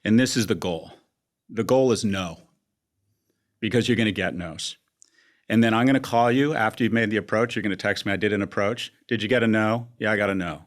And this is the goal. The goal is no, because you're going to get no's. And then I'm going to call you after you've made the approach. You're going to text me, I did an approach. Did you get a no? Yeah, I got a no.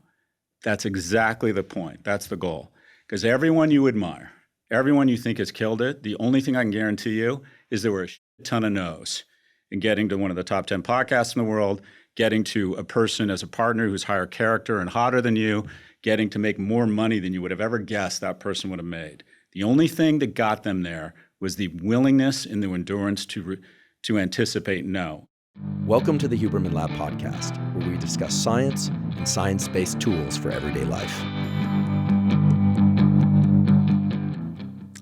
That's exactly the point. That's the goal. Because everyone you admire, everyone you think has killed it, the only thing I can guarantee you is there were a ton of no's. And getting to one of the top 10 podcasts in the world, getting to a person as a partner who's higher character and hotter than you, getting to make more money than you would have ever guessed that person would have made. The only thing that got them there was the willingness and the endurance to anticipate no. Welcome to the Huberman Lab podcast, where we discuss science and science-based tools for everyday life.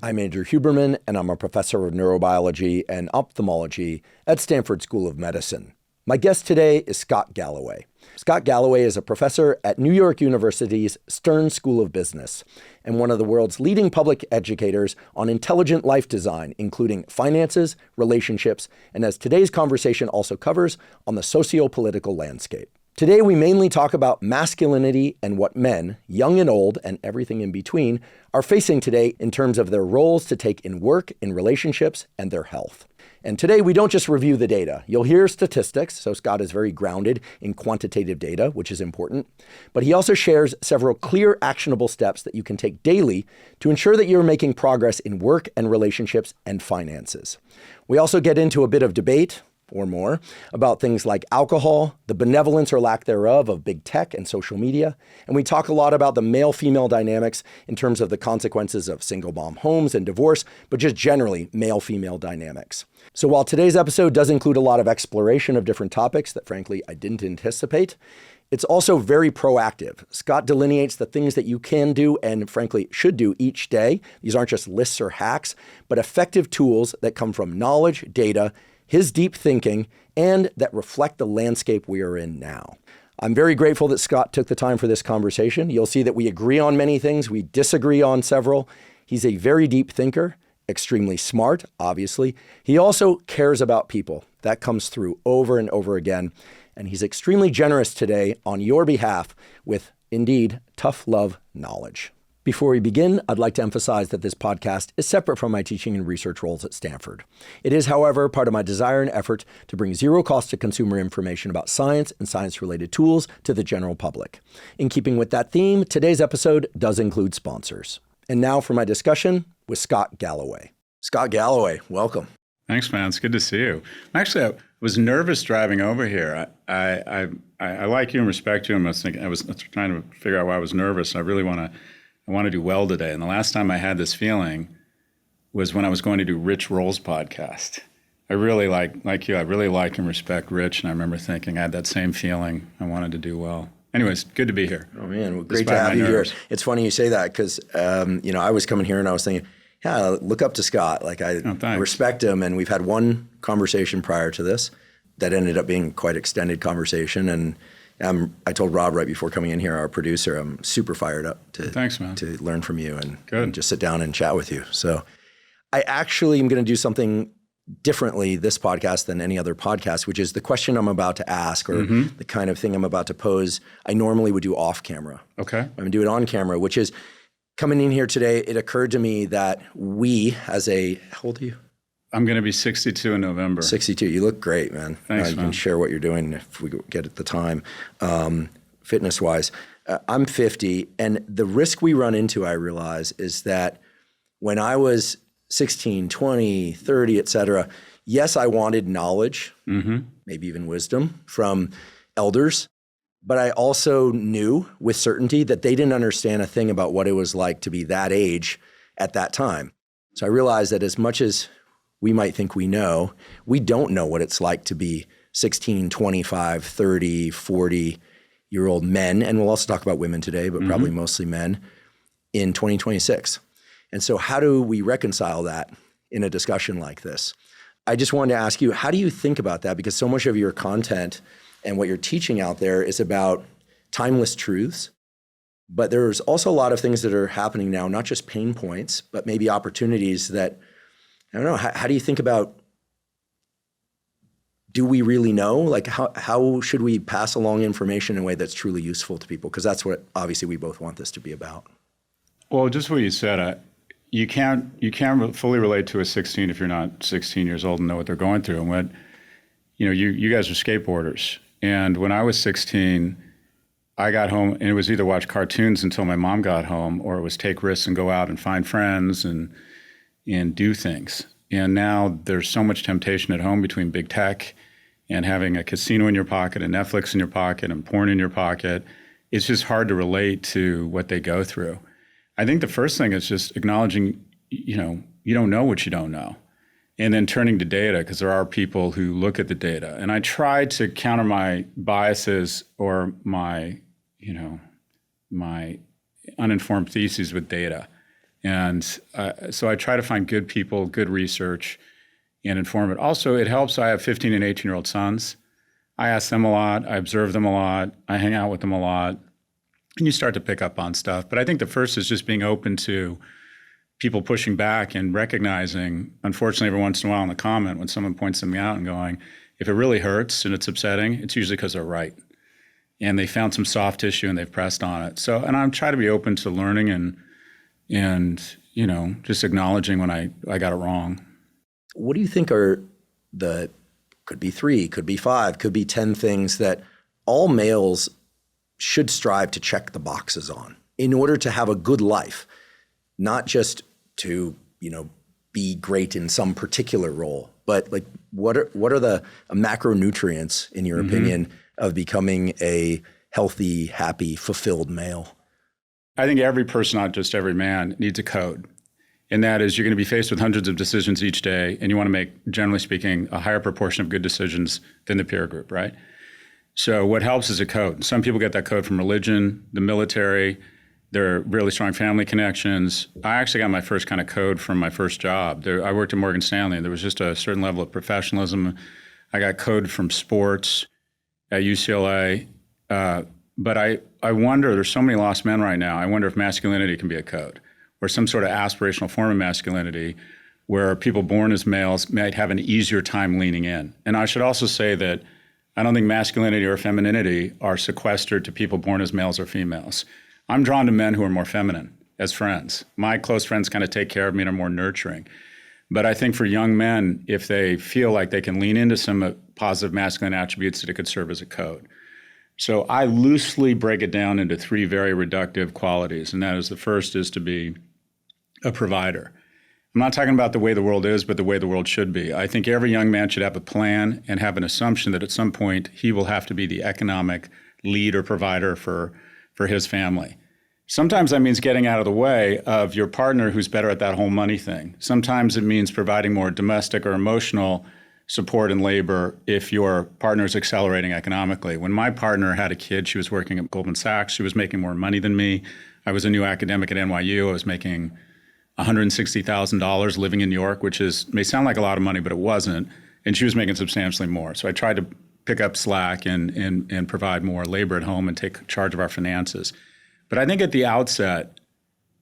I'm Andrew Huberman, and I'm a professor of neurobiology and ophthalmology at Stanford School of Medicine. My guest today is Scott Galloway. Scott Galloway is a professor at New York University's Stern School of Business and one of the world's leading public educators on intelligent life design, including finances, relationships, and as today's conversation also covers, on the socio-political landscape. Today, we mainly talk about masculinity and what men, young and old, and everything in between, are facing today in terms of their roles to take in work, in relationships, and their health. And today, we don't just review the data. You'll hear statistics, so Scott is very grounded in quantitative data, which is important. But he also shares several clear, actionable steps that you can take daily to ensure that you're making progress in work and relationships and finances. We also get into a bit of debate, or more, about things like alcohol, the benevolence or lack thereof of big tech and social media. And we talk a lot about the male-female dynamics in terms of the consequences of single mom homes and divorce, but just generally male-female dynamics. So while today's episode does include a lot of exploration of different topics that frankly I didn't anticipate, it's also very proactive. Scott delineates the things that you can do and frankly should do each day. These aren't just lists or hacks, but effective tools that come from knowledge, data, his deep thinking, and that reflect the landscape we are in now. I'm very grateful that Scott took the time for this conversation. You'll see that we agree on many things, we disagree on several. He's a very deep thinker, extremely smart, obviously. He also cares about people. That comes through over and over again. And he's extremely generous today on your behalf with, indeed, tough love knowledge. Before we begin, I'd like to emphasize that this podcast is separate from my teaching and research roles at Stanford. It is, however, part of my desire and effort to bring zero cost to consumer information about science and science-related tools to the general public. In keeping with that theme, today's episode does include sponsors. And now for my discussion with Scott Galloway. Scott Galloway, welcome. Thanks, man. It's good to see you. Actually, I was nervous driving over here. I like you and respect you. I was trying to figure out why I was nervous. I really want to do well today. And the last time I had this feeling was when I was going to do Rich Roll's podcast. I really like you, I really like and respect Rich. And I remember thinking I had that same feeling. I wanted to do well. Anyways, good to be here. Oh man, well, great to have you here. It's funny you say that because, I was coming here and I was thinking, yeah, look up to Scott. I respect him. And we've had one conversation prior to this that ended up being quite extended conversation. And I told Rob right before coming in here, our producer, I'm super fired up to learn from you and just sit down and chat with you. So I actually am going to do something differently this podcast than any other podcast, which is the question I'm about to ask or the kind of thing I'm about to pose, I normally would do off camera. Okay. I'm going to do it on camera, which is coming in here today, it occurred to me that we how old are you? I'm going to be 62 in November. 62. You look great, man. Thanks, you man. can share what you're doing if we get at the time, fitness-wise. I'm 50, and the risk we run into, I realize, is that when I was 16, 20, 30, et cetera, yes, I wanted knowledge, maybe even wisdom from elders, but I also knew with certainty that they didn't understand a thing about what it was like to be that age at that time. So I realized that as much as we might think we know, we don't know what it's like to be 16, 25, 30, 40-year-old men, and we'll also talk about women today, but probably mostly men, in 2026. And so how do we reconcile that in a discussion like this? I just wanted to ask you, how do you think about that? Because so much of your content and what you're teaching out there is about timeless truths, but there's also a lot of things that are happening now, not just pain points, but maybe opportunities that, I don't know, how do you think about, do we really know? How should we pass along information in a way that's truly useful to people? Because that's what, obviously, we both want this to be about. Well, just what you said, you can't fully relate to a 16 if you're not 16 years old and know what they're going through. And what, you guys are skateboarders. And when I was 16, I got home and it was either watch cartoons until my mom got home, or it was take risks and go out and find friends and do things. And now there's so much temptation at home between big tech and having a casino in your pocket and Netflix in your pocket and porn in your pocket. It's just hard to relate to what they go through. I think the first thing is just acknowledging, you don't know what you don't know. And then turning to data, because there are people who look at the data. And I try to counter my biases or my uninformed theses with data. And so I try to find good people, good research, and inform it. Also, it helps. I have 15 and 18-year-old sons. I ask them a lot. I observe them a lot. I hang out with them a lot. And you start to pick up on stuff. But I think the first is just being open to people pushing back and recognizing, unfortunately, every once in a while in the comment, when someone points something out and going, if it really hurts and it's upsetting, it's usually because they're right. And they found some soft tissue and they've pressed on it. So, and I'm trying to be open to learning and just acknowledging when I got it wrong. What do you think are could be 3, could be 5, could be 10 things that all males should strive to check the boxes on in order to have a good life, not just to, be great in some particular role, but like what are the macronutrients, in your opinion, of becoming a healthy, happy, fulfilled male? I think every person, not just every man, needs a code. And that is, you're going to be faced with hundreds of decisions each day, and you want to make, generally speaking, a higher proportion of good decisions than the peer group, right? So what helps is a code. Some people get that code from religion, the military, their really strong family connections. I actually got my first kind of code from my first job. I worked at Morgan Stanley, and there was just a certain level of professionalism. I got code from sports at UCLA. But I wonder, there's so many lost men right now. I wonder if masculinity can be a code, or some sort of aspirational form of masculinity where people born as males might have an easier time leaning in. And I should also say that I don't think masculinity or femininity are sequestered to people born as males or females. I'm drawn to men who are more feminine as friends. My close friends kind of take care of me and are more nurturing. But I think for young men, if they feel like they can lean into some positive masculine attributes, that it could serve as a code. So I loosely break it down into 3 very reductive qualities. And that is, the first is to be a provider. I'm not talking about the way the world is, but the way the world should be. I think every young man should have a plan and have an assumption that at some point he will have to be the economic lead or provider for his family. Sometimes that means getting out of the way of your partner who's better at that whole money thing. Sometimes it means providing more domestic or emotional support and labor if your partner is accelerating economically. When my partner had a kid, she was working at Goldman Sachs. She was making more money than me. I was a new academic at NYU. I was making $160,000 living in New York, which may sound like a lot of money, but it wasn't. And she was making substantially more. So I tried to pick up slack and provide more labor at home and take charge of our finances. But I think at the outset,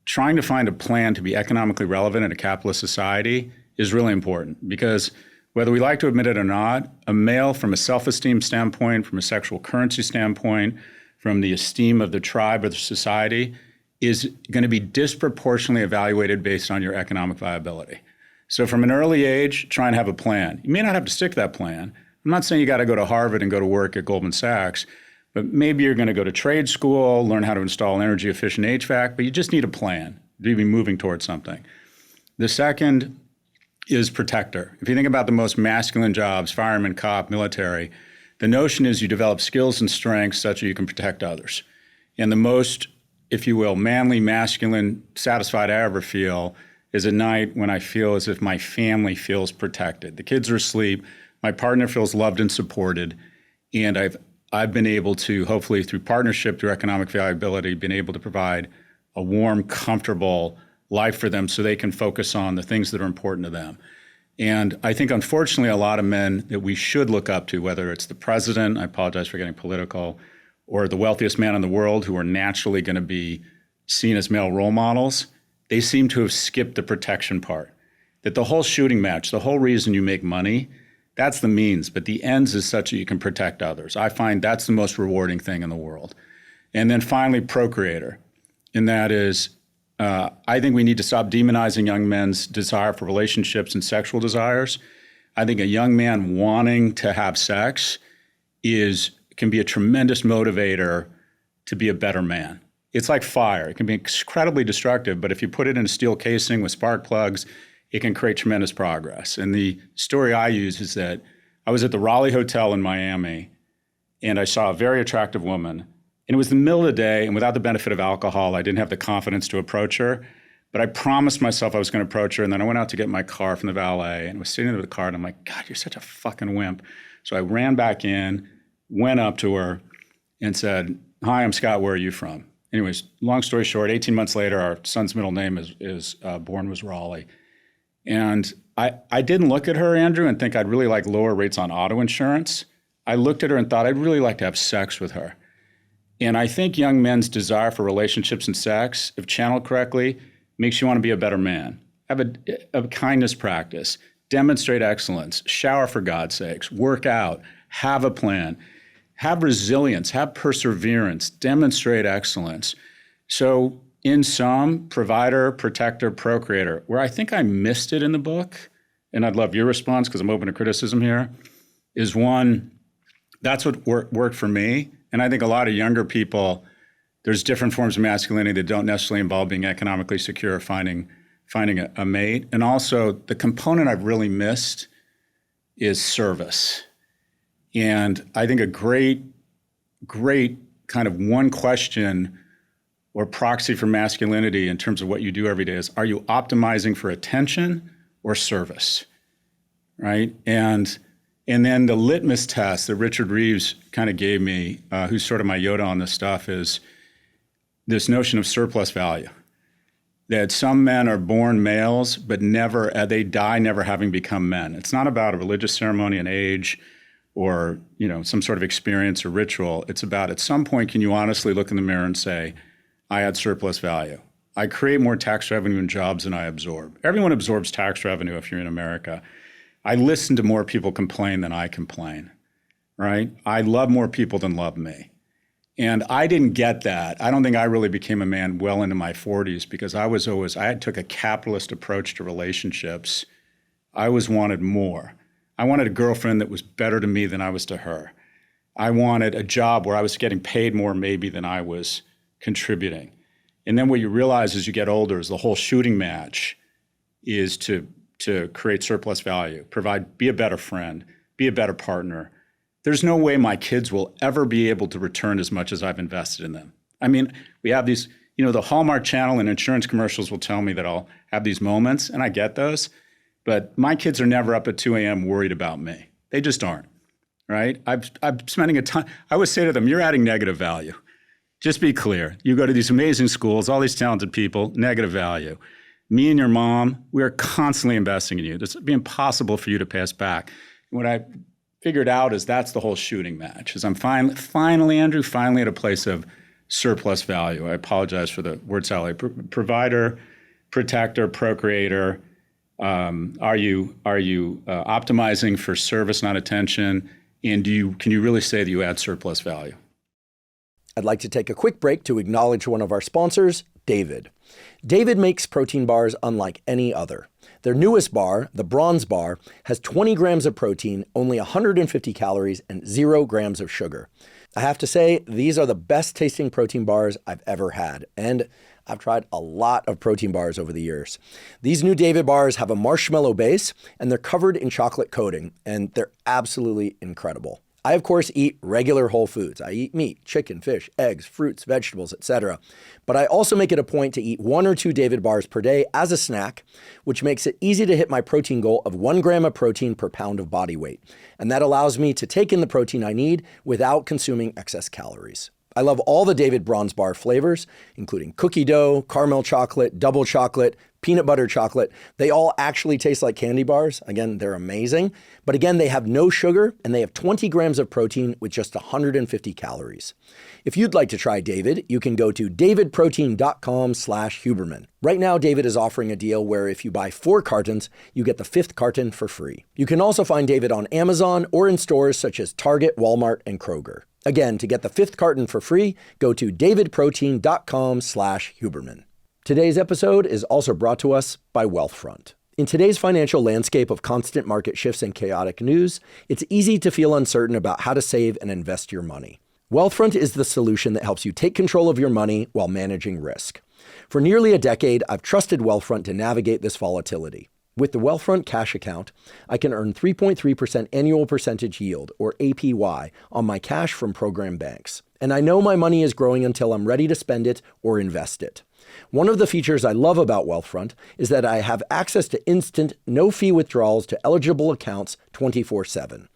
trying to find a plan to be economically relevant in a capitalist society is really important, because whether we like to admit it or not, a male from a self-esteem standpoint, from a sexual currency standpoint, from the esteem of the tribe or the society, is going to be disproportionately evaluated based on your economic viability. So from an early age, try and have a plan. You may not have to stick to that plan. I'm not saying you got to go to Harvard and go to work at Goldman Sachs, but maybe you're going to go to trade school, learn how to install energy efficient HVAC, but you just need a plan to be moving towards something. The second is protector. If you think about the most masculine jobs, fireman, cop, military, the notion is you develop skills and strengths such that you can protect others. And the most, if you will, manly, masculine, satisfied I ever feel is at night when I feel as if my family feels protected. The kids are asleep, my partner feels loved and supported, and I've been able to, hopefully through partnership, through economic viability, been able to provide a warm, comfortable life for them so they can focus on the things that are important to them. And I think, unfortunately, a lot of men that we should look up to, whether it's the president, I apologize for getting political, or the wealthiest man in the world, who are naturally going to be seen as male role models, they seem to have skipped the protection part. That the whole shooting match, the whole reason you make money, that's the means, but the ends is such that you can protect others. I find that's the most rewarding thing in the world. And then finally, procreator. And that is, I think we need to stop demonizing young men's desire for relationships and sexual desires. I think a young man wanting to have sex can be a tremendous motivator to be a better man. It's like fire. It can be incredibly destructive, but if you put it in a steel casing with spark plugs, it can create tremendous progress. And the story I use is that I was at the Raleigh Hotel in Miami, and I saw a very attractive woman. And it was the middle of the day, and without the benefit of alcohol, I didn't have the confidence to approach her. But I promised myself I was going to approach her, and then I went out to get my car from the valet, and was sitting in the car, and I'm like, God, you're such a fucking wimp. So I ran back in, went up to her, and said, hi, I'm Scott, where are you from? Anyways, long story short, 18 months later, our son's middle name is born was Raleigh. And I didn't look at her, Andrew, and think I'd really like lower rates on auto insurance. I looked at her and thought I'd really like to have sex with her. And I think young men's desire for relationships and sex, if channeled correctly, makes you want to be a better man. Have a kindness practice, demonstrate excellence, shower for God's sakes, work out, have a plan. Have resilience, have perseverance, demonstrate excellence. So in sum, provider, protector, procreator, where I think I missed it in the book, and I'd love your response because I'm open to criticism here, is one, that's what worked for me. And I think a lot of younger people, there's different forms of masculinity that don't necessarily involve being economically secure or finding a mate. And also the component I've really missed is service. And I think a great kind of one question or proxy for masculinity in terms of what you do every day is, are you optimizing for attention or service, right? And then the litmus test that Richard Reeves kind of gave me, who's sort of my Yoda on this stuff, is this notion of surplus value. That some men are born males, but they die never having become men. It's not about a religious ceremony and age, or some sort of experience or ritual. It's about, at some point, can you honestly look in the mirror and say, I add surplus value. I create more tax revenue and jobs than I absorb. Everyone absorbs tax revenue if you're in America. I listen to more people complain than I complain, right? I love more people than love me. And I didn't get that. I don't think I really became a man well into my 40s because I took a capitalist approach to relationships. I always wanted more. I wanted a girlfriend that was better to me than I was to her. I wanted a job where I was getting paid more maybe than I was contributing. And then what you realize as you get older is the whole shooting match is to create surplus value, be a better friend, be a better partner. There's no way my kids will ever be able to return as much as I've invested in them. I mean, we have these, the Hallmark Channel and insurance commercials will tell me that I'll have these moments, and I get those. But my kids are never up at 2 a.m. worried about me. They just aren't, right? I'm spending a ton. I always say to them, you're adding negative value. Just be clear. You go to these amazing schools, all these talented people, negative value. Me and your mom, we are constantly investing in you. It's be impossible for you to pass back. What I figured out is that's the whole shooting match. Is I'm finally, Andrew, at a place of surplus value. I apologize for the word salad. Provider, protector, procreator. Are you optimizing for service, not attention? And can you really say that you add surplus value? I'd like to take a quick break to acknowledge one of our sponsors, David. David makes protein bars unlike any other. Their newest bar, the Bronze Bar, has 20 grams of protein, only 150 calories, and 0 grams of sugar. I have to say, these are the best tasting protein bars I've ever had, and I've tried a lot of protein bars over the years. These new David bars have a marshmallow base, and they're covered in chocolate coating, and they're absolutely incredible. I, of course, eat regular whole foods. I eat meat, chicken, fish, eggs, fruits, vegetables, etc. But I also make it a point to eat 1 or 2 David bars per day as a snack, which makes it easy to hit my protein goal of 1 gram of protein per pound of body weight. And that allows me to take in the protein I need without consuming excess calories. I love all the David Bronze Bar flavors, including cookie dough, caramel chocolate, double chocolate, peanut butter chocolate. They all actually taste like candy bars. Again, they're amazing. But again, they have no sugar and they have 20 grams of protein with just 150 calories. If you'd like to try David, you can go to davidprotein.com/Huberman. Right now, David is offering a deal where if you buy 4 cartons, you get the 5th carton for free. You can also find David on Amazon or in stores such as Target, Walmart, and Kroger. Again, to get the 5th carton for free, go to davidprotein.com/Huberman. Today's episode is also brought to us by Wealthfront. In today's financial landscape of constant market shifts and chaotic news, it's easy to feel uncertain about how to save and invest your money. Wealthfront is the solution that helps you take control of your money while managing risk. For nearly a decade, I've trusted Wealthfront to navigate this volatility. With the Wealthfront cash account, I can earn 3.3% annual percentage yield, or APY, on my cash from program banks. And I know my money is growing until I'm ready to spend it or invest it. One of the features I love about Wealthfront is that I have access to instant, no-fee withdrawals to eligible accounts 24/7.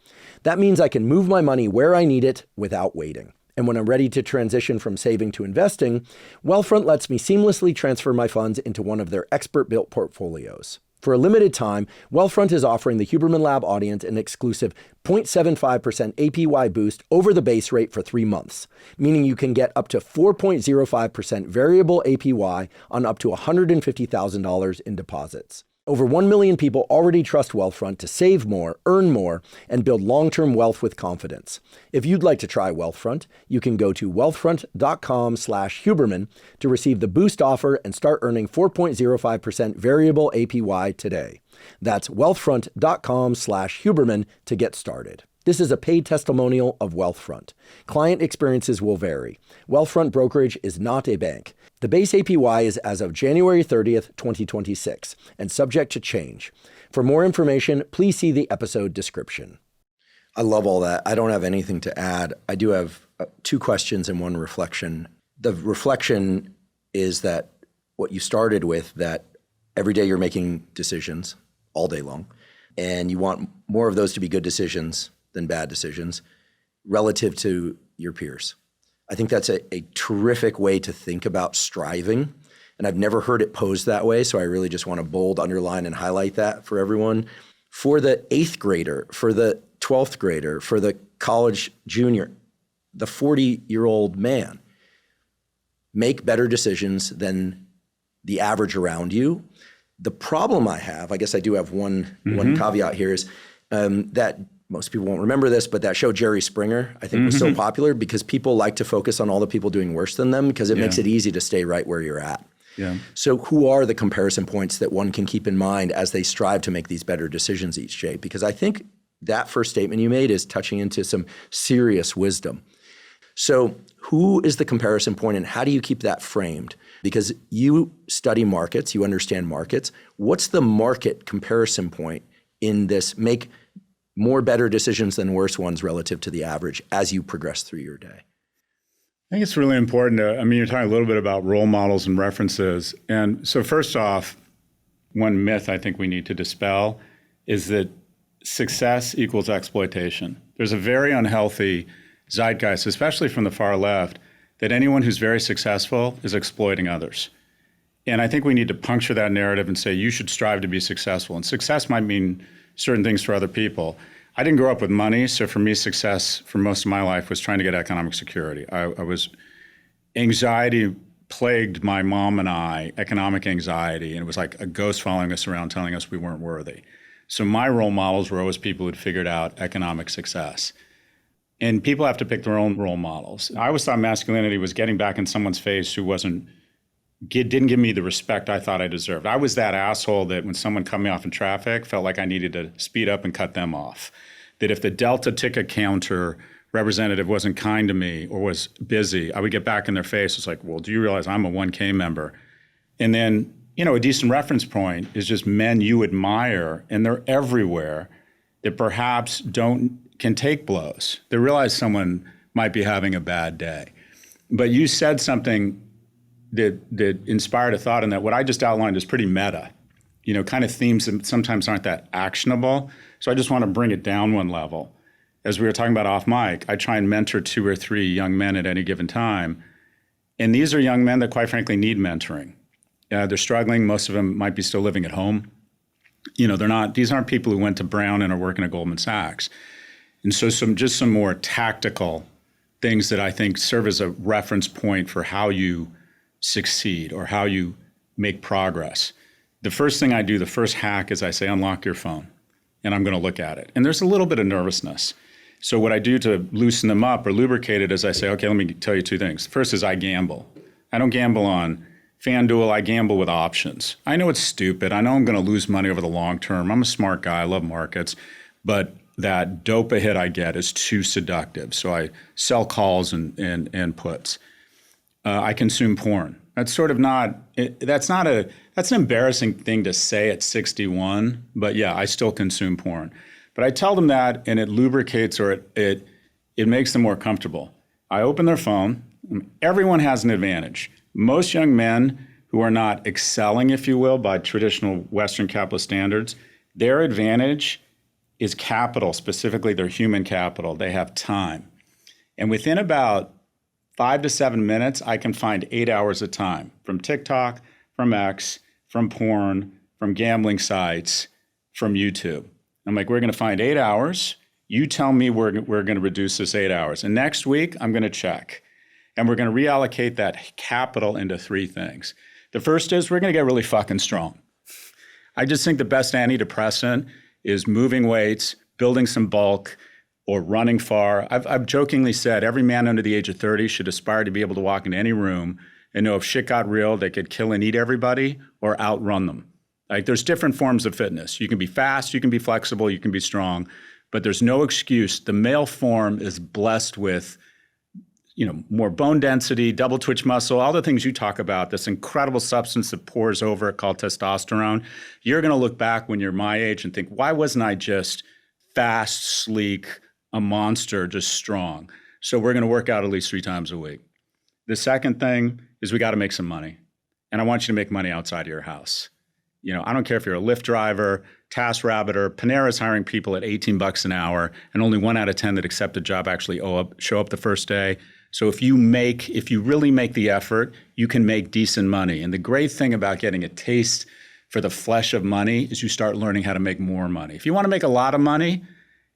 That means I can move my money where I need it without waiting. And when I'm ready to transition from saving to investing, Wealthfront lets me seamlessly transfer my funds into one of their expert-built portfolios. For a limited time, Wealthfront is offering the Huberman Lab audience an exclusive 0.75% APY boost over the base rate for 3 months, meaning you can get up to 4.05% variable APY on up to $150,000 in deposits. Over 1 million people already trust Wealthfront to save more, earn more, and build long-term wealth with confidence. If you'd like to try Wealthfront, you can go to wealthfront.com/Huberman to receive the boost offer and start earning 4.05% variable APY today. That's wealthfront.com/Huberman to get started. This is a paid testimonial of Wealthfront. Client experiences will vary. Wealthfront brokerage is not a bank. The base APY is as of January 30th, 2026, and subject to change. For more information, please see the episode description. I love all that. I don't have anything to add. I do have 2 questions and 1 reflection. The reflection is that what you started with, that every day you're making decisions all day long, and you want more of those to be good decisions than bad decisions relative to your peers. I think that's a terrific way to think about striving. And I've never heard it posed that way. So I really just want to bold, underline, and highlight that for everyone. For the 8th grader, for the 12th grader, for the college junior, the 40-year-old man, make better decisions than the average around you. The problem I have, I guess I do have one caveat here, is that most people won't remember this, but that show Jerry Springer, I think, was so popular because people like to focus on all the people doing worse than them because it makes it easy to stay right where you're at. Yeah. So who are the comparison points that one can keep in mind as they strive to make these better decisions each day? Because I think that first statement you made is touching into some serious wisdom. So who is the comparison point and how do you keep that framed? Because you study markets, you understand markets. What's the market comparison point in this make more better decisions than worse ones relative to the average as you progress through your day? I think it's really important you're talking a little bit about role models and references. And so first off, one myth I think we need to dispel is that success equals exploitation. There's a very unhealthy zeitgeist, especially from the far left, that anyone who's very successful is exploiting others. And I think we need to puncture that narrative and say you should strive to be successful. And success might mean certain things for other people. I didn't grow up with money, so for me, success for most of my life was trying to get economic security. Anxiety plagued my mom and I, economic anxiety, and it was like a ghost following us around telling us we weren't worthy. So my role models were always people who'd figured out economic success. And people have to pick their own role models. I always thought masculinity was getting back in someone's face who didn't give me the respect I thought I deserved. I was that asshole that when someone cut me off in traffic, felt like I needed to speed up and cut them off. That if the Delta ticket counter representative wasn't kind to me or was busy, I would get back in their face. It's like, well, do you realize I'm a 1K member? And then, a decent reference point is just men you admire, and they're everywhere, that perhaps can take blows. They realize someone might be having a bad day. But you said something that inspired a thought in that what I just outlined is pretty meta, kind of themes that sometimes aren't that actionable. So I just want to bring it down one level. As we were talking about off mic, I try and mentor 2 or 3 young men at any given time. And these are young men that quite frankly need mentoring. They're struggling. Most of them might be still living at home. These aren't people who went to Brown and are working at Goldman Sachs. And so some more tactical things that I think serve as a reference point for how you succeed or how you make progress. The first thing I do, the first hack is I say, unlock your phone, and I'm going to look at it. And there's a little bit of nervousness. So what I do to loosen them up or lubricate it is I say, okay, let me tell you 2 things. The first is I gamble. I don't gamble on FanDuel, I gamble with options. I know it's stupid. I know I'm going to lose money over the long term. I'm a smart guy. I love markets. But that dopa hit I get is too seductive. So I sell calls and puts. I consume porn. That's sort of not, that's an embarrassing thing to say at 61. But yeah, I still consume porn. But I tell them that and it lubricates or it makes them more comfortable. I open their phone. Everyone has an advantage. Most young men who are not excelling, if you will, by traditional Western capitalist standards, their advantage is capital, specifically their human capital. They have time. And within about 5 to 7 minutes, I can find 8 hours of time from TikTok, from X, from porn, from gambling sites, from YouTube. I'm like, we're going to find 8 hours. You tell me we're going to reduce this 8 hours. And next week, I'm going to check. And we're going to reallocate that capital into 3 things. The first is we're going to get really fucking strong. I just think the best antidepressant is moving weights, building some bulk, or running far. I've jokingly said every man under the age of 30 should aspire to be able to walk into any room and know if shit got real, they could kill and eat everybody or outrun them. Like there's different forms of fitness. You can be fast, you can be flexible, you can be strong, but there's no excuse. The male form is blessed with more bone density, double twitch muscle, all the things you talk about, this incredible substance that pours over it called testosterone. You're going to look back when you're my age and think, why wasn't I just fast, sleek, a monster, just strong? So we're going to work out at least 3 times a week. The second thing is we got to make some money. And I want you to make money outside of your house. I don't care if you're a Lyft driver, TaskRabbitor, Panera's hiring people at $18 an hour, and only 1 out of 10 that accept a job actually show up the first day. So if you really make the effort, you can make decent money. And the great thing about getting a taste for the flesh of money is you start learning how to make more money. If you want to make a lot of money,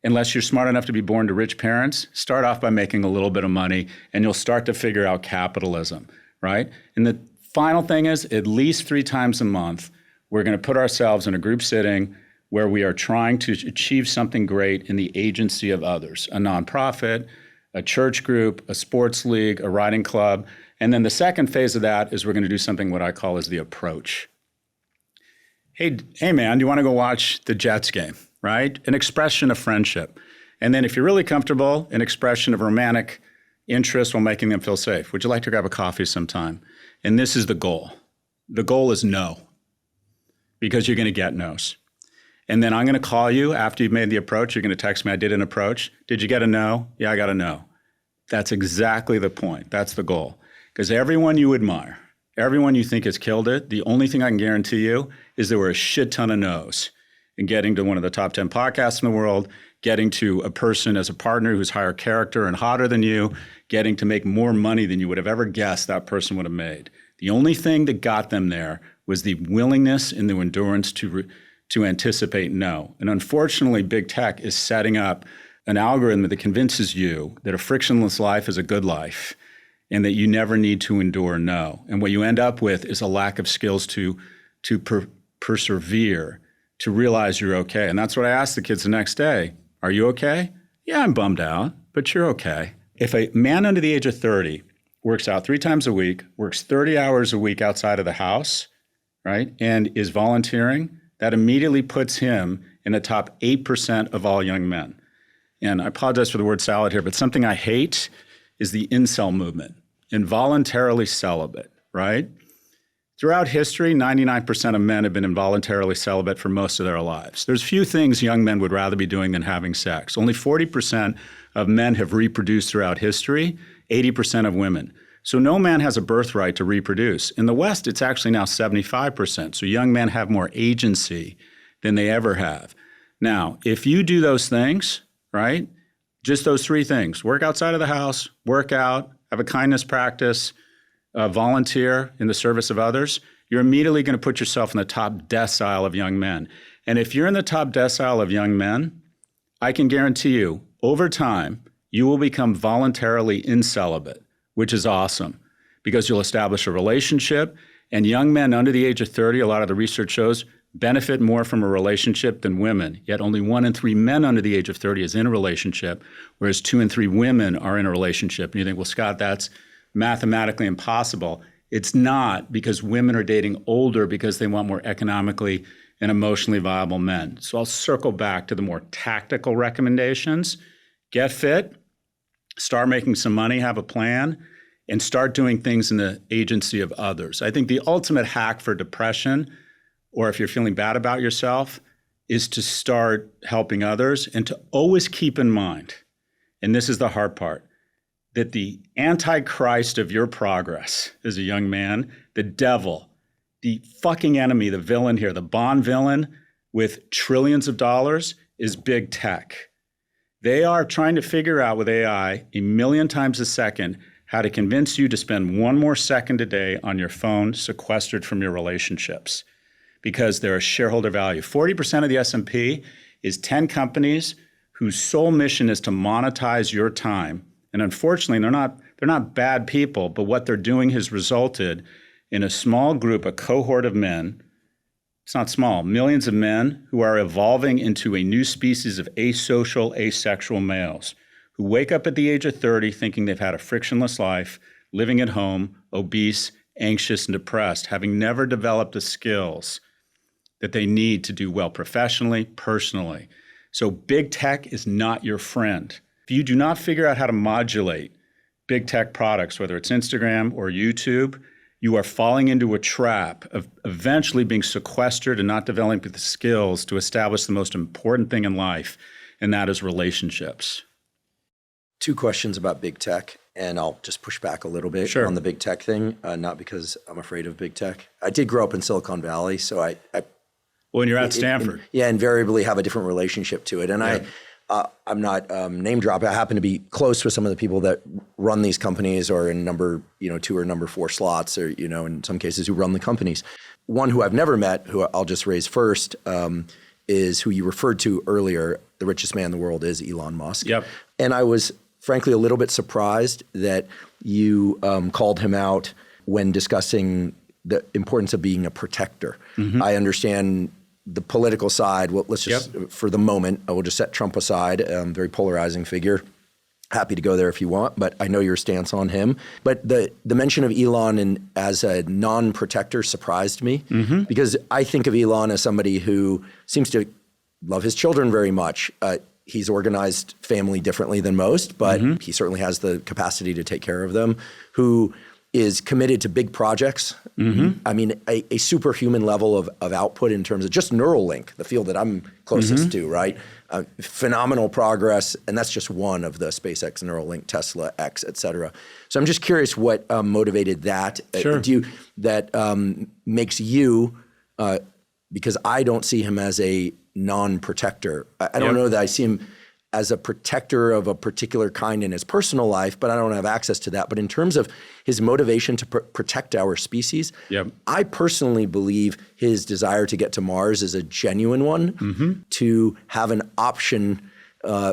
unless you're smart enough to be born to rich parents, start off by making a little bit of money and you'll start to figure out capitalism, right? And the final thing is at least 3 times a month, we're going to put ourselves in a group sitting where we are trying to achieve something great in the agency of others, a nonprofit, a church group, a sports league, a riding club. And then the second phase of that is we're going to do something what I call is the approach. Hey man, do you want to go watch the Jets game, right? An expression of friendship. And then if you're really comfortable, an expression of romantic interest while making them feel safe. Would you like to grab a coffee sometime? And this is the goal. The goal is no, because you're going to get no's. And then I'm going to call you after you've made the approach. You're going to text me, I did an approach. Did you get a no? Yeah, I got a no. That's exactly the point. That's the goal. Because everyone you admire, everyone you think has killed it, the only thing I can guarantee you is there were a shit ton of no's. And getting to one of the top 10 podcasts in the world, getting to a person as a partner who's higher character and hotter than you, getting to make more money than you would have ever guessed that person would have made. The only thing that got them there was the willingness and the endurance to anticipate no. And unfortunately, big tech is setting up an algorithm that convinces you that a frictionless life is a good life and that you never need to endure no. And what you end up with is a lack of skills to persevere, to realize you're okay. And that's what I asked the kids the next day. Are you okay? Yeah, I'm bummed out, but you're okay. If a man under the age of 30 works out 3 times a week, works 30 hours a week outside of the house, right, and is volunteering, that immediately puts him in the top 8% of all young men. And I apologize for the word salad here, but something I hate is the incel movement, involuntarily celibate, right? Throughout history, 99% of men have been involuntarily celibate for most of their lives. There's few things young men would rather be doing than having sex. Only 40% of men have reproduced throughout history, 80% of women. So no man has a birthright to reproduce. In the West, it's actually now 75%. So young men have more agency than they ever have. Now, if you do those things, right, just those 3 things, work outside of the house, work out, have a kindness practice, volunteer in the service of others, you're immediately going to put yourself in the top decile of young men. And if you're in the top decile of young men, I can guarantee you, over time, you will become voluntarily incelibate, which is awesome because you'll establish a relationship. And young men under the age of 30, a lot of the research shows, benefit more from a relationship than women. Yet only 1 in 3 men under the age of 30 is in a relationship, whereas 2 in 3 women are in a relationship. And you think, well, Scott, that's mathematically impossible. It's not because women are dating older because they want more economically and emotionally viable men. So I'll circle back to the more tactical recommendations. Get fit, start making some money, have a plan, and start doing things in the agency of others. I think the ultimate hack for depression, or if you're feeling bad about yourself, is to start helping others and to always keep in mind, and this is the hard part, that the antichrist of your progress as a young man, the devil, the fucking enemy, the villain here, the Bond villain with trillions of dollars is big tech. They are trying to figure out with AI 1,000,000 times a second how to convince you to spend 1 more second a day on your phone sequestered from your relationships because they're a shareholder value. 40% of the S&P is 10 companies whose sole mission is to monetize your time. And unfortunately, they're not bad people, but what they're doing has resulted in a small group, a cohort of men, it's not small, millions of men who are evolving into a new species of asocial, asexual males who wake up at the age of 30 thinking they've had a frictionless life, living at home, obese, anxious, and depressed, having never developed the skills that they need to do well professionally, personally. So big tech is not your friend. If you do not figure out how to modulate big tech products, whether it's Instagram or YouTube, you are falling into a trap of eventually being sequestered and not developing the skills to establish the most important thing in life, and that is relationships. 2 questions about big tech, and I'll just push back a little bit on the big tech thing, not because I'm afraid of big tech. I did grow up in Silicon Valley, so I when you're at Stanford. Invariably have a different relationship to it. And I'm not name dropping. I happen to be close with some of the people that run these companies or in number 2 or number 4 slots or, in some cases who run the companies. One who I've never met, who I'll just raise first, is who you referred to earlier. The richest man in the world is Elon Musk. Yep. And I was frankly a little bit surprised that you called him out when discussing the importance of being a protector. Mm-hmm. I understand the political side. Well, let's just, for the moment, I will just set Trump aside, very polarizing figure. Happy to go there if you want, but I know your stance on him. But the mention of Elon as a non-protector surprised me because I think of Elon as somebody who seems to love his children very much. He's organized family differently than most, but he certainly has the capacity to take care of them, who is committed to big projects. I mean, a superhuman level of output in terms of just Neuralink, the field that I'm closest to, right? Phenomenal progress, and that's just one of the SpaceX, Neuralink, Tesla, X, et cetera. So I'm just curious what motivated that. Sure. That makes you, because I don't see him as a non-protector. I don't know that I see him as a protector of a particular kind in his personal life, but I don't have access to that. But in terms of his motivation to protect our species, I personally believe his desire to get to Mars is a genuine one, to have an option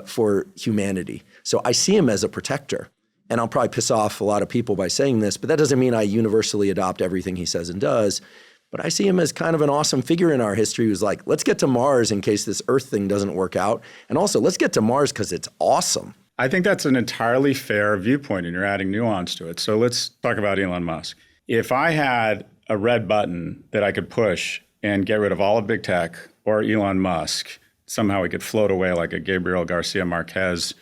for humanity. So I see him as a protector. And I'll probably piss off a lot of people by saying this, but that doesn't mean I universally adopt everything he says and does. But I see him as kind of an awesome figure in our history who's like, let's get to Mars in case this Earth thing doesn't work out. And also, let's get to Mars because it's awesome. I think that's an entirely fair viewpoint, and you're adding nuance to it. So let's talk about Elon Musk. If I had a red button that I could push and get rid of all of big tech or Elon Musk, somehow he could float away like a Gabriel Garcia Marquez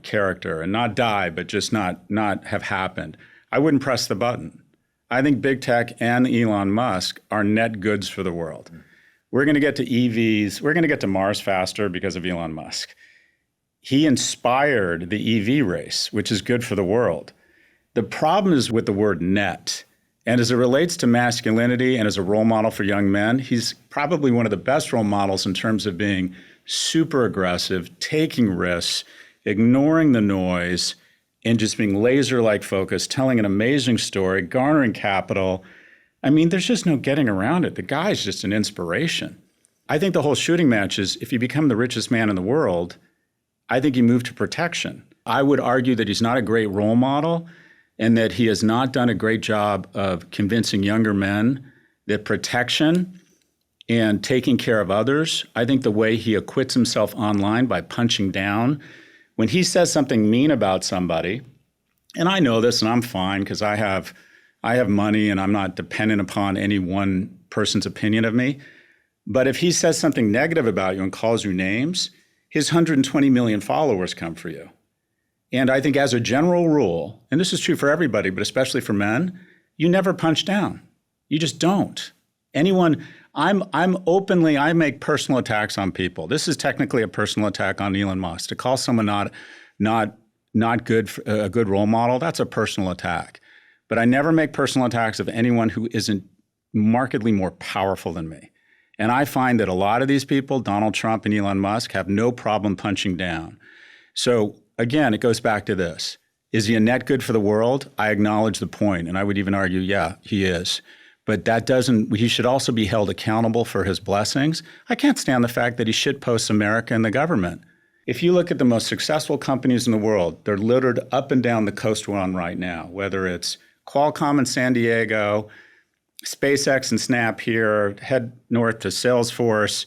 character and not die, but just not have happened, I wouldn't press the button. I think big tech and Elon Musk are net goods for the world. We're going to get to EVs. We're going to get to Mars faster because of Elon Musk. He inspired the EV race, which is good for the world. The problem is with the word net. And as it relates to masculinity and as a role model for young men, he's probably one of the best role models in terms of being super aggressive, taking risks, ignoring the noise, and just being laser-like focused, telling an amazing story, garnering capital. I mean, there's just no getting around it. The guy's just an inspiration. I think the whole shooting match is, if you become the richest man in the world, I think you move to protection. I would argue that he's not a great role model and that he has not done a great job of convincing younger men that protection and taking care of others, I think the way he acquits himself online by punching down, when he says something mean about somebody, And I know this and I'm fine because I have money and I'm not dependent upon any one person's opinion of me. But if he says something negative about you and calls you names, his 120 million followers come for you. And I think as a general rule, and this is true for everybody, but especially for men, you never punch down. You just don't. I make personal attacks on people. This is technically a personal attack on Elon Musk. To call someone not good, a good role model, that's a personal attack. But I never make personal attacks of anyone who isn't markedly more powerful than me. And I find that a lot of these people, Donald Trump and Elon Musk, have no problem punching down. So again, it goes back to this. Is he a net good for the world? I acknowledge the point, and I would even argue, yeah, he is. But he should also be held accountable for his blessings. I can't stand the fact that he shitposts America and the government. If you look at the most successful companies in the world, they're littered up and down the coast we're on right now, whether it's Qualcomm in San Diego, SpaceX and Snap here, head north to Salesforce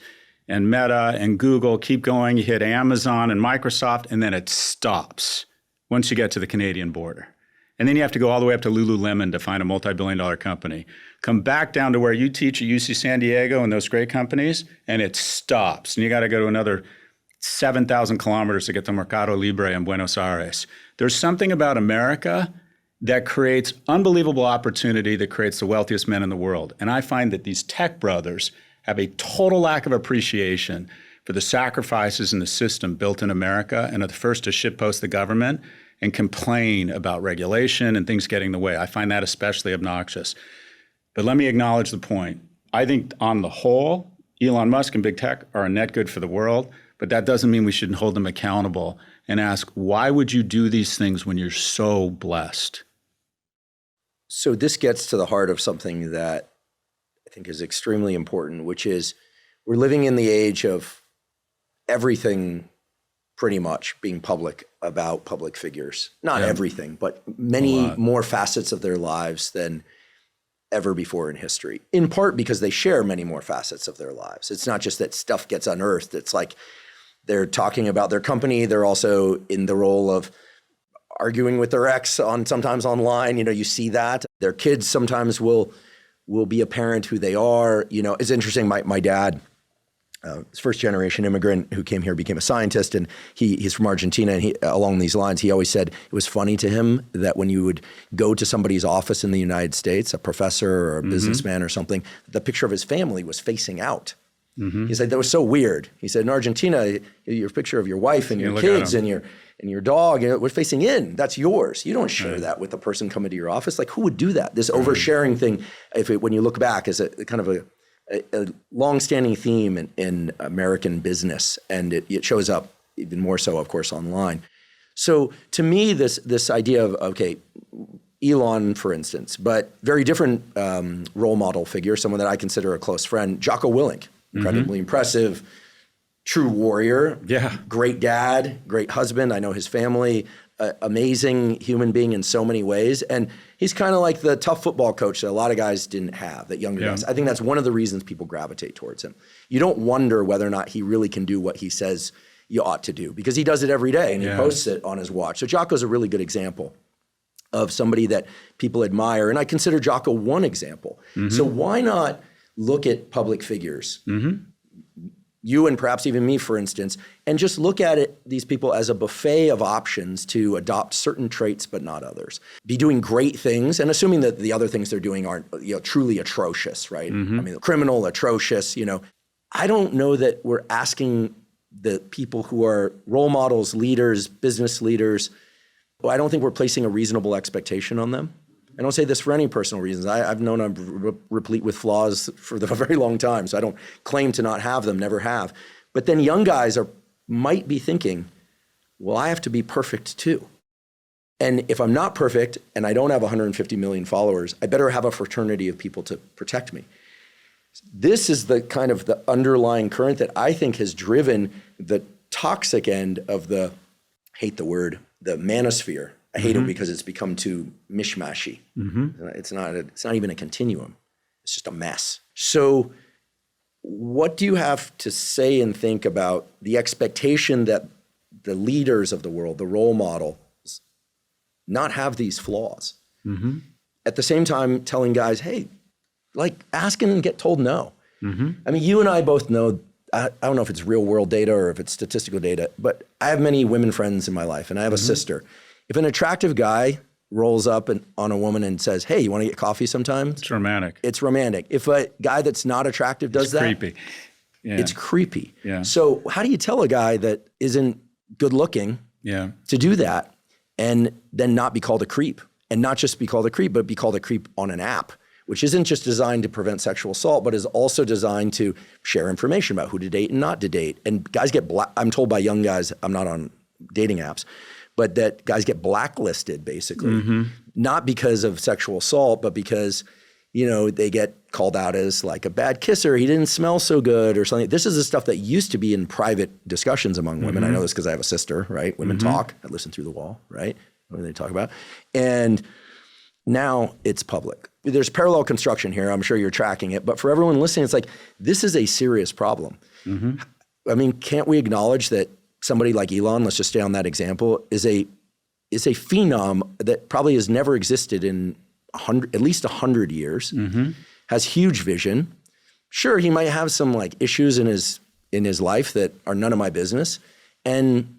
and Meta and Google, keep going, you hit Amazon and Microsoft, and then it stops once you get to the Canadian border. And then you have to go all the way up to Lululemon to find a multi-billion-dollar company. Come back down to where you teach at UC San Diego and those great companies, and it stops. And you got to go to another 7,000 kilometers to get to Mercado Libre in Buenos Aires. There's something about America that creates unbelievable opportunity, that creates the wealthiest men in the world. And I find that these tech brothers have a total lack of appreciation for the sacrifices in the system built in America and are the first to shitpost the government and complain about regulation and things getting in the way. I find that especially obnoxious. But let me acknowledge the point. I think on the whole, Elon Musk and big tech are a net good for the world, but that doesn't mean we shouldn't hold them accountable and ask, why would you do these things when you're so blessed? So this gets to the heart of something that I think is extremely important, which is we're living in the age of everything pretty much being public about public figures. Not everything, but many more facets of their lives than ever before in history, in part because they share many more facets of their lives. It's not just that stuff gets unearthed. It's like they're talking about their company. They're also in the role of arguing with their ex sometimes online. You know, you see that. Their kids sometimes will be apparent who they are. You know, it's interesting. My dad, first generation immigrant who came here, became a scientist, and he's from Argentina. And along these lines, he always said it was funny to him that when you would go to somebody's office in the United States, a professor or a businessman or something, the picture of his family was facing out. He said that was so weird. He said in Argentina, your picture of your wife and your kids and your dog, we're facing in. That's yours. You don't share that with a person coming to your office. Like, who would do that? This oversharing thing, when you look back, is a kind of a long-standing theme in American business, and it shows up even more so, of course, online. So to me, this idea of, okay, Elon, for instance, but very different role model figure, someone that I consider a close friend, Jocko Willink, incredibly impressive, true warrior, great dad, great husband. I know his family, amazing human being in so many ways. And he's kind of like the tough football coach that a lot of guys didn't have, that younger guys. I think that's one of the reasons people gravitate towards him. You don't wonder whether or not he really can do what he says you ought to do, because he does it every day and he posts it on his watch. So Jocko's a really good example of somebody that people admire. And I consider Jocko one example. So why not look at public figures, you and perhaps even me, for instance, and just look at these people as a buffet of options to adopt certain traits but not others. Be doing great things, and assuming that the other things they're doing aren't truly atrocious, right? I mean, criminal, atrocious, I don't know that we're asking the people who are role models, leaders, business leaders, I don't think we're placing a reasonable expectation on them. I don't say this for any personal reasons. I've known I'm replete with flaws for a very long time, so I don't claim to not have them, never have. But then young guys might be thinking, well, I have to be perfect too. And if I'm not perfect and I don't have 150 million followers, I better have a fraternity of people to protect me. This is the kind of the underlying current that I think has driven the toxic end of the, hate the word, the manosphere. I hate it because it's become too mishmashy. It's not even a continuum. It's just a mess. So what do you have to say and think about the expectation that the leaders of the world, the role models, not have these flaws. At the same time, telling guys, hey, like ask and get told no. I mean, you and I both know, I don't know if it's real world data or if it's statistical data, but I have many women friends in my life and I have a sister. If an attractive guy rolls up on a woman and says, hey, you want to get coffee sometime? It's romantic. It's romantic. If a guy that's not attractive does that, creepy. Yeah. It's creepy. Yeah. So how do you tell a guy that isn't good looking to do that and then not be called a creep? And not just be called a creep, but be called a creep on an app, which isn't just designed to prevent sexual assault, but is also designed to share information about who to date and not to date. And guys get I'm told by young guys, I'm not on dating apps, but that guys get blacklisted basically, not because of sexual assault, but because, you know, they get called out as like a bad kisser. He didn't smell so good or something. This is the stuff that used to be in private discussions among women. I know this because I have a sister, right? Women talk. I listen through the wall, right? What they talk about. And now it's public. There's parallel construction here. I'm sure you're tracking it. But for everyone listening, it's like, this is a serious problem. I mean, can't we acknowledge that somebody like Elon, let's just stay on that example, is a phenom that probably has never existed in at least 100 years, has huge vision. Sure, he might have some like issues in his life that are none of my business. And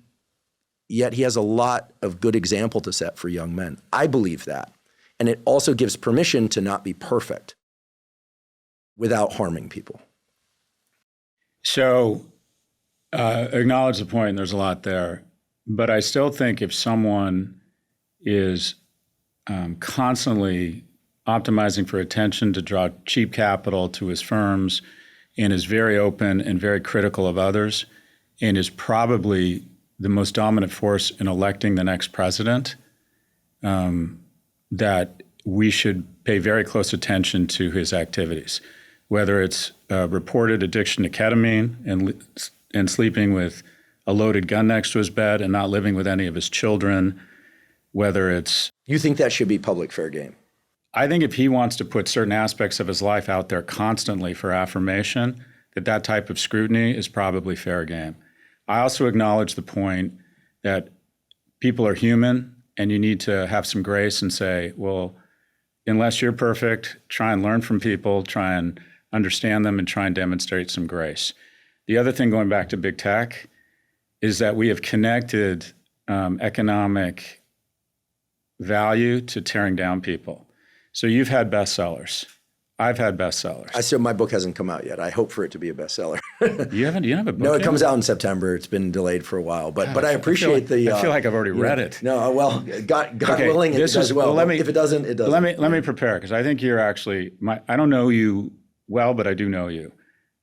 yet he has a lot of good example to set for young men. I believe that. And it also gives permission to not be perfect without harming people. So acknowledge the point, there's a lot there. But I still think if someone is constantly optimizing for attention to draw cheap capital to his firms and is very open and very critical of others and is probably the most dominant force in electing the next president, that we should pay very close attention to his activities, whether it's reported addiction to ketamine and sleeping with a loaded gun next to his bed and not living with any of his children, whether it's... You think that should be public fair game? I think if he wants to put certain aspects of his life out there constantly for affirmation, that type of scrutiny is probably fair game. I also acknowledge the point that people are human and you need to have some grace and say, well, unless you're perfect, try and learn from people, try and understand them and try and demonstrate some grace. The other thing, going back to big tech, is that we have connected economic value to tearing down people. So you've had bestsellers. I've had bestsellers. My book hasn't come out yet. I hope for it to be a bestseller. You don't have a book No, it yet? comes out in September. It's been delayed for a while, but I appreciate I feel like I've already read it. No, well, God willing, it does well. If it doesn't, it doesn't. Let me prepare, because I think you're actually, I don't know you well, but I do know you.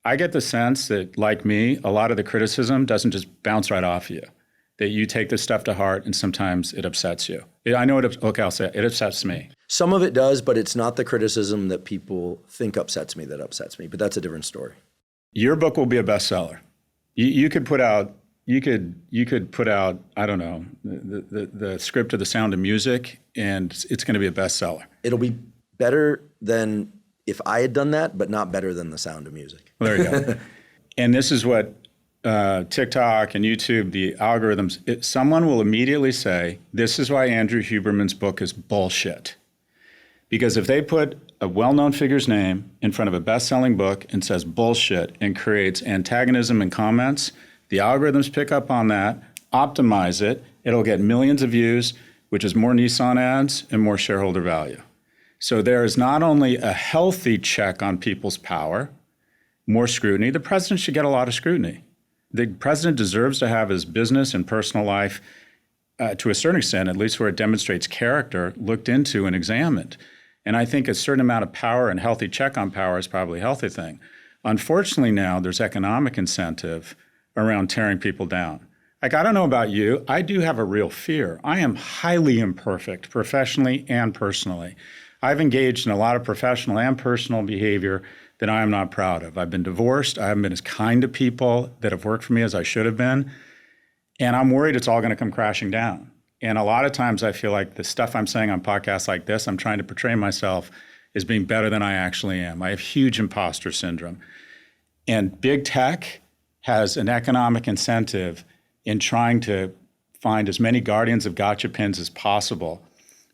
I get the sense that, like me, a lot of the criticism doesn't just bounce right off you, that you take this stuff to heart and sometimes it upsets you. I'll say it upsets me. Some of it does, but it's not the criticism that people think upsets me that upsets me. But that's a different story. Your book will be a bestseller. You could put out, I don't know, the script of The Sound of Music, and it's going to be a bestseller. It'll be better than if I had done that, but not better than The Sound of Music. Well, there you go. And this is what TikTok and YouTube, the algorithms, someone will immediately say, this is why Andrew Huberman's book is bullshit. Because if they put a well-known figure's name in front of a best-selling book and says bullshit and creates antagonism in comments, the algorithms pick up on that, optimize it, it'll get millions of views, which is more Nissan ads and more shareholder value. So there is not only a healthy check on people's power, more scrutiny. The president should get a lot of scrutiny. The president deserves to have his business and personal life, to a certain extent, at least where it demonstrates character, looked into and examined. And I think a certain amount of power and healthy check on power is probably a healthy thing. Unfortunately now, there's economic incentive around tearing people down. Like, I don't know about you, I do have a real fear. I am highly imperfect, professionally and personally. I've engaged in a lot of professional and personal behavior that I am not proud of. I've been divorced. I haven't been as kind to people that have worked for me as I should have been. And I'm worried it's all going to come crashing down. And a lot of times I feel like the stuff I'm saying on podcasts like this, I'm trying to portray myself as being better than I actually am. I have huge imposter syndrome. And big tech has an economic incentive in trying to find as many guardians of gotcha pins as possible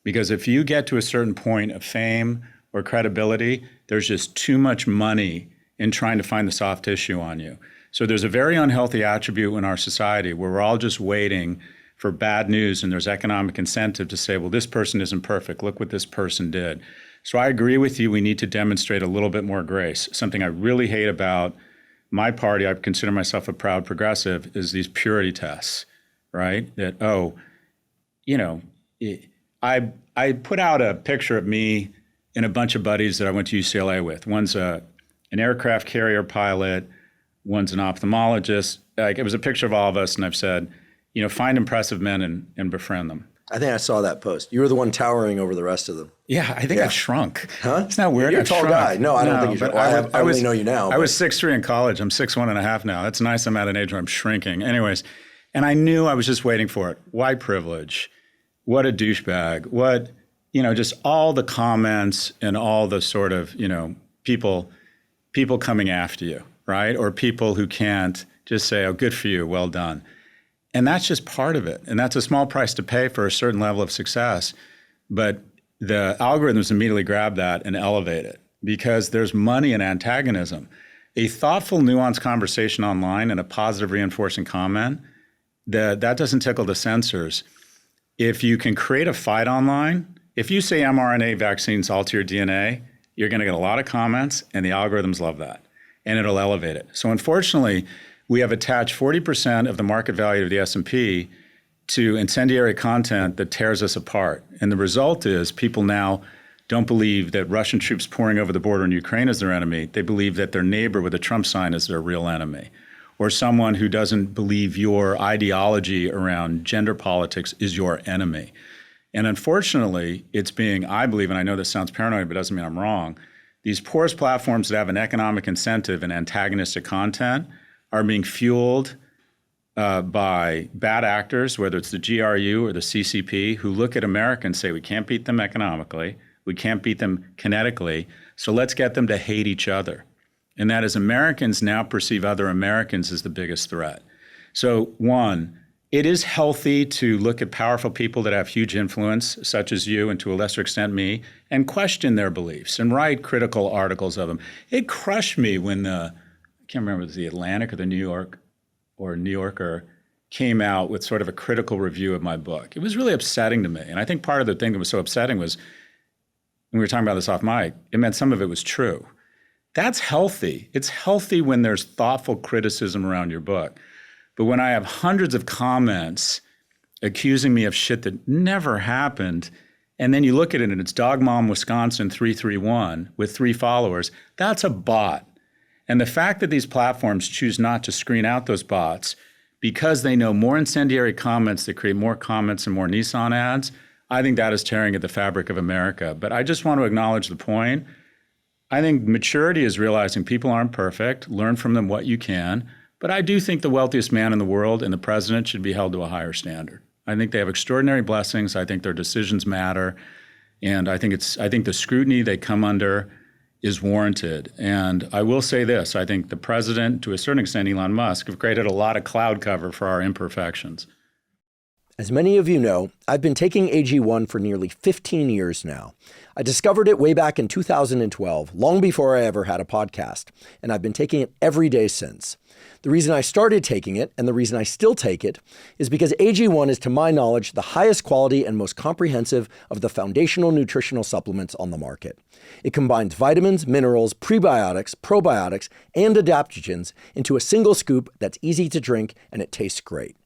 Because if you get to a certain point of fame or credibility, there's just too much money in trying to find the soft tissue on you. So there's a very unhealthy attribute in our society where we're all just waiting for bad news, and there's economic incentive to say, well, this person isn't perfect. Look what this person did. So I agree with you. We need to demonstrate a little bit more grace. Something I really hate about my party, I consider myself a proud progressive, is these purity tests, right? That, I put out a picture of me and a bunch of buddies that I went to UCLA with. One's an aircraft carrier pilot, one's an ophthalmologist. Like, it was a picture of all of us, and I've said, find impressive men and befriend them. I think I saw that post. You were the one towering over the rest of them. Yeah, I think I've shrunk. Huh? It's not weird. You're a tall guy. No, I don't think you're. Well, I only know you now. I was 6'3" in college. I'm 6'1.5" now. That's nice. I'm at an age where I'm shrinking. Anyways, and I knew I was just waiting for it. White privilege. What a douchebag. What, just all the comments and all the sort of, people coming after you, right? Or people who can't just say, oh, good for you, well done. And that's just part of it. And that's a small price to pay for a certain level of success. But the algorithms immediately grab that and elevate it because there's money in antagonism. A thoughtful, nuanced conversation online and a positive reinforcing comment, that doesn't tickle the sensors. If you can create a fight online, if you say mRNA vaccines alter your DNA, you're going to get a lot of comments, and the algorithms love that, and it'll elevate it. So unfortunately, we have attached 40% of the market value of the S&P to incendiary content that tears us apart. And the result is people now don't believe that Russian troops pouring over the border in Ukraine is their enemy. They believe that their neighbor with a Trump sign is their real enemy. Or someone who doesn't believe your ideology around gender politics is your enemy. And unfortunately, it's being, I believe, and I know this sounds paranoid, but it doesn't mean I'm wrong, these porous platforms that have an economic incentive and antagonistic content are being fueled by bad actors, whether it's the GRU or the CCP, who look at America and say, we can't beat them economically, we can't beat them kinetically, so let's get them to hate each other. And that is, Americans now perceive other Americans as the biggest threat. So one, it is healthy to look at powerful people that have huge influence, such as you and to a lesser extent me, and question their beliefs and write critical articles of them. It crushed me when I can't remember if it was the Atlantic or the New Yorker came out with sort of a critical review of my book. It was really upsetting to me. And I think part of the thing that was so upsetting was, when we were talking about this off mic, it meant some of it was true. That's healthy. It's healthy when there's thoughtful criticism around your book. But when I have hundreds of comments accusing me of shit that never happened, and then you look at it and it's Dog Mom Wisconsin 331 with 3 followers, that's a bot. And the fact that these platforms choose not to screen out those bots because they know more incendiary comments that create more comments and more Nissan ads, I think that is tearing at the fabric of America. But I just want to acknowledge the point. I think maturity is realizing people aren't perfect, learn from them what you can. But I do think the wealthiest man in the world and the president should be held to a higher standard. I think they have extraordinary blessings. I think their decisions matter. And I think the scrutiny they come under is warranted. And I will say this, I think the president, to a certain extent, Elon Musk, have created a lot of cloud cover for our imperfections. As many of you know, I've been taking AG1 for nearly 15 years now. I discovered it way back in 2012, long before I ever had a podcast, and I've been taking it every day since. The reason I started taking it, and the reason I still take it, is because AG1 is, to my knowledge, the highest quality and most comprehensive of the foundational nutritional supplements on the market. It combines vitamins, minerals, prebiotics, probiotics, and adaptogens into a single scoop that's easy to drink, and it tastes great.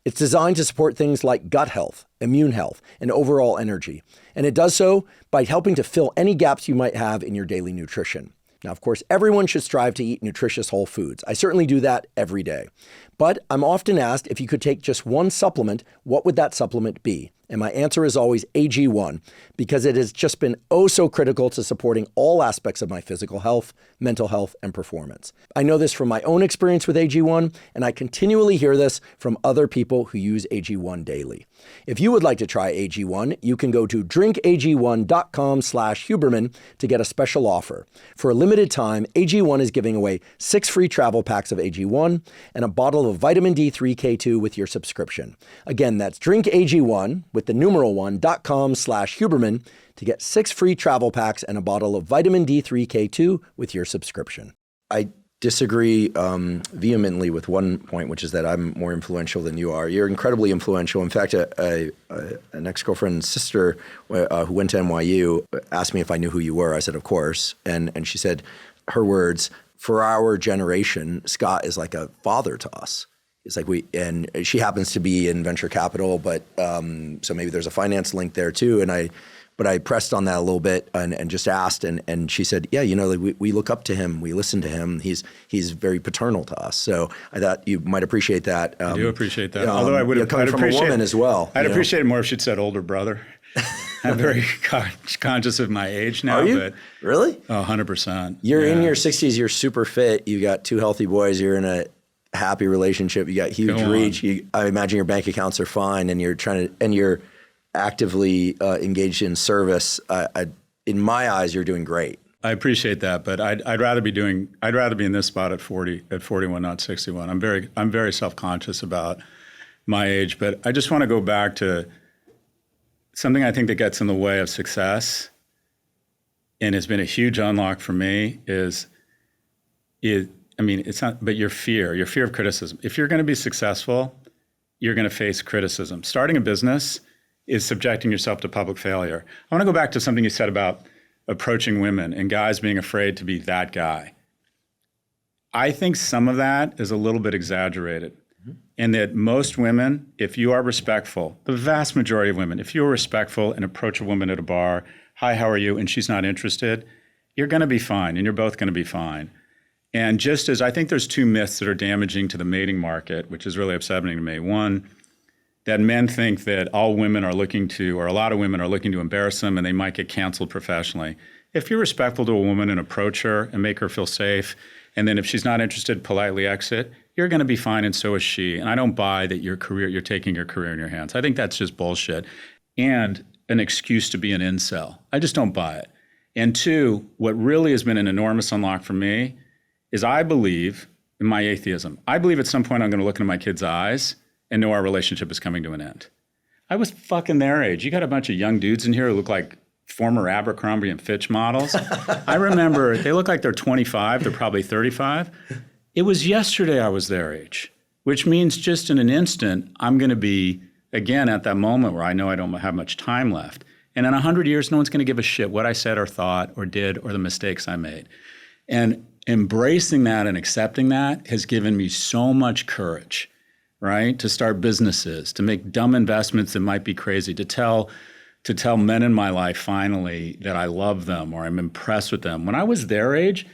It's designed to support things like gut health, immune health, and overall energy. And it does so by helping to fill any gaps you might have in your daily nutrition. Now, of course, everyone should strive to eat nutritious whole foods. I certainly do that every day. But I'm often asked, if you could take just one supplement, what would that supplement be? And my answer is always AG1, because it has just been oh so critical to supporting all aspects of my physical health, mental health, and performance. I know this from my own experience with AG1, and I continually hear this from other people who use AG1 daily. If you would like to try AG1, you can go to drinkag1.com/Huberman to get a special offer. For a limited time, AG1 is giving away 6 free travel packs of AG1 and a bottle of vitamin D3K2 with your subscription. Again, that's drinkag1 with with the numeral1.com/Huberman to get 6 free travel packs and a bottle of vitamin D3K2 with your subscription. I disagree vehemently with one point, which is that I'm more influential than you are. You're incredibly influential. In fact, an ex-girlfriend's sister who went to NYU asked me if I knew who you were. I said, of course. And she said, her words, for our generation, Scott is like a father to us. It's like and she happens to be in venture capital, but so maybe there's a finance link there too. But I pressed on that a little bit and just asked, and she said, yeah, like we look up to him, we listen to him. He's very paternal to us. So I thought you might appreciate that. I do appreciate that. Although I would have coming from a woman as well. I'd appreciate it more if she'd said older brother. I'm very conscious of my age now. Are you? But really? Oh, 100%. You're in your 60s. You're super fit. You got 2 healthy boys. You're in a happy relationship. You got huge reach. I imagine your bank accounts are fine, and you're actively engaged in service. In my eyes, you're doing great. I appreciate that, but I'd rather be in this spot at 41, not 61. I'm very self-conscious about my age, but I just want to go back to something I think that gets in the way of success, and has been a huge unlock for me it's not, but your fear of criticism. If you're going to be successful, you're going to face criticism. Starting a business is subjecting yourself to public failure. I want to go back to something you said about approaching women and guys being afraid to be that guy. I think some of that is a little bit exaggerated. And that most women, if you are respectful, the vast majority of women, if you're respectful and approach a woman at a bar, hi, how are you? And she's not interested, you're going to be fine, and you're both going to be fine. And just as I think there's 2 myths that are damaging to the mating market, which is really upsetting to me. One, that men think that all women are looking to, or a lot of women are looking to embarrass them and they might get canceled professionally. If you're respectful to a woman and approach her and make her feel safe, and then if she's not interested, politely exit, you're going to be fine, and so is she. And I don't buy that you're taking your career in your hands. I think that's just bullshit and an excuse to be an incel. I just don't buy it. And 2, what really has been an enormous unlock for me is I believe in my atheism. I believe at some point I'm going to look into my kids' eyes and know our relationship is coming to an end. I was fucking their age. You got a bunch of young dudes in here who look like former Abercrombie and Fitch models. I remember they look like they're 25, they're probably 35. It was yesterday I was their age, which means just in an instant, I'm going to be, again, at that moment where I know I don't have much time left. And in 100 years, no one's going to give a shit what I said or thought or did or the mistakes I made. And embracing that and accepting that has given me so much courage, right? To start businesses, to make dumb investments that might be crazy, to tell men in my life finally that I love them or I'm impressed with them. When I was their age,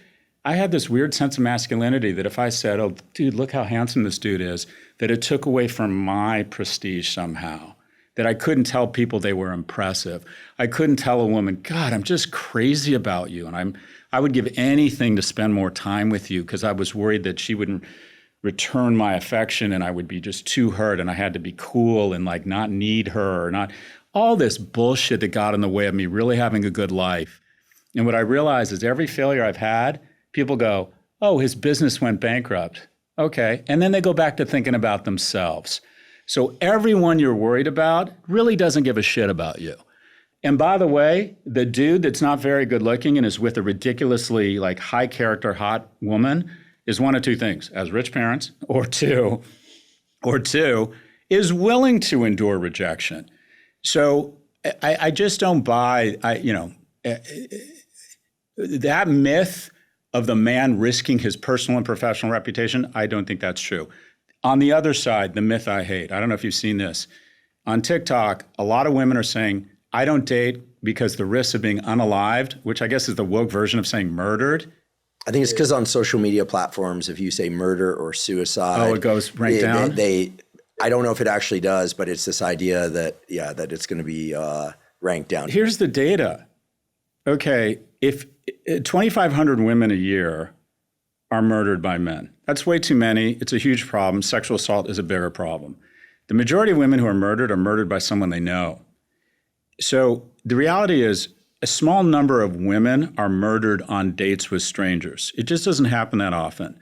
I had this weird sense of masculinity that if I said, oh, dude, look how handsome this dude is, that it took away from my prestige somehow, that I couldn't tell people they were impressive. I couldn't tell a woman, God, I'm just crazy about you. And I would give anything to spend more time with you because I was worried that she wouldn't return my affection and I would be just too hurt and I had to be cool and like not need her or not. All this bullshit that got in the way of me really having a good life. And what I realized is every failure I've had, people go, oh, his business went bankrupt. Okay. And then they go back to thinking about themselves. So everyone you're worried about really doesn't give a shit about you. And by the way, the dude that's not very good looking and is with a ridiculously like high character, hot woman is one of 2 things, has rich parents, or two, is willing to endure rejection. So I just don't buy, that myth of the man risking his personal and professional reputation. I don't think that's true. On the other side, the myth I hate, I don't know if you've seen this. On TikTok, a lot of women are saying, I don't date because the risks of being unalived, which I guess is the woke version of saying murdered. I think it's because on social media platforms, if you say murder or suicide, it goes right down. I don't know if it actually does, but it's this idea that it's going to be ranked down. Here's the data. Okay, if 2,500 women a year are murdered by men, that's way too many. It's a huge problem. Sexual assault is a bigger problem. The majority of women who are murdered by someone they know. So the reality is a small number of women are murdered on dates with strangers. It just doesn't happen that often.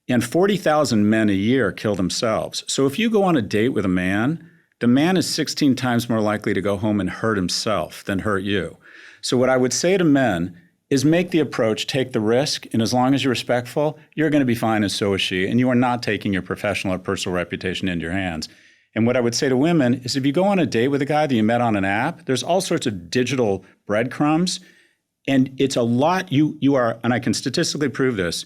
And 40,000 men a year kill themselves. So if you go on a date with a man, the man is 16 times more likely to go home and hurt himself than hurt you. So what I would say to men is make the approach, take the risk, and as long as you're respectful, you're going to be fine, and so is she, and you are not taking your professional or personal reputation into your hands. And what I would say to women is if you go on a date with a guy that you met on an app, there's all sorts of digital breadcrumbs, and it's a lot, you are, and I can statistically prove this,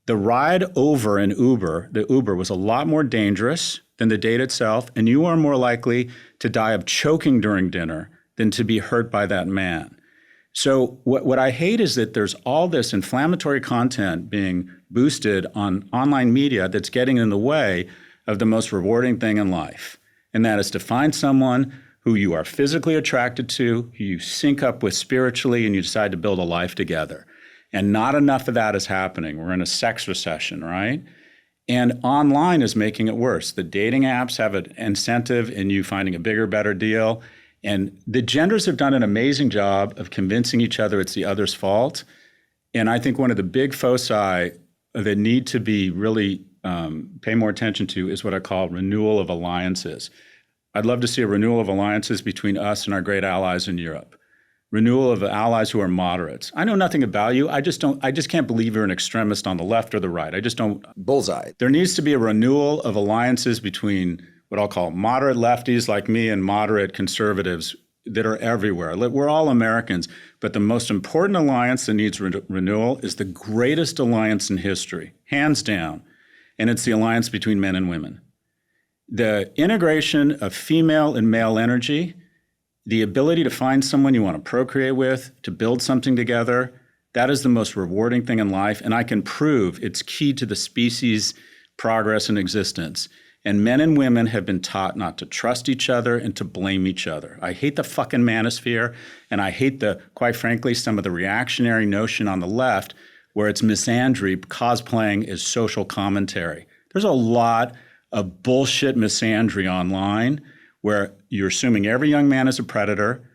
the ride over in Uber, the Uber was a lot more dangerous than the date itself, and you are more likely to die of choking during dinner than to be hurt by that man. So what I hate is that there's all this inflammatory content being boosted on online media that's getting in the way of the most rewarding thing in life. And that is to find someone who you are physically attracted to, who you sync up with spiritually, and you decide to build a life together. And not enough of that is happening. We're in a sex recession, right? And online is making it worse. The dating apps have an incentive in you finding a bigger, better deal. And the genders have done an amazing job of convincing each other it's the other's fault. And I think one of the big foci that need to be really pay more attention to is what I call renewal of alliances. I'd love to see a renewal of alliances between us and our great allies in Europe. Renewal of allies who are moderates. I know nothing about you. I just can't believe you're an extremist on the left or the right. I just don't. Bullseye. There needs to be a renewal of alliances between what I'll call moderate lefties like me and moderate conservatives that are everywhere. We're all Americans, but the most important alliance that needs renewal is the greatest alliance in history, hands down, and it's the alliance between men and women. The integration of female and male energy, the ability to find someone you want to procreate with, to build something together, that is the most rewarding thing in life, and I can prove it's key to the species' progress and existence. And men and women have been taught not to trust each other and to blame each other. I hate the fucking manosphere, and I hate quite frankly, some of the reactionary notion on the left where it's misandry cosplaying as social commentary. There's a lot of bullshit misandry online where you're assuming every young man is a predator,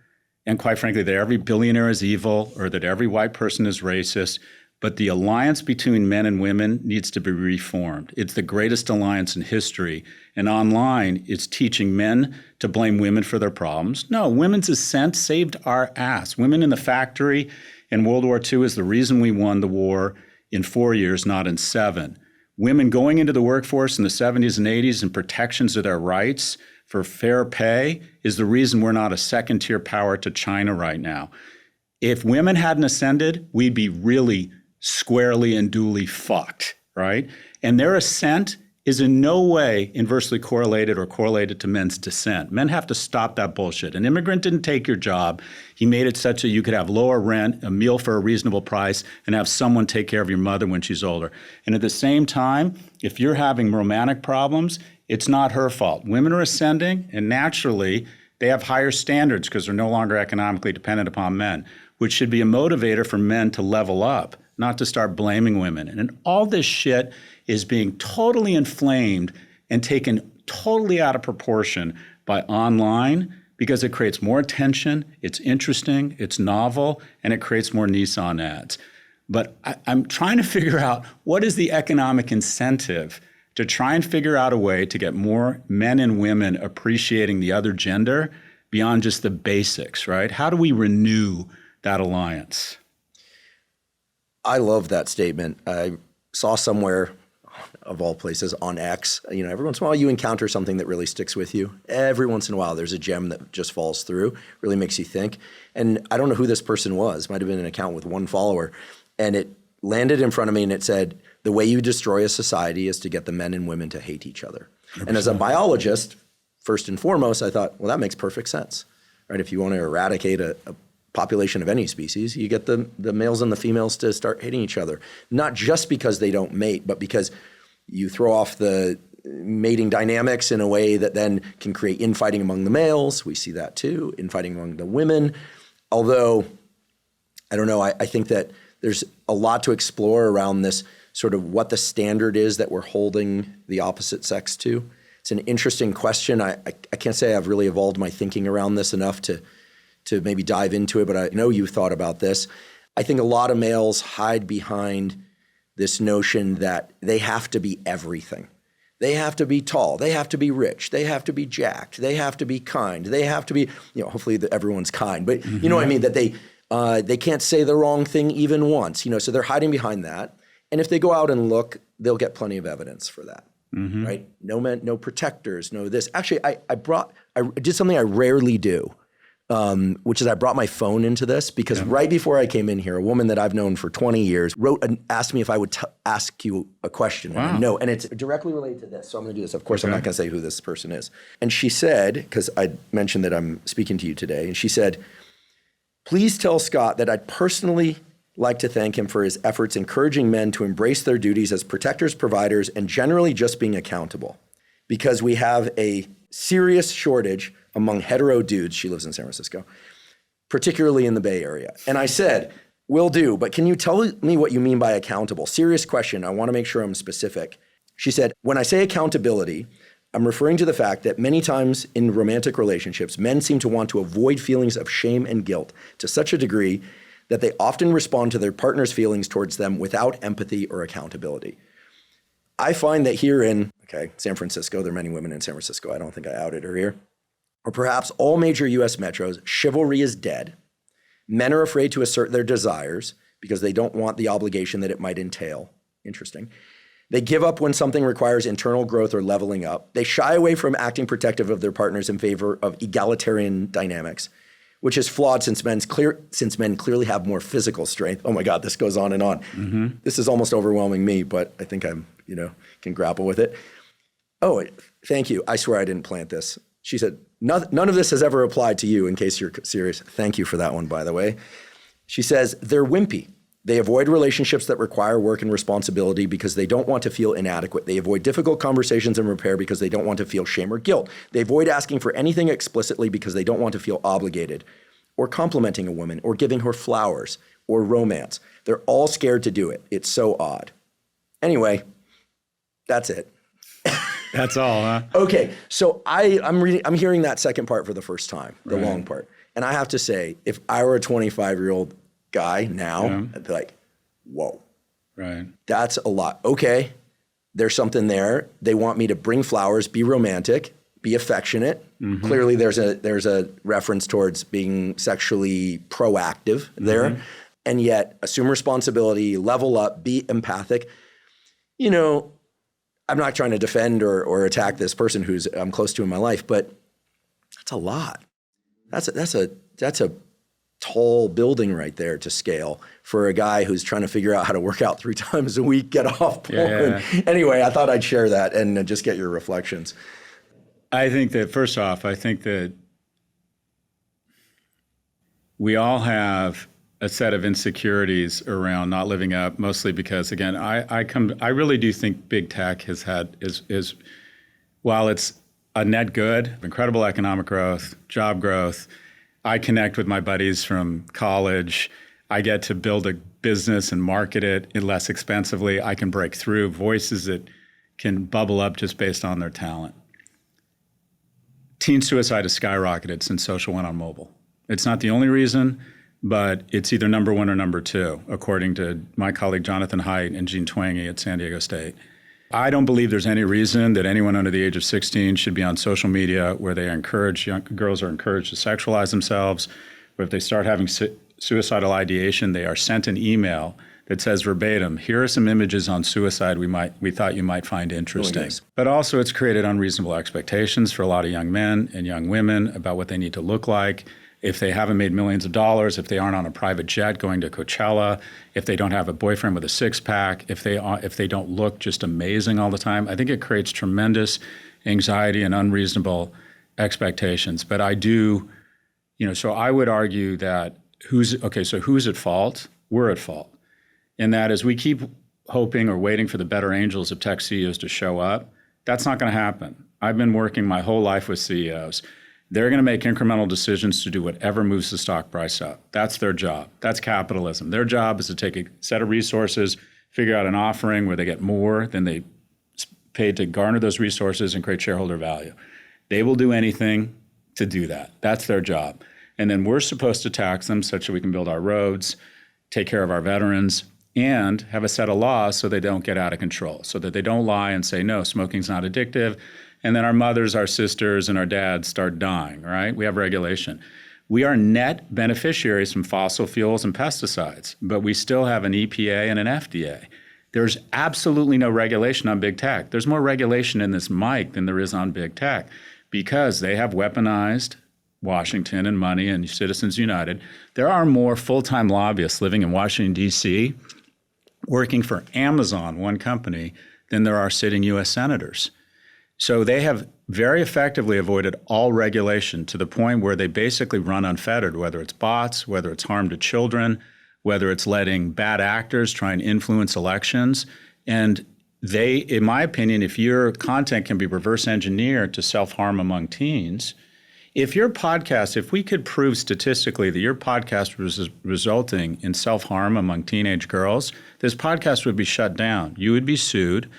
and quite frankly, that every billionaire is evil or that every white person is racist. But the alliance between men and women needs to be reformed. It's the greatest alliance in history. And online, it's teaching men to blame women for their problems. No, women's ascent saved our ass. Women in the factory in World War II is the reason we won the war in 4 years, not in 7. Women going into the workforce in the 70s and 80s and protections of their rights for fair pay is the reason we're not a second-tier power to China right now. If women hadn't ascended, we'd be really squarely and duly fucked, right? And their ascent is in no way inversely correlated or correlated to men's descent. Men have to stop that bullshit. An immigrant didn't take your job. He made it such that you could have lower rent, a meal for a reasonable price, and have someone take care of your mother when she's older. And at the same time, if you're having romantic problems, it's not her fault. Women are ascending, and naturally, they have higher standards because they're no longer economically dependent upon men, which should be a motivator for men to level up, not to start blaming women. And all this shit is being totally inflamed and taken totally out of proportion by online because it creates more attention, it's interesting, it's novel, and it creates more Nissan ads. But I'm trying to figure out what is the economic incentive to try and figure out a way to get more men and women appreciating the other gender beyond just the basics, right? How do we renew that alliance? I love that statement. I saw somewhere, of all places, on X, every once in a while you encounter something that really sticks with you. Every once in a while there's a gem that just falls through, really makes you think. And I don't know who this person was. Might have been an account with one follower. And it landed in front of me and it said, the way you destroy a society is to get the men and women to hate each other. 100%. And as a biologist, first and foremost, I thought, well, that makes perfect sense, right? If you want to eradicate a population of any species, you get the males and the females to start hating each other. Not just because they don't mate, but because you throw off the mating dynamics in a way that then can create infighting among the males. We see that too, infighting among the women. Although, I don't know, I think that there's a lot to explore around this sort of what the standard is that we're holding the opposite sex to. It's an interesting question. I can't say I've really evolved my thinking around this enough to maybe dive into it, but I know you've thought about this. I think a lot of males hide behind this notion that they have to be everything, They have to be tall. They have to be rich. They have to be jacked. They have to be kind. They have to be, hopefully everyone's kind, but you know what I mean? That they can't say the wrong thing even once, so they're hiding behind that. And if they go out and look, they'll get plenty of evidence for that, right? No men, no protectors, no this. Actually, I did something I rarely do. Which is I brought my phone into this because right before I came in here, a woman that I've known for 20 years wrote and asked me if I would ask you a question. Wow. And no, and it's directly related to this. So I'm going to do this. Of course, I'm not going to say who this person is. And she said, because I mentioned that I'm speaking to you today, and she said, please tell Scott that I'd personally like to thank him for his efforts encouraging men to embrace their duties as protectors, providers, and generally just being accountable. Because we have a serious shortage among hetero dudes, she lives in San Francisco, particularly in the Bay Area. And I said, will do, but can you tell me what you mean by accountable? Serious question, I wanna make sure I'm specific. She said, when I say accountability, I'm referring to the fact that many times in romantic relationships, men seem to want to avoid feelings of shame and guilt to such a degree that they often respond to their partner's feelings towards them without empathy or accountability. I find that here in, San Francisco, there are many women in San Francisco, I don't think I outed her here, or perhaps all major US metros, chivalry is dead. Men are afraid to assert their desires because they don't want the obligation that it might entail. Interesting. They give up when something requires internal growth or leveling up. They shy away from acting protective of their partners in favor of egalitarian dynamics, which is flawed since men clearly have more physical strength. Oh my God, this goes on and on. This is almost overwhelming me, but I think I'm, can grapple with it. Oh, thank you. I swear I didn't plant this. She said, none of this has ever applied to you, in case you're serious. Thank you for that one, by the way. She says, they're wimpy. They avoid relationships that require work and responsibility because they don't want to feel inadequate. They avoid difficult conversations and repair because they don't want to feel shame or guilt. They avoid asking for anything explicitly because they don't want to feel obligated, or complimenting a woman, or giving her flowers, or romance. They're all scared to do it. It's so odd. Anyway, that's it. That's all, huh? Okay, so I'm hearing that second part for the first time, the long part. And I have to say, if I were a 25-year-old guy now, I'd be like, whoa. Right. That's a lot. Okay, there's something there. They want me to bring flowers, be romantic, be affectionate. Clearly there's a reference towards being sexually proactive there. And yet assume responsibility, level up, be empathic. I'm not trying to defend or attack this person who's I'm close to in my life, but that's a lot. That's a tall building right there to scale for a guy who's trying to figure out how to work out 3 times a week, get off porn. Anyway, I thought I'd share that and just get your reflections. I think that we all have a set of insecurities around not living up, mostly because, again, I really do think big tech is while it's a net good, incredible economic growth, job growth, I connect with my buddies from college. I get to build a business and market it less expensively. I can break through voices that can bubble up just based on their talent. Teen suicide has skyrocketed since social went on mobile. It's not the only reason, but it's either number 1 or number 2, according to my colleague Jonathan Haidt and Jean Twenge at San Diego State. I don't believe there's any reason that anyone under the age of 16 should be on social media where they are encouraged, young girls are encouraged to sexualize themselves, or if they start having suicidal ideation, they are sent an email that says verbatim, here are some images on suicide we thought you might find interesting. Nice. But also it's created unreasonable expectations for a lot of young men and young women about what they need to look like. If they haven't made millions of dollars, if they aren't on a private jet going to Coachella, if they don't have a boyfriend with a six-pack, if they don't look just amazing all the time, I think it creates tremendous anxiety and unreasonable expectations. But I do, so I would argue that who's at fault? We're at fault. And that is we keep hoping or waiting for the better angels of tech CEOs to show up. That's not going to happen. I've been working my whole life with CEOs. They're going to make incremental decisions to do whatever moves the stock price up. That's their job. That's capitalism. Their job is to take a set of resources, figure out an offering where they get more than they paid to garner those resources and create shareholder value. They will do anything to do that. That's their job. And then we're supposed to tax them such that we can build our roads, take care of our veterans, and have a set of laws so they don't get out of control, so that they don't lie and say, no, smoking's not addictive. And then our mothers, our sisters, and our dads start dying, right? We have regulation. We are net beneficiaries from fossil fuels and pesticides, but we still have an EPA and an FDA. There's absolutely no regulation on big tech. There's more regulation in this mic than there is on big tech because they have weaponized Washington and money and Citizens United. There are more full-time lobbyists living in Washington, D.C., working for Amazon, one company, than there are sitting U.S. senators. So they have very effectively avoided all regulation to the point where they basically run unfettered, whether it's bots, whether it's harm to children, whether it's letting bad actors try and influence elections. And they, in my opinion, if your content can be reverse engineered to self-harm among teens, if we could prove statistically that your podcast was resulting in self-harm among teenage girls, this podcast would be shut down. You would be sued,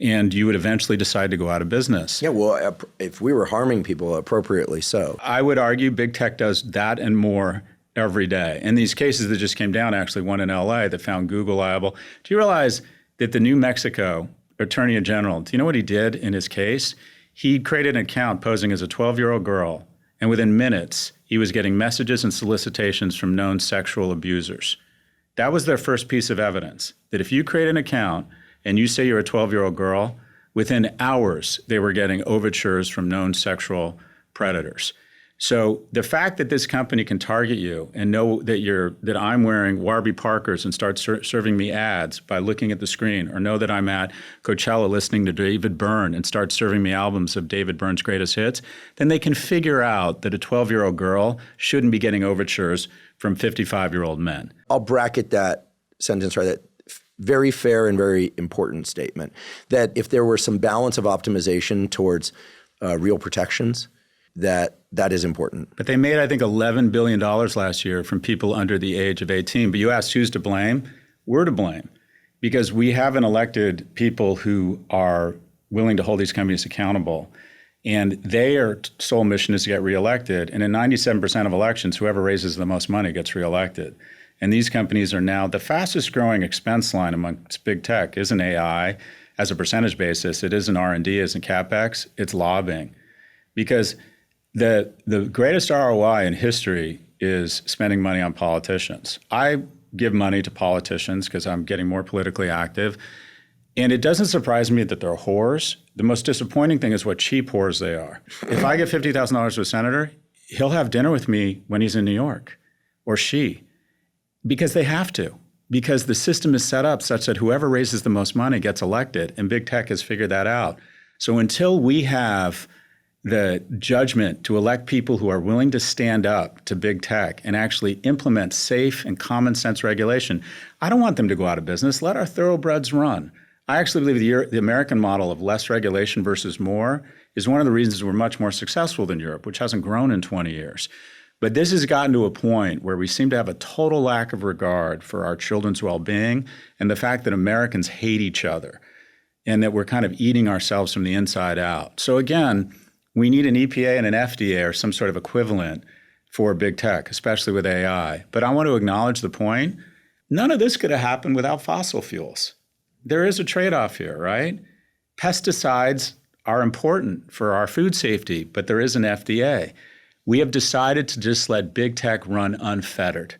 and you would eventually decide to go out of business. Yeah, well, if we were harming people appropriately so. I would argue big tech does that and more every day. And these cases that just came down, actually one in LA that found Google liable. Do you realize that the New Mexico Attorney General, do you know what he did in his case? He created an account posing as a 12-year-old girl, and within minutes, he was getting messages and solicitations from known sexual abusers. That was their first piece of evidence, that if you create an account and you say you're a 12-year-old girl, within hours, they were getting overtures from known sexual predators. So the fact that this company can target you and know that I'm wearing Warby Parkers and start serving me ads by looking at the screen, or know that I'm at Coachella listening to David Byrne and start serving me albums of David Byrne's greatest hits, then they can figure out that a 12-year-old girl shouldn't be getting overtures from 55-year-old men. I'll bracket that sentence right. That very fair and very important statement. That if there were some balance of optimization towards real protections, that is important. But they made, I think, $11 billion last year from people under the age of 18. But you asked who's to blame? We're to blame because we haven't elected people who are willing to hold these companies accountable. And their sole mission is to get reelected. And in 97% of elections, whoever raises the most money gets reelected. And these companies are now the fastest growing expense line amongst big tech isn't AI as a percentage basis. It isn't R&D, it isn't CapEx, it's lobbying. Because the greatest ROI in history is spending money on politicians. I give money to politicians because I'm getting more politically active. And it doesn't surprise me that they're whores. The most disappointing thing is what cheap whores they are. If I give $50,000 to a senator, he'll have dinner with me when he's in New York, or she, because they have to. Because the system is set up such that whoever raises the most money gets elected, and big tech has figured that out. So until we have the judgment to elect people who are willing to stand up to big tech and actually implement safe and common sense regulation, I don't want them to go out of business. Let our thoroughbreds run. I actually believe the American model of less regulation versus more is one of the reasons we're much more successful than Europe, which hasn't grown in 20 years. But this has gotten to a point where we seem to have a total lack of regard for our children's well-being and the fact that Americans hate each other and that we're kind of eating ourselves from the inside out. So again, we need an EPA and an FDA or some sort of equivalent for big tech, especially with AI. But I want to acknowledge the point. None of this could have happened without fossil fuels. There is a trade-off here, right? Pesticides are important for our food safety, but there is an FDA. We have decided to just let big tech run unfettered.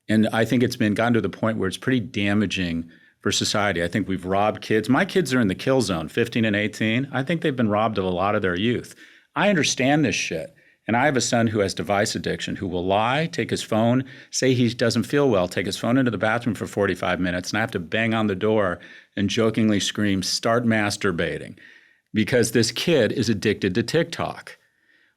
And I think it's gotten to the point where it's pretty damaging for society. I think we've robbed kids. My kids are in the kill zone, 15 and 18. I think they've been robbed of a lot of their youth. I understand this shit. And I have a son who has device addiction, who will lie, take his phone, say he doesn't feel well, take his phone into the bathroom for 45 minutes, and I have to bang on the door and jokingly scream, "Start masturbating," because this kid is addicted to TikTok.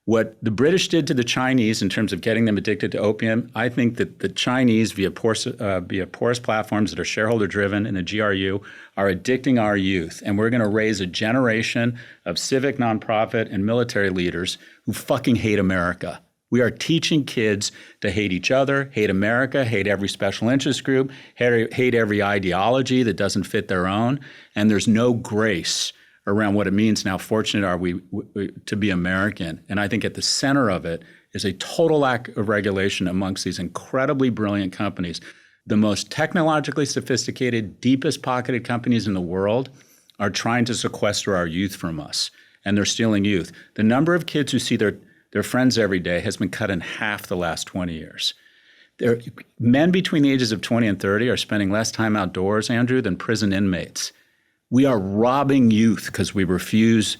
What the British did to the Chinese in terms of getting them addicted to opium, I think that the Chinese, via porous platforms that are shareholder-driven and the GRU, are addicting our youth. And we're going to raise a generation of civic, nonprofit, and military leaders who fucking hate America. We are teaching kids to hate each other, hate America, hate every special interest group, hate every ideology that doesn't fit their own. And there's no grace around what it means now, fortunate are we to be American. And I think at the center of it is a total lack of regulation amongst these incredibly brilliant companies. the most technologically sophisticated, deepest pocketed companies in the world are trying to sequester our youth from us, and they're stealing youth. The number of kids who see their friends every day has been cut in half the last 20 years. Men between the ages of 20 and 30 are spending less time outdoors, Andrew, than prison inmates. We are robbing youth because we refuse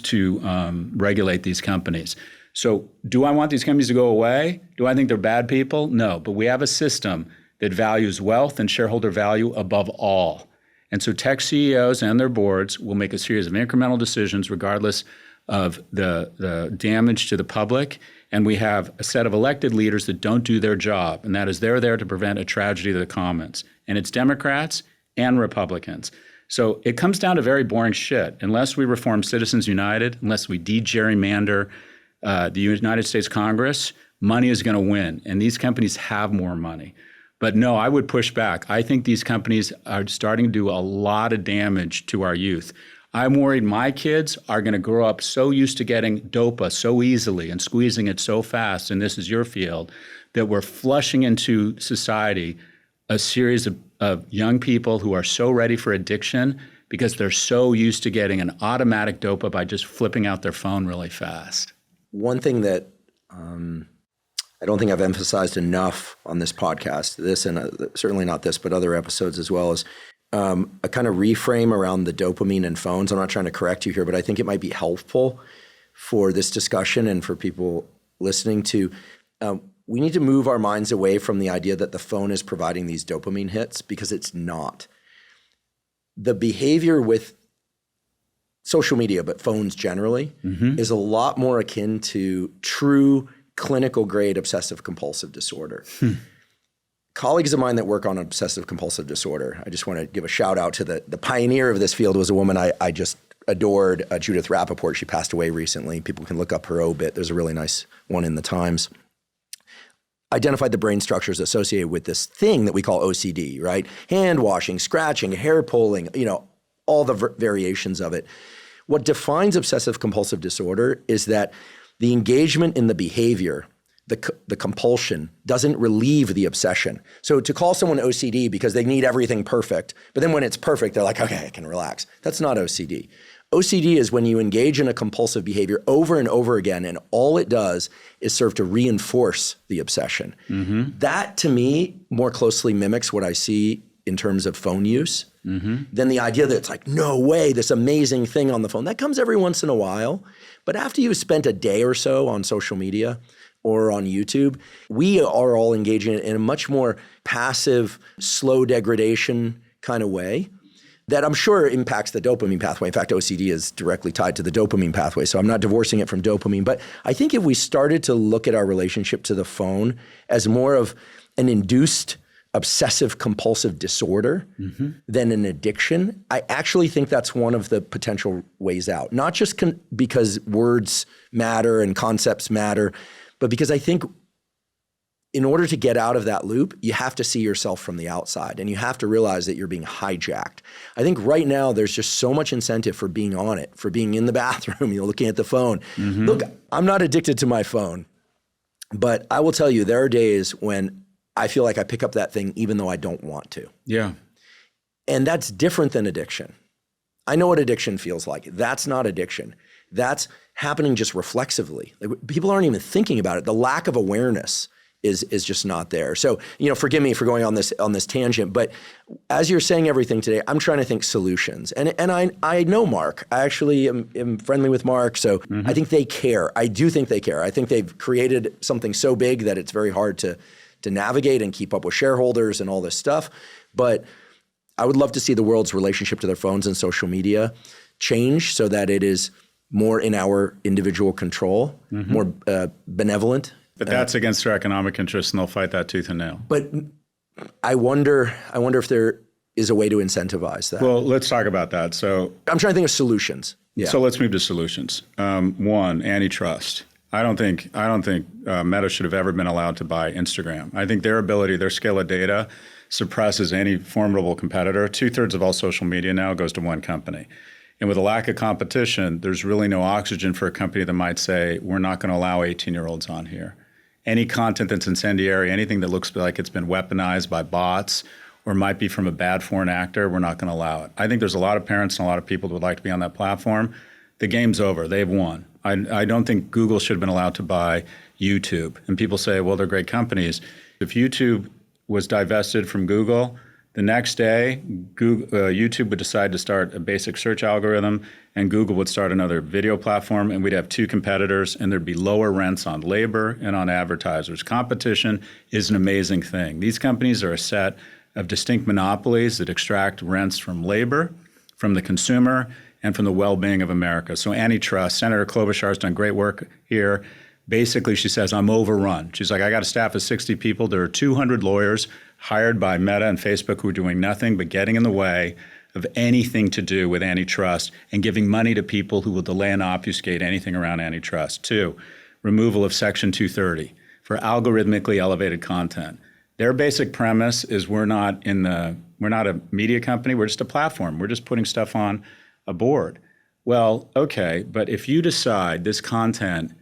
to regulate these companies. So do I want these companies to go away? Do I think they're bad people? No, but we have a system that values wealth and shareholder value above all. And so tech CEOs and their boards will make a series of incremental decisions regardless of the damage to the public. And we have a set of elected leaders that don't do their job, and that is they're there to prevent a tragedy to the commons. And it's Democrats and Republicans. So it comes down to very boring shit. Unless we reform Citizens United, unless we de-gerrymander the United States Congress, money is going to win. And these companies have more money. But no, I would push back. I think these companies are starting to do a lot of damage to our youth. I'm worried my kids are going to grow up so used to getting dopa so easily and squeezing it so fast, and this is your field, that we're flushing into society a series of young people who are so ready for addiction because they're so used to getting an automatic dopa by just flipping out their phone really fast. One thing that I don't think I've emphasized enough on this podcast, this and certainly not this, but other episodes as well, is a kind of reframe around the dopamine and phones. I'm not trying to correct you here, but I think it might be helpful for this discussion and for people listening to, we need to move our minds away from the idea that the phone is providing these dopamine hits, because it's not. The behavior with social media, but phones generally, is a lot more akin to true clinical grade obsessive compulsive disorder. Colleagues of mine that work on obsessive compulsive disorder, I just want to give a shout out to the pioneer of this field, was a woman I just adored, Judith Rappaport. She passed away recently. People can look up her obit. There's a really nice one in the Times. Identified the brain structures associated with this thing that we call OCD, right? Hand washing, scratching, hair pulling, all the variations of it. What defines obsessive compulsive disorder is that the engagement in the behavior, the compulsion, doesn't relieve the obsession. So to call someone OCD because they need everything perfect, but then when it's perfect, they're like, okay, I can relax. That's not OCD. OCD is when you engage in a compulsive behavior over and over again, and all it does is serve to reinforce the obsession. That, to me, more closely mimics what I see in terms of phone use than the idea that it's like, no way, this amazing thing on the phone. That comes every once in a while. But after you've spent a day or so on social media or on YouTube, we are all engaging in a much more passive, slow degradation kind of way that I'm sure impacts the dopamine pathway. In fact, OCD is directly tied to the dopamine pathway, so I'm not divorcing it from dopamine. But I think if we started to look at our relationship to the phone as more of an induced obsessive compulsive disorder than an addiction, I actually think that's one of the potential ways out. Not just because words matter and concepts matter, but because I think in order to get out of that loop, you have to see yourself from the outside, and you have to realize that you're being hijacked. I think right now there's just so much incentive for being on it, for being in the bathroom, looking at the phone. Look, I'm not addicted to my phone, but I will tell you there are days when I feel like I pick up that thing even though I don't want to. Yeah. And that's different than addiction. I know what addiction feels like. That's not addiction. That's happening just reflexively. Like, people aren't even thinking about it. The lack of awareness is just not there. So, forgive me for going on this tangent, but as you're saying everything today, I'm trying to think solutions. And I know Mark. I actually am friendly with Mark, so I think they care. I do think they care. I think they've created something so big that it's very hard to navigate and keep up with shareholders and all this stuff. But I would love to see the world's relationship to their phones and social media change so that it is more in our individual control, more benevolent. But that's against their economic interests, and they'll fight that tooth and nail. But I wonder if there is a way to incentivize that. Well, let's talk about that. So I'm trying to think of solutions. Yeah. So let's move to solutions. One, antitrust. I don't think Meta should have ever been allowed to buy Instagram. I think their scale of data suppresses any formidable competitor. 2/3 of all social media now goes to one company. And with a lack of competition, there's really no oxygen for a company that might say, we're not going to allow 18-year-olds on here. any content that's incendiary, anything that looks like it's been weaponized by bots or might be from a bad foreign actor, we're not going to allow it. I think there's a lot of parents and a lot of people that would like to be on that platform. The game's over. They've won. I don't think Google should have been allowed to buy YouTube. And people say, well, they're great companies. If YouTube was divested from Google, the next day, YouTube would decide to start a basic search algorithm, and Google would start another video platform, and we'd have two competitors, and there'd be lower rents on labor and on advertisers. Competition is an amazing thing. These companies are a set of distinct monopolies that extract rents from labor, from the consumer, and from the well-being of America. So antitrust, Senator Klobuchar has done great work here. Basically, she says, I'm overrun. She's like, I got a staff of 60 people. There are 200 lawyers hired by Meta and Facebook who are doing nothing but getting in the way of anything to do with antitrust and giving money to people who will delay and obfuscate anything around antitrust. 2, removal of Section 230 for algorithmically elevated content. Their basic premise is we're not a media company, we're just a platform. We're just putting stuff on a board. Well, okay, but if you decide this content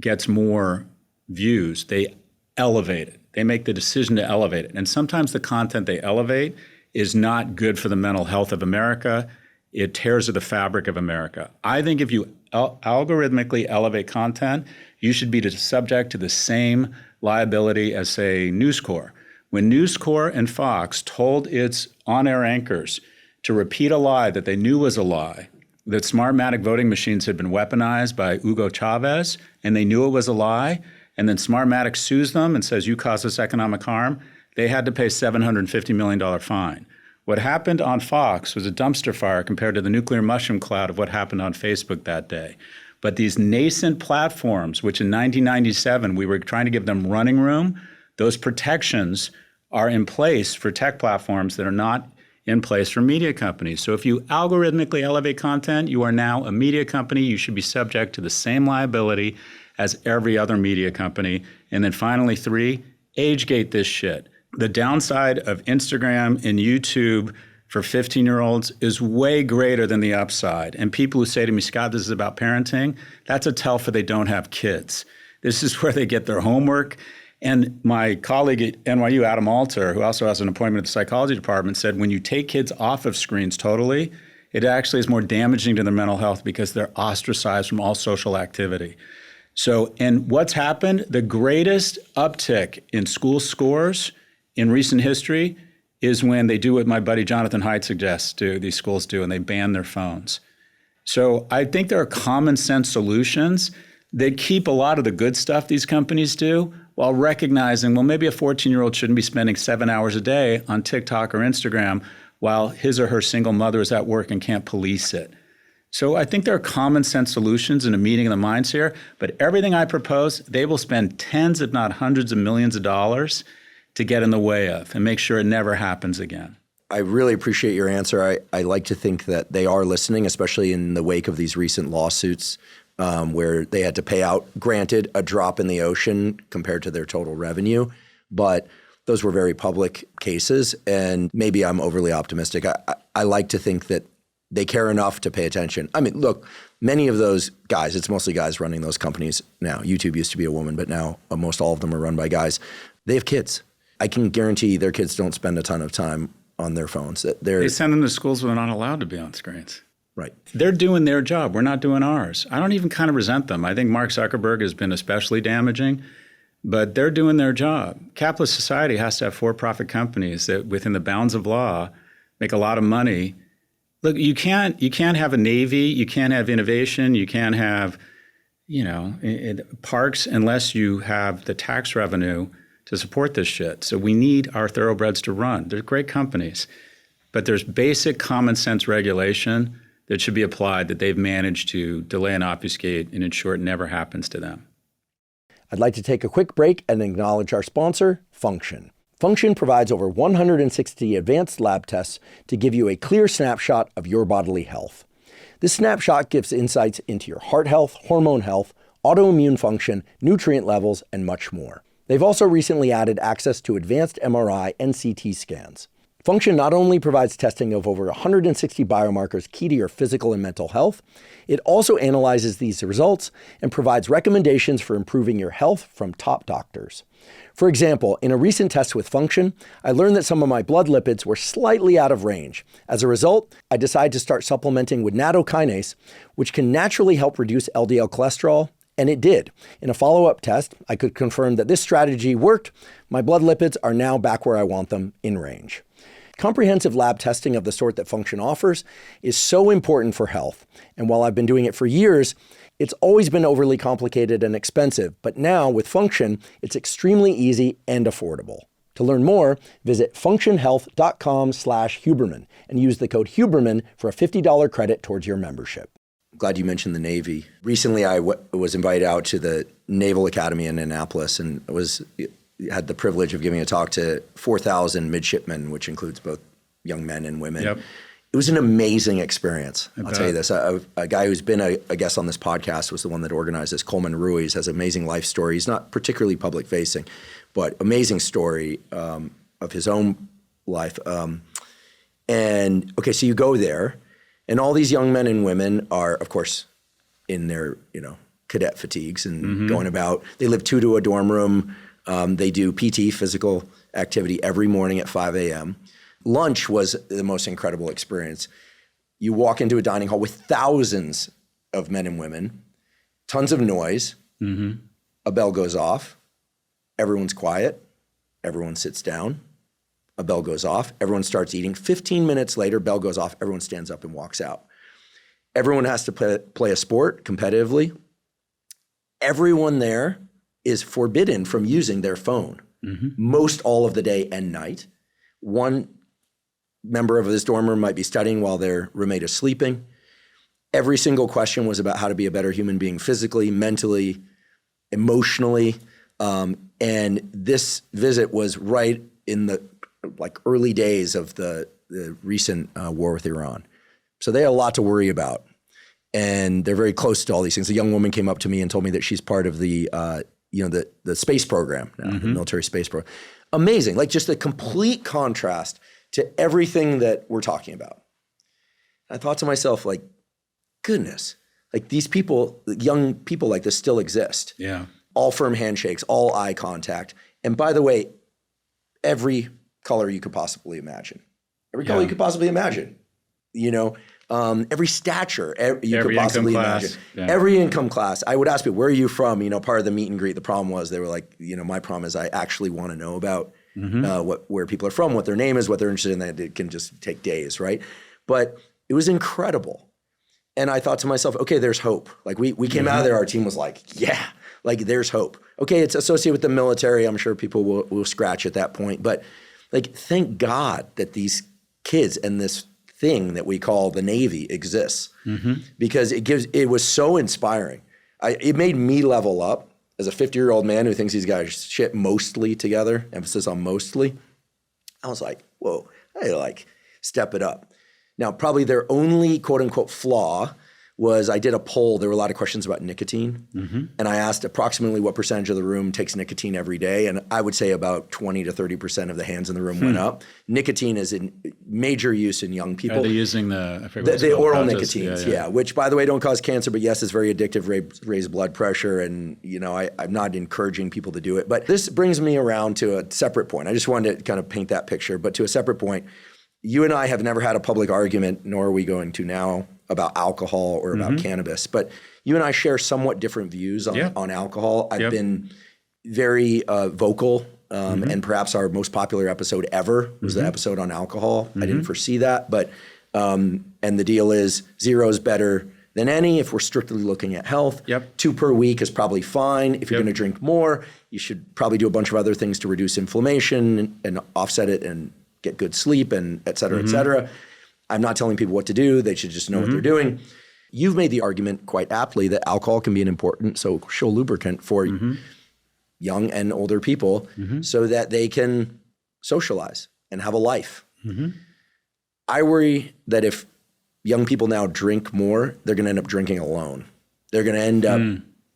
gets more views, they elevate it. They make the decision to elevate it. And sometimes the content they elevate is not good for the mental health of America. It tears at the fabric of America. I think if you algorithmically elevate content, you should be subject to the same liability as, say, News Corp. When News Corp and Fox told its on-air anchors to repeat a lie that they knew was a lie, that Smartmatic voting machines had been weaponized by Hugo Chavez, and they knew it was a lie, and then Smartmatic sues them and says, you caused us economic harm, they had to pay $750 million fine. What happened on Fox was a dumpster fire compared to the nuclear mushroom cloud of what happened on Facebook that day. But these nascent platforms, which in 1997 we were trying to give them running room, those protections are in place for tech platforms that are not in place for media companies. So if you algorithmically elevate content, you are now a media company. You should be subject to the same liability as every other media company. And then finally, 3, age-gate this shit. The downside of Instagram and YouTube for 15-year-olds is way greater than the upside. And people who say to me, Scott, this is about parenting, that's a tell for they don't have kids. This is where they get their homework. And my colleague at NYU, Adam Alter, who also has an appointment at the psychology department, said when you take kids off of screens totally, it actually is more damaging to their mental health because they're ostracized from all social activity. So, and what's happened? The greatest uptick in school scores in recent history is when they do what my buddy Jonathan Haidt suggests these schools do, and they ban their phones. So I think there are common sense solutions that keep a lot of the good stuff these companies do while recognizing, well, maybe a 14-year-old shouldn't be spending 7 hours a day on TikTok or Instagram while his or her single mother is at work and can't police it. So I think there are common sense solutions in a meeting of the minds here, but everything I propose, they will spend tens, if not hundreds of millions of dollars to get in the way of and make sure it never happens again. I really appreciate your answer. I like to think that they are listening, especially in the wake of these recent lawsuits where they had to pay out, granted, a drop in the ocean compared to their total revenue. But those were very public cases, and maybe I'm overly optimistic. I like to think that they care enough to pay attention. I mean, look, many of those guys, it's mostly guys running those companies now. YouTube used to be a woman, but now almost all of them are run by guys. They have kids. I can guarantee their kids don't spend a ton of time on their phones. They send them to schools where they're not allowed to be on screens. Right. They're doing their job. We're not doing ours. I don't even kind of resent them. I think Mark Zuckerberg has been especially damaging, but they're doing their job. Capitalist society has to have for-profit companies that, within the bounds of law, make a lot of money. Look, you can't have a Navy, you can't have innovation, you can't have, parks unless you have the tax revenue to support this shit. So we need our thoroughbreds to run. They're great companies, but there's basic common sense regulation that should be applied that they've managed to delay and obfuscate and ensure it never happens to them. I'd like to take a quick break and acknowledge our sponsor, Function. Function provides over 160 advanced lab tests to give you a clear snapshot of your bodily health. This snapshot gives insights into your heart health, hormone health, autoimmune function, nutrient levels, and much more. They've also recently added access to advanced MRI and CT scans. Function not only provides testing of over 160 biomarkers key to your physical and mental health, it also analyzes these results and provides recommendations for improving your health from top doctors. For example, in a recent test with Function, I learned that some of my blood lipids were slightly out of range. As a result, I decided to start supplementing with nattokinase, which can naturally help reduce LDL cholesterol, and it did. In a follow-up test, I could confirm that this strategy worked. My blood lipids are now back where I want them, in range. Comprehensive lab testing of the sort that Function offers is so important for health. And while I've been doing it for years, it's always been overly complicated and expensive. But now with Function, it's extremely easy and affordable. To learn more, visit functionhealth.com/Huberman and use the code Huberman for a $50 credit towards your membership. Glad you mentioned the Navy. Recently, I was invited out to the Naval Academy in Annapolis and had the privilege of giving a talk to 4,000 midshipmen, which includes both young men and women. Yep. It was an amazing experience. I'll tell you this. A guy who's been a guest on this podcast was the one that organized this, Coleman Ruiz, has an amazing life story. He's not particularly public facing, but amazing story of his own life. So you go there, and all these young men and women are, of course, in their cadet fatigues and going about. They live 2 to a dorm room. They do PT, physical activity, every morning at 5 a.m. Lunch was the most incredible experience. You walk into a dining hall with thousands of men and women, tons of noise. A bell goes off. Everyone's quiet. Everyone sits down. A bell goes off. Everyone starts eating. 15 minutes later, bell goes off. Everyone stands up and walks out. Everyone has to play a sport competitively. Everyone there is forbidden from using their phone most all of the day and night. One member of this dorm room might be studying while their roommate is sleeping. Every single question was about how to be a better human being physically, mentally, emotionally. And this visit was right in the early days of the recent war with Iran. So they had a lot to worry about. And they're very close to all these things. A young woman came up to me and told me that she's part of the space program, the military space program. Amazing, just the complete contrast to everything that we're talking about. I thought to myself, goodness, these people, young people like this still exist. Yeah. All firm handshakes, all eye contact. And by the way, every color you could possibly imagine. Every color you could possibly imagine. Every stature you could possibly imagine. Yeah. Every income class. I would ask people, where are you from? Part of the meet and greet, the problem was they were like, my problem is I actually want to know about where people are from, what their name is, what they're interested in. That it can just take days, right? But it was incredible. And I thought to myself, okay, there's hope. We came out of there, our team was like, yeah, there's hope. Okay, it's associated with the military. I'm sure people will scratch at that point. But thank God that these kids and this thing that we call the Navy exists, because it was so inspiring. It made me level up as a 50-year-old man who thinks he's got his shit mostly together, emphasis on mostly. I was like, whoa, I had to step it up. Now, probably their only quote unquote flaw was I did a poll. There were a lot of questions about nicotine. And I asked approximately what percentage of the room takes nicotine every day. And I would say about 20 to 30% of the hands in the room went up. Nicotine is in major use in young people. Are they using the oral nicotines, which by the way don't cause cancer, but yes, it's very addictive, raise blood pressure. And I'm not encouraging people to do it. But this brings me around to a separate point. I just wanted to kind of paint that picture, but to a separate point. You and I have never had a public argument, nor are we going to now, about alcohol or about cannabis. But you and I share somewhat different views on alcohol. I've been very vocal, and perhaps our most popular episode ever was the episode on alcohol. I didn't foresee that, but and the deal is 0 is better than any if we're strictly looking at health. 2 per week is probably fine. If you're going to drink more, you should probably do a bunch of other things to reduce inflammation and offset it and get good sleep and et cetera, et cetera. I'm not telling people what to do. They should just know what they're doing. You've made the argument quite aptly that alcohol can be an important social lubricant for young and older people so that they can socialize and have a life. I worry that if young people now drink more, they're going to end up drinking alone. They're going to end up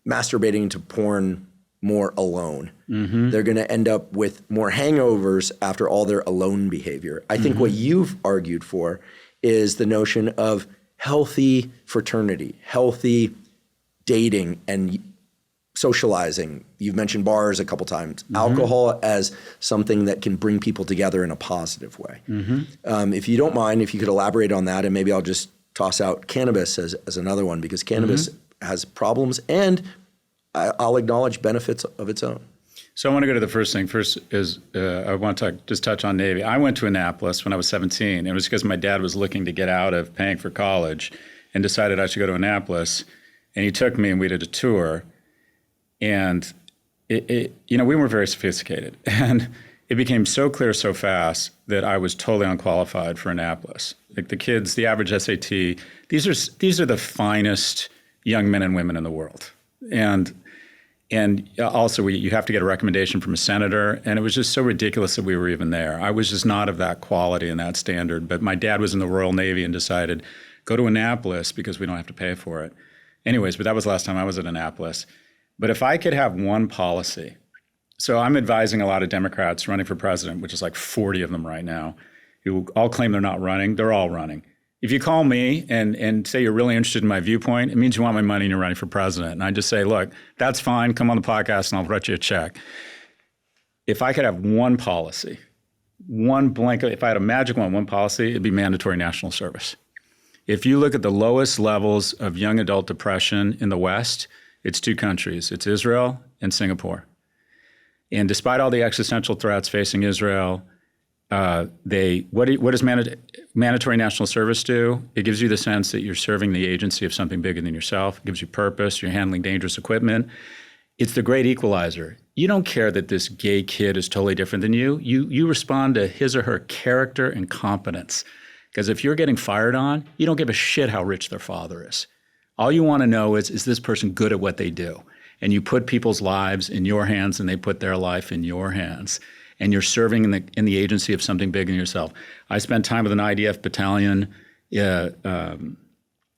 masturbating to porn more alone. They're going to end up with more hangovers after all their alone behavior. I think what you've argued for is the notion of healthy fraternity, healthy dating and socializing. You've mentioned bars a couple times. Alcohol as something that can bring people together in a positive way. If you don't mind, if you could elaborate on that, and maybe I'll just toss out cannabis as another one, because cannabis has problems and I'll acknowledge benefits of its own. So I want to go to the first thing. First is I want to just touch on Navy. I went to Annapolis when I was 17. It was because my dad was looking to get out of paying for college and decided I should go to Annapolis. And he took me and we did a tour. And, we weren't very sophisticated. And it became so clear so fast that I was totally unqualified for Annapolis. Like the kids, the average SAT, these are the finest young men and women in the world. And also, you have to get a recommendation from a senator, and it was just so ridiculous that we were even there. I was just not of that quality and that standard. But my dad was in the Royal Navy and decided, go to Annapolis because we don't have to pay for it. Anyways, but that was the last time I was at Annapolis. But if I could have one policy, so I'm advising a lot of Democrats running for president, which is like 40 of them right now, who all claim they're not running. They're all running. If you call me and say you're really interested in my viewpoint, it means you want my money and you're running for president. And I just say, look, that's fine. Come on the podcast and I'll write you a check. If I could have one policy, one blanket, if I had a magic one policy, it'd be mandatory national service. If you look at the lowest levels of young adult depression in the West, it's two countries. It's Israel and Singapore. And despite all the existential threats facing Israel, what does mandatory national service do? It gives you the sense that you're serving the agency of something bigger than yourself. It gives you purpose. You're handling dangerous equipment. It's the great equalizer. You don't care that this gay kid is totally different than you. You respond to his or her character and competence. Because if you're getting fired on, you don't give a shit how rich their father is. All you want to know is this person good at what they do? And you put people's lives in your hands and they put their life in your hands. And you're serving in the agency of something bigger than yourself. I spent time with an IDF battalion in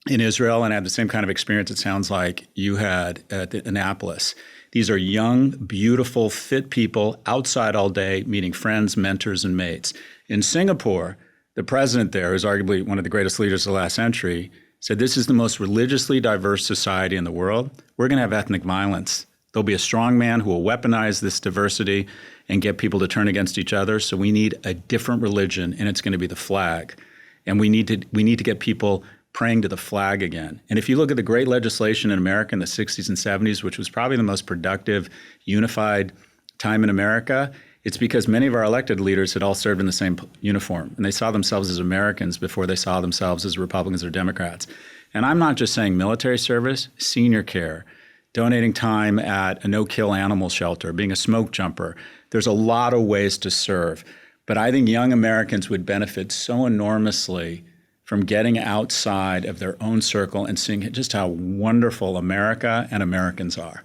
Israel, and I had the same kind of experience it sounds like you had at Annapolis. These are young, beautiful, fit people outside all day, meeting friends, mentors, and mates. In Singapore, the president there, who's arguably one of the greatest leaders of the last century, said this is the most religiously diverse society in the world. We're going to have ethnic violence. There'll be a strong man who will weaponize this diversity and get people to turn against each other. So we need a different religion, and it's going to be the flag. And we need to get people praying to the flag again. And if you look at the great legislation in America in the 60s and 70s, which was probably the most productive, unified time in America, it's because many of our elected leaders had all served in the same uniform, and they saw themselves as Americans before they saw themselves as Republicans or Democrats. And I'm not just saying military service, senior care, donating time at a no-kill animal shelter, being a smoke jumper. There's a lot of ways to serve. But I think young Americans would benefit so enormously from getting outside of their own circle and seeing just how wonderful America and Americans are.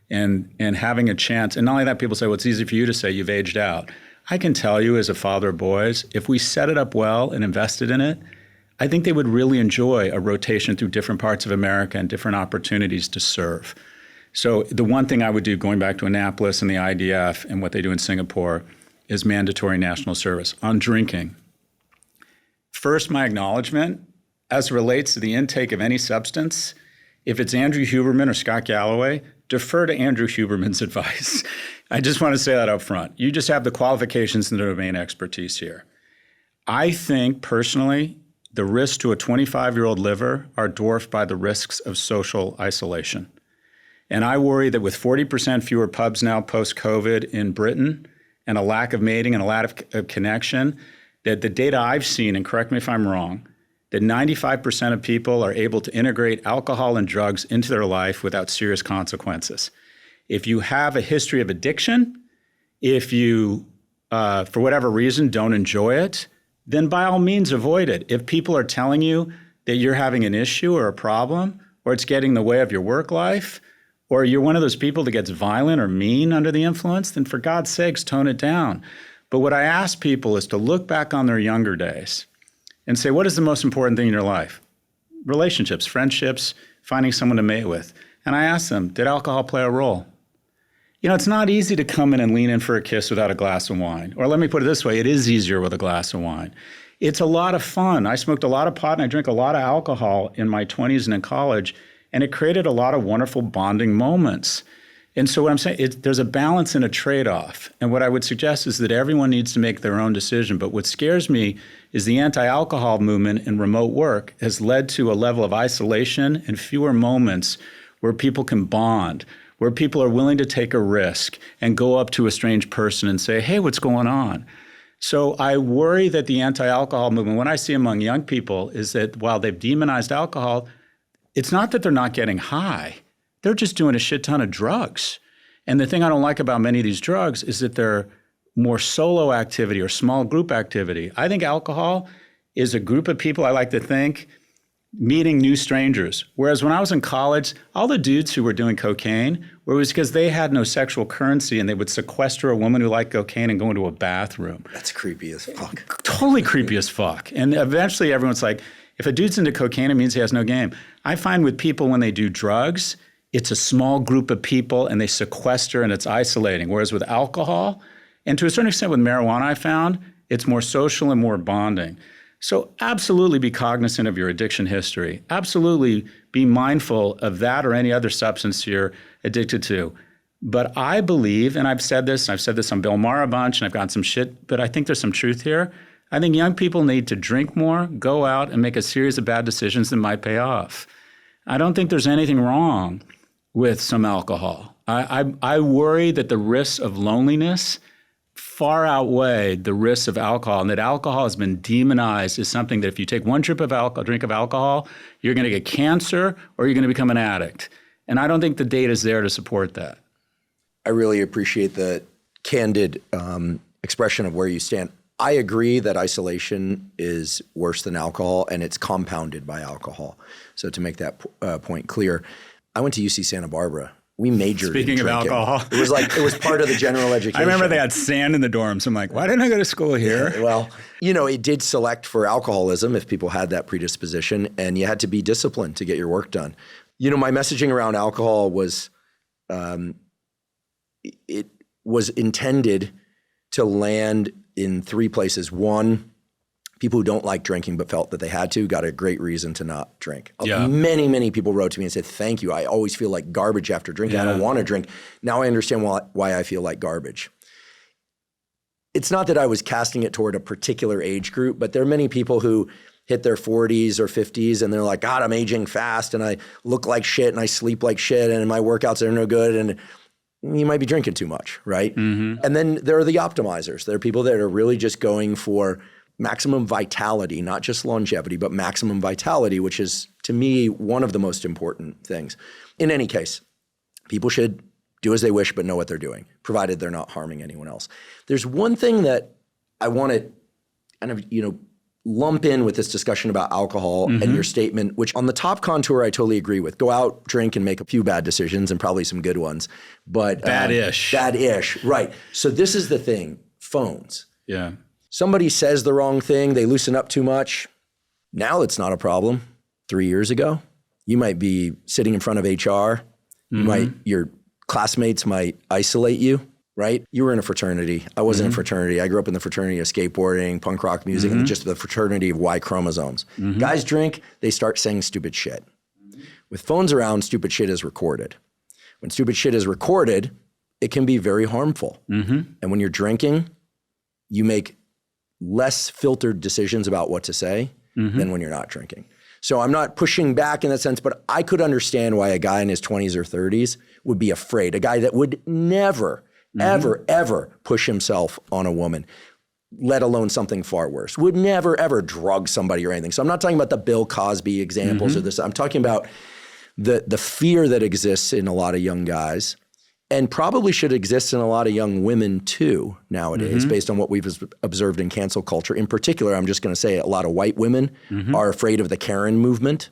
And having a chance, and not only that, people say, well, it's easy for you to say you've aged out. I can tell you as a father of boys, if we set it up well and invested in it, I think they would really enjoy a rotation through different parts of America and different opportunities to serve. So the one thing I would do, going back to Annapolis and the IDF and what they do in Singapore, is mandatory national service. On drinking, first, my acknowledgement, as it relates to the intake of any substance, if it's Andrew Huberman or Scott Galloway, defer to Andrew Huberman's advice. I just want to say that up front. You just have the qualifications and the domain expertise here. I think, personally, the risks to a 25-year-old liver are dwarfed by the risks of social isolation. And I worry that with 40% fewer pubs now post-COVID in Britain and a lack of mating and a lack of connection, that the data I've seen, and correct me if I'm wrong, that 95% of people are able to integrate alcohol and drugs into their life without serious consequences. If you have a history of addiction, if you, for whatever reason, don't enjoy it, then by all means avoid it. If people are telling you that you're having an issue or a problem, or it's getting in the way of your work life, or you're one of those people that gets violent or mean under the influence, then for God's sakes, tone it down. But what I ask people is to look back on their younger days and say, what is the most important thing in your life? Relationships, friendships, finding someone to mate with. And I ask them, did alcohol play a role? it's not easy to come in and lean in for a kiss without a glass of wine. Or let me put it this way, it is easier with a glass of wine. It's a lot of fun. I smoked a lot of pot and I drank a lot of alcohol in my 20s and in college, and it created a lot of wonderful bonding moments. And so what I'm saying, there's a balance and a trade-off. And what I would suggest is that everyone needs to make their own decision. But what scares me is the anti-alcohol movement in remote work has led to a level of isolation and fewer moments where people can bond, where people are willing to take a risk and go up to a strange person and say, hey, what's going on? So I worry that the anti-alcohol movement, what I see among young people is that while they've demonized alcohol, it's not that they're not getting high. They're just doing a shit ton of drugs. And the thing I don't like about many of these drugs is that they're more solo activity or small group activity. I think alcohol is a group of people, I like to think, meeting new strangers. Whereas when I was in college, all the dudes who were doing cocaine, it was because they had no sexual currency and they would sequester a woman who liked cocaine and go into a bathroom. That's creepy as fuck. Totally creepy as fuck. And eventually everyone's like, if a dude's into cocaine, it means he has no game. I find with people when they do drugs, it's a small group of people and they sequester and it's isolating. Whereas with alcohol, and to a certain extent with marijuana, I found it's more social and more bonding. So absolutely be cognizant of your addiction history. Absolutely be mindful of that or any other substance you're addicted to. But I believe, and I've said this on Bill Maher a bunch, and I've gotten some shit, but I think there's some truth here. I think young people need to drink more, go out and make a series of bad decisions that might pay off. I don't think there's anything wrong with some alcohol. I worry that the risks of loneliness far outweigh the risks of alcohol, and that alcohol has been demonized as something that if you take one drink of alcohol, you're going to get cancer or you're going to become an addict. And I don't think the data is there to support that. I really appreciate the candid expression of where you stand. I agree that isolation is worse than alcohol, and it's compounded by alcohol. So to make that point clear, I went to UC Santa Barbara. We majored Speaking in drinking. of alcohol. It was part of the general education. I remember they had sand in the dorms. I'm like, why didn't I go to school here? Yeah, well, it did select for alcoholism if people had that predisposition, and you had to be disciplined to get your work done. My messaging around alcohol was, it was intended to land in three places. One, people who don't like drinking but felt that they had to got a great reason to not drink. Yeah. Many, many people wrote to me and said, thank you. I always feel like garbage after drinking. Yeah. I don't want to drink. Now I understand why I feel like garbage. It's not that I was casting it toward a particular age group, but there are many people who hit their 40s or 50s and they're like, God, I'm aging fast and I look like shit and I sleep like shit and my workouts are no good and you might be drinking too much, right? Mm-hmm. And then there are the optimizers. There are people that are really just going for maximum vitality, not just longevity, but maximum vitality, which is, to me, one of the most important things. In any case, people should do as they wish, but know what they're doing, provided they're not harming anyone else. There's one thing that I want to kind of, lump in with this discussion about alcohol and your statement, which on the top contour, I totally agree with. Go out, drink, and make a few bad decisions and probably some good ones. But bad-ish. Bad-ish, right. So this is the thing, phones. Yeah. Somebody says the wrong thing, they loosen up too much. Now it's not a problem. 3 years ago, you might be sitting in front of HR. Your classmates might isolate you, right? You were in a fraternity. I wasn't in a fraternity. I grew up in the fraternity of skateboarding, punk rock music, and just the fraternity of Y chromosomes. Guys drink, they start saying stupid shit. With phones around, stupid shit is recorded. When stupid shit is recorded, it can be very harmful. And when you're drinking, you make less filtered decisions about what to say than when you're not drinking. So I'm not pushing back in that sense, but I could understand why a guy in his 20s or 30s would be afraid. A guy that would never, ever push himself on a woman, let alone something far worse, would never, ever drug somebody or anything. So I'm not talking about the Bill Cosby examples or this. I'm talking about the fear that exists in a lot of young guys, and probably should exist in a lot of young women too nowadays, based on what we've observed in cancel culture. In particular, I'm just going to say a lot of white women are afraid of the Karen movement,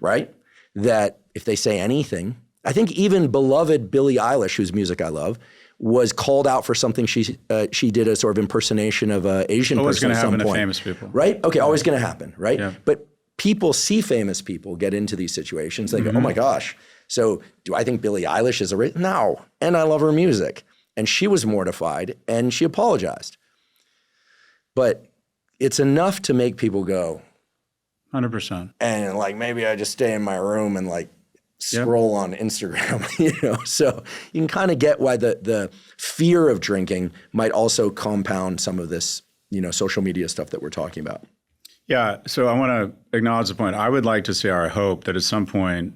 right? That if they say anything, I think even beloved Billie Eilish, whose music I love, was called out for something she did, a sort of impersonation of an Asian person at some point. Always going to happen to famous people. Right? Okay, always going to happen, right? Yeah. But people see famous people get into these situations. They go, oh my gosh, So do I think Billie Eilish is a no, and I love her music. And she was mortified and she apologized. But it's enough to make people go, 100%. and like, maybe I just stay in my room and like scroll on Instagram, So you can kind of get why the fear of drinking might also compound some of this, social media stuff that we're talking about. Yeah, so I want to acknowledge the point. I would like to say, or I hope that at some point,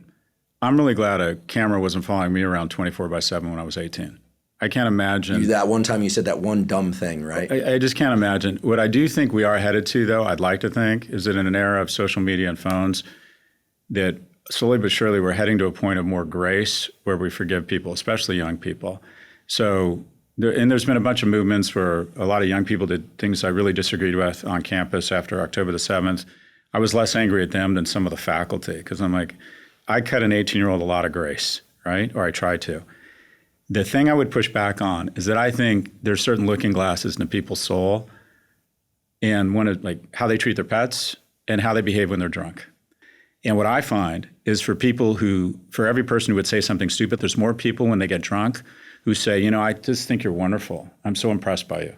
I'm really glad a camera wasn't following me around 24/7 when I was 18. I can't imagine. That one time you said that one dumb thing, right? I just can't imagine. What I do think we are headed to, though, I'd like to think, is that in an era of social media and phones, that slowly but surely we're heading to a point of more grace where we forgive people, especially young people. So, there's been a bunch of movements where a lot of young people did things I really disagreed with on campus after October the 7th. I was less angry at them than some of the faculty because I'm like, I cut an 18-year-old a lot of grace, right? Or I try to. The thing I would push back on is that I think there's certain looking glasses into people's soul and one of like how they treat their pets and how they behave when they're drunk. And what I find is for every person who would say something stupid, there's more people when they get drunk who say, I just think you're wonderful. I'm so impressed by you.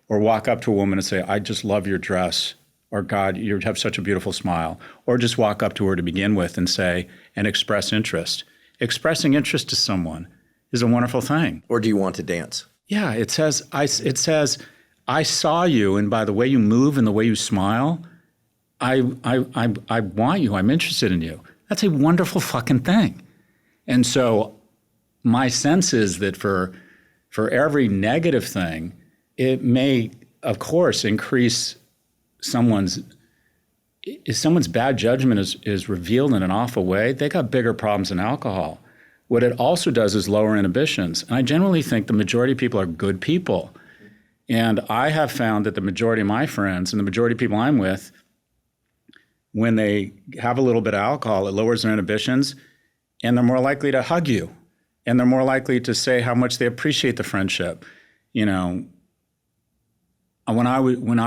Or walk up to a woman and say, I just love your dress. Or God, you have such a beautiful smile. Or just walk up to her to begin with and say, and express interest. Expressing interest to someone is a wonderful thing. Or do you want to dance? Yeah, it says, I saw you, and by the way you move and the way you smile, I want you, I'm interested in you. That's a wonderful fucking thing. And so my sense is that for every negative thing, it may, of course, increase someone's bad judgment is revealed in an awful way. They got bigger problems than alcohol. What it also does is lower inhibitions. And I generally think the majority of people are good people. And I have found that the majority of my friends and the majority of people I'm with, when they have a little bit of alcohol, it lowers their inhibitions and they're more likely to hug you. And they're more likely to say how much they appreciate the friendship. When I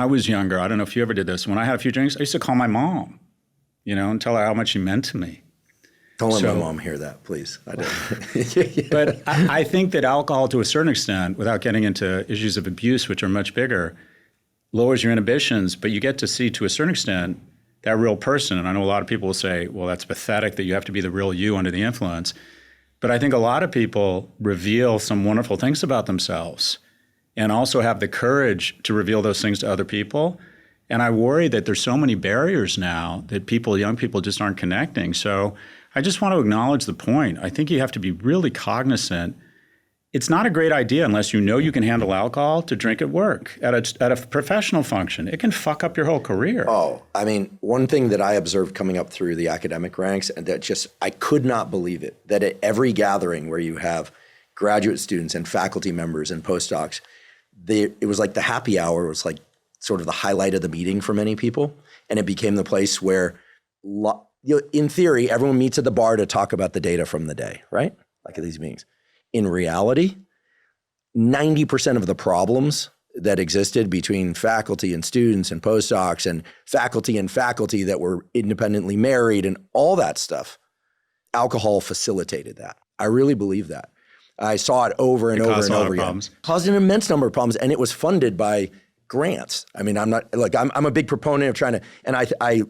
was younger, I don't know if you ever did this, when I had a few drinks, I used to call my mom, and tell her how much she meant to me. Don't let my mom hear that, please. I don't. But I think that alcohol, to a certain extent, without getting into issues of abuse, which are much bigger, lowers your inhibitions, but you get to see, to a certain extent, that real person. And I know a lot of people will say, well, that's pathetic that you have to be the real you under the influence. But I think a lot of people reveal some wonderful things about themselves and also have the courage to reveal those things to other people. And I worry that there's so many barriers now that young people just aren't connecting. So I just want to acknowledge the point. I think you have to be really cognizant. It's not a great idea unless you can handle alcohol to drink at work, at a professional function. It can fuck up your whole career. Oh, I mean, one thing that I observed coming up through the academic ranks, and that I could not believe it, that at every gathering where you have graduate students and faculty members and postdocs, it was like the happy hour was like sort of the highlight of the meeting for many people. And it became the place where, in theory, everyone meets at the bar to talk about the data from the day, right? Like at these meetings. In reality, 90% of the problems that existed between faculty and students and postdocs and faculty that were independently married and all that stuff, alcohol facilitated that. I really believe that. I saw it over and over and over again. Caused an immense number of problems, and it was funded by grants. I mean, I'm a big proponent of trying to, and I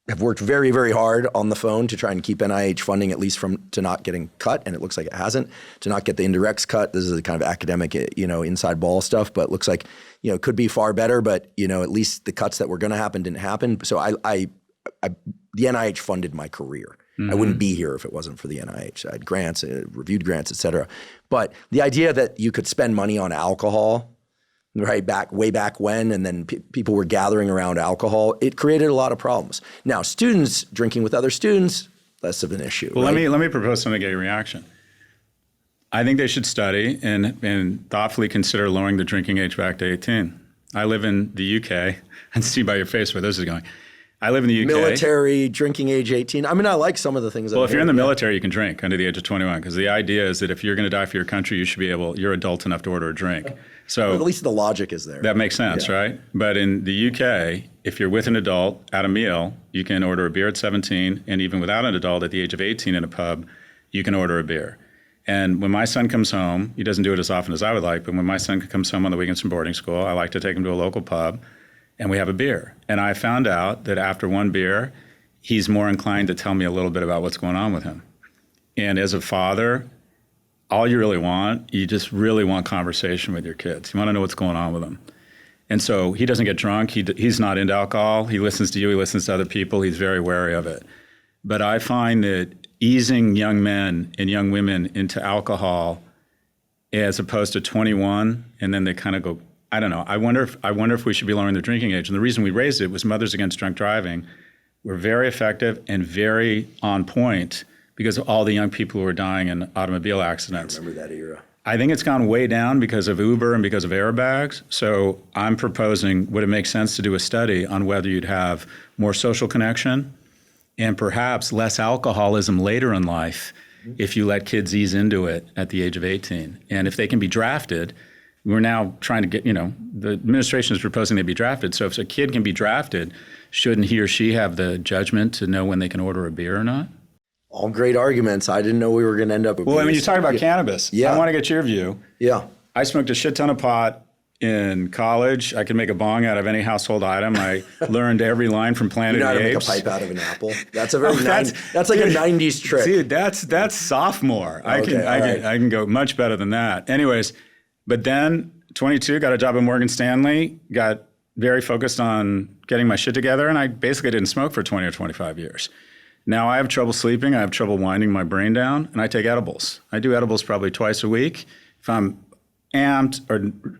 have worked very, very hard on the phone to try and keep NIH funding at least to not getting cut, and it looks like it hasn't, to not get the indirects cut. This is the kind of academic, inside ball stuff, but it looks like, it could be far better, but, at least the cuts that were going to happen didn't happen. So the NIH funded my career. Mm-hmm. I wouldn't be here if it wasn't for the NIH. I had grants, reviewed grants, et cetera. But the idea that you could spend money on alcohol, right, way back when, and then people were gathering around alcohol, it created a lot of problems. Now, students drinking with other students, less of an issue. Well, right? let me propose something to get your reaction. I think they should study and thoughtfully consider lowering the drinking age back to 18. I live in the UK, and see by your face where this is going. I live in the UK. Military, drinking age 18. I mean, I like some of the things. Well, if you're in the military, you can drink under the age of 21, because the idea is that if you're going to die for your country, you're adult enough to order a drink. So well, at least the logic is there. That makes sense, right? But in the UK, if you're with an adult at a meal, you can order a beer at 17, and even without an adult at the age of 18 in a pub, you can order a beer. And when my son comes home, he doesn't do it as often as I would like, but when my son comes home on the weekends from boarding school, I like to take him to a local pub and we have a beer. And I found out that after one beer, he's more inclined to tell me a little bit about what's going on with him. And as a father, all you really want, you just really want conversation with your kids. You want to know what's going on with them. And so he doesn't get drunk. He's not into alcohol. He listens to you. He listens to other people. He's very wary of it. But I find that easing young men and young women into alcohol as opposed to 21, and then they kind of go, I don't know. I wonder if we should be lowering the drinking age. And the reason we raised it was Mothers Against Drunk Driving were very effective and very on point because of all the young people who were dying in automobile accidents. I remember that era. I think it's gone way down because of Uber and because of airbags. So I'm proposing, would it make sense to do a study on whether you'd have more social connection and perhaps less alcoholism later in life if you let kids ease into it at the age of 18. And if they can be drafted, we're now trying to get, the administration is proposing they be drafted. So if a kid can be drafted, shouldn't he or she have the judgment to know when they can order a beer or not? All great arguments. I didn't know we were going to end up with Well, I mean, you talk about cannabis. Yeah. I want to get your view. Yeah. I smoked a shit ton of pot in college. I could make a bong out of any household item. I learned every line from Planet of the Apes. You know how to make a pipe out of an apple? That's a very that's like a 90s trick. Dude, that's sophomore. I can go much better than that. Anyways, but then 22, got a job at Morgan Stanley, got very focused on getting my shit together, and I basically didn't smoke for 20 or 25 years. Now I have trouble sleeping. I have trouble winding my brain down, and I take edibles. I do edibles probably twice a week. If I'm amped or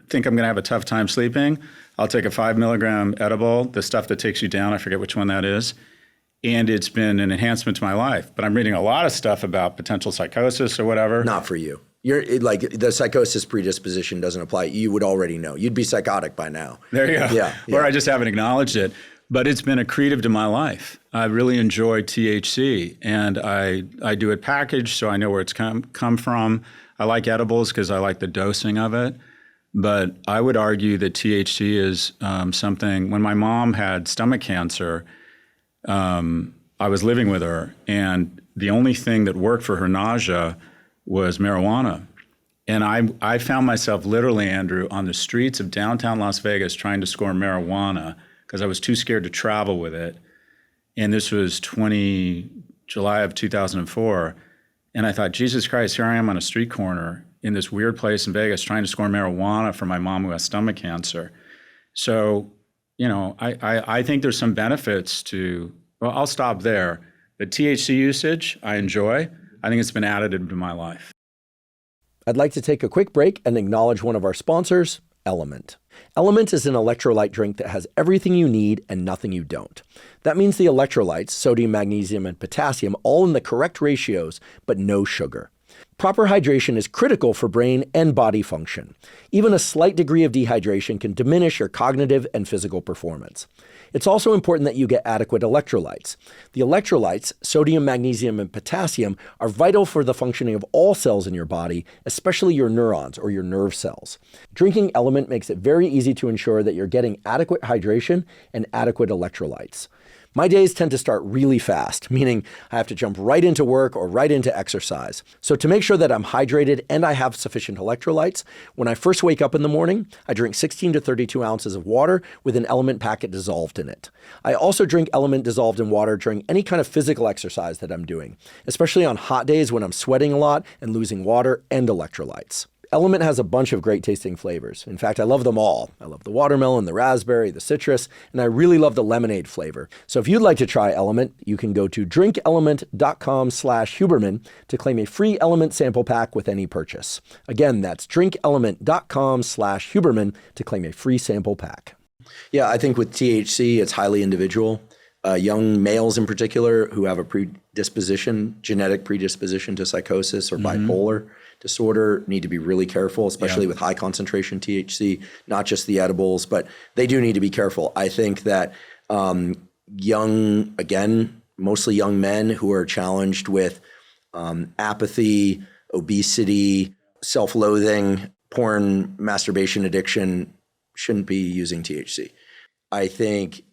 think I'm going to have a tough time sleeping, I'll take a 5 milligram edible, the stuff that takes you down. I forget which one that is. And it's been an enhancement to my life. But I'm reading a lot of stuff about potential psychosis or whatever. Not for you. You're like the psychosis predisposition doesn't apply. You would already know. You'd be psychotic by now. There you go. Yeah. Or I just haven't acknowledged it. But it's been accretive to my life. I really enjoy THC, and I do it packaged, so I know where it's come from. I like edibles because I like the dosing of it. But I would argue that THC is something. When my mom had stomach cancer, I was living with her, and the only thing that worked for her nausea was marijuana. And I found myself literally, Andrew, on the streets of downtown Las Vegas trying to score marijuana because I was too scared to travel with it. And this was July of 2004. And I thought, Jesus Christ, here I am on a street corner in this weird place in Vegas trying to score marijuana for my mom who has stomach cancer. So, I think there's some benefits to, well, I'll stop there. The THC usage, I enjoy. I think it's been additive to my life. I'd like to take a quick break and acknowledge one of our sponsors, LMNT. LMNT is an electrolyte drink that has everything you need and nothing you don't. That means the electrolytes, sodium, magnesium, and potassium, all in the correct ratios, but no sugar. Proper hydration is critical for brain and body function. Even a slight degree of dehydration can diminish your cognitive and physical performance. It's also important that you get adequate electrolytes. The electrolytes, sodium, magnesium, and potassium, are vital for the functioning of all cells in your body, especially your neurons or your nerve cells. Drinking LMNT makes it very easy to ensure that you're getting adequate hydration and adequate electrolytes. My days tend to start really fast, meaning I have to jump right into work or right into exercise. So to make sure that I'm hydrated and I have sufficient electrolytes, when I first wake up in the morning, I drink 16 to 32 ounces of water with an LMNT packet dissolved in it. I also drink LMNT dissolved in water during any kind of physical exercise that I'm doing, especially on hot days when I'm sweating a lot and losing water and electrolytes. LMNT has a bunch of great tasting flavors. In fact, I love them all. I love the watermelon, the raspberry, the citrus, and I really love the lemonade flavor. So if you'd like to try LMNT, you can go to drinkelement.com/Huberman to claim a free LMNT sample pack with any purchase. Again, that's drinkelement.com/Huberman to claim a free sample pack. Yeah, I think with THC, it's highly individual. Young males in particular who have a genetic predisposition to psychosis or bipolar disorder need to be really careful, especially with high concentration THC, not just the edibles, but they do need to be careful. I think that mostly young men who are challenged with apathy, obesity, self-loathing, porn, masturbation addiction shouldn't be using THC. I think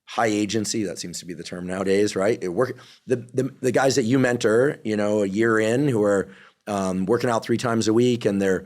high agency, that seems to be the term nowadays, right? The guys that you mentor, a year in, who are working out 3 times a week, and they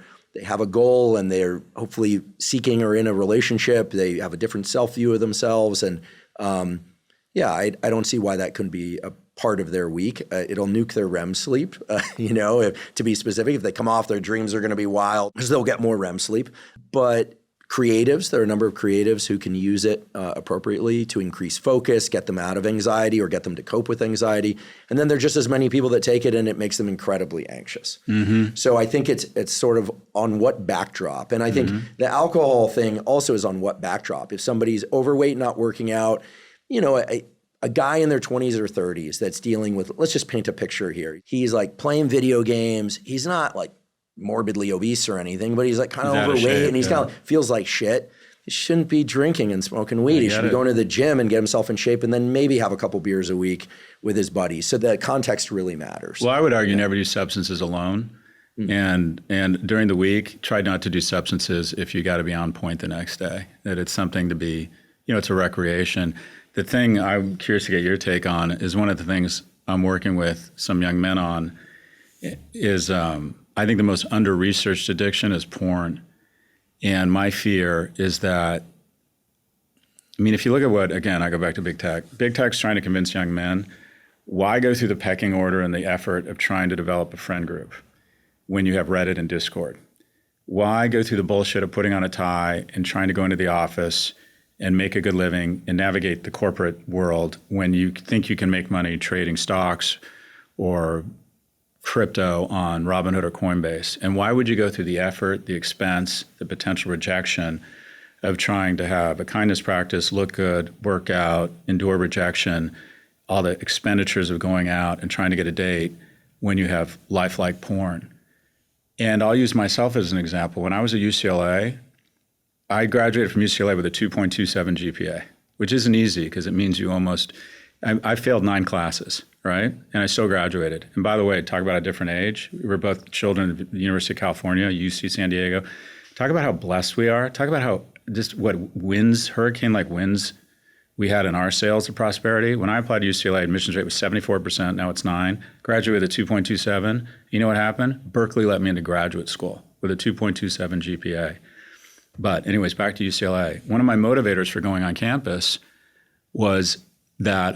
have a goal, and they're hopefully seeking or in a relationship. They have a different self view of themselves, and I don't see why that couldn't be a part of their week. It'll nuke their REM sleep, to be specific. If they come off, their dreams are going to be wild because they'll get more REM sleep. But creatives, there are a number of creatives who can use it appropriately to increase focus, get them out of anxiety, or get them to cope with anxiety. And then there are just as many people that take it and it makes them incredibly anxious. Mm-hmm. So I think it's sort of on what backdrop. And I think the alcohol thing also is on what backdrop. If somebody's overweight, not working out, a guy in their 20s or 30s that's dealing with, let's just paint a picture here. He's like playing video games. He's not like morbidly obese or anything, but he's like kind of overweight and he's kind of feels like shit. He shouldn't be drinking and smoking weed. He should be going to the gym and get himself in shape, and then maybe have a couple beers a week with his buddies. So the context really matters. Well, I would argue never do substances alone. And during the week, try not to do substances if you got to be on point the next day. That it's something to be, it's a recreation. The thing I'm curious to get your take on is one of the things I'm working with some young men on is I think the most under-researched addiction is porn. And my fear is that, if you look at what, again, I go back to big tech. Big tech's trying to convince young men, why go through the pecking order and the effort of trying to develop a friend group when you have Reddit and Discord? Why go through the bullshit of putting on a tie and trying to go into the office and make a good living and navigate the corporate world when you think you can make money trading stocks or crypto on Robinhood or Coinbase? And why would you go through the effort, the expense, the potential rejection of trying to have a kindness practice, look good, work out, endure rejection, all the expenditures of going out and trying to get a date when you have lifelike porn? And I'll use myself as an example. When I was at UCLA, I graduated from UCLA with a 2.27 GPA, which isn't easy because it means you I failed 9 classes, right? And I still graduated. And by the way, talk about a different age. We were both children of the University of California, UC San Diego. Talk about how blessed we are. Talk about how hurricane-like winds we had in our sails of prosperity. When I applied to UCLA, admissions rate was 74%, now it's 9. Graduated with a 2.27. You know what happened? Berkeley let me into graduate school with a 2.27 GPA. But anyways, back to UCLA. One of my motivators for going on campus was that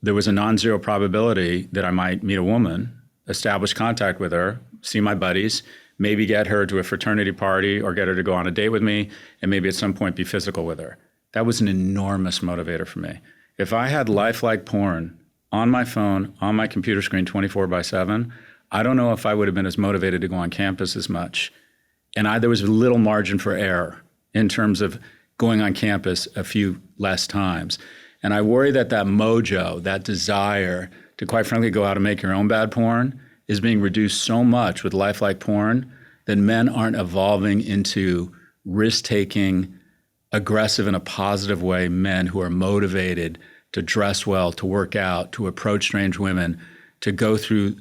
there was a non-zero probability that I might meet a woman, establish contact with her, see my buddies, maybe get her to a fraternity party or get her to go on a date with me, and maybe at some point be physical with her. That was an enormous motivator for me. If I had lifelike porn on my phone, on my computer screen 24/7, I don't know if I would have been as motivated to go on campus as much. And there was little margin for error in terms of going on campus a few less times. And I worry that mojo, that desire to quite frankly go out and make your own bad porn is being reduced so much with lifelike porn that men aren't evolving into risk-taking, aggressive in a positive way men who are motivated to dress well, to work out, to approach strange women, to go through.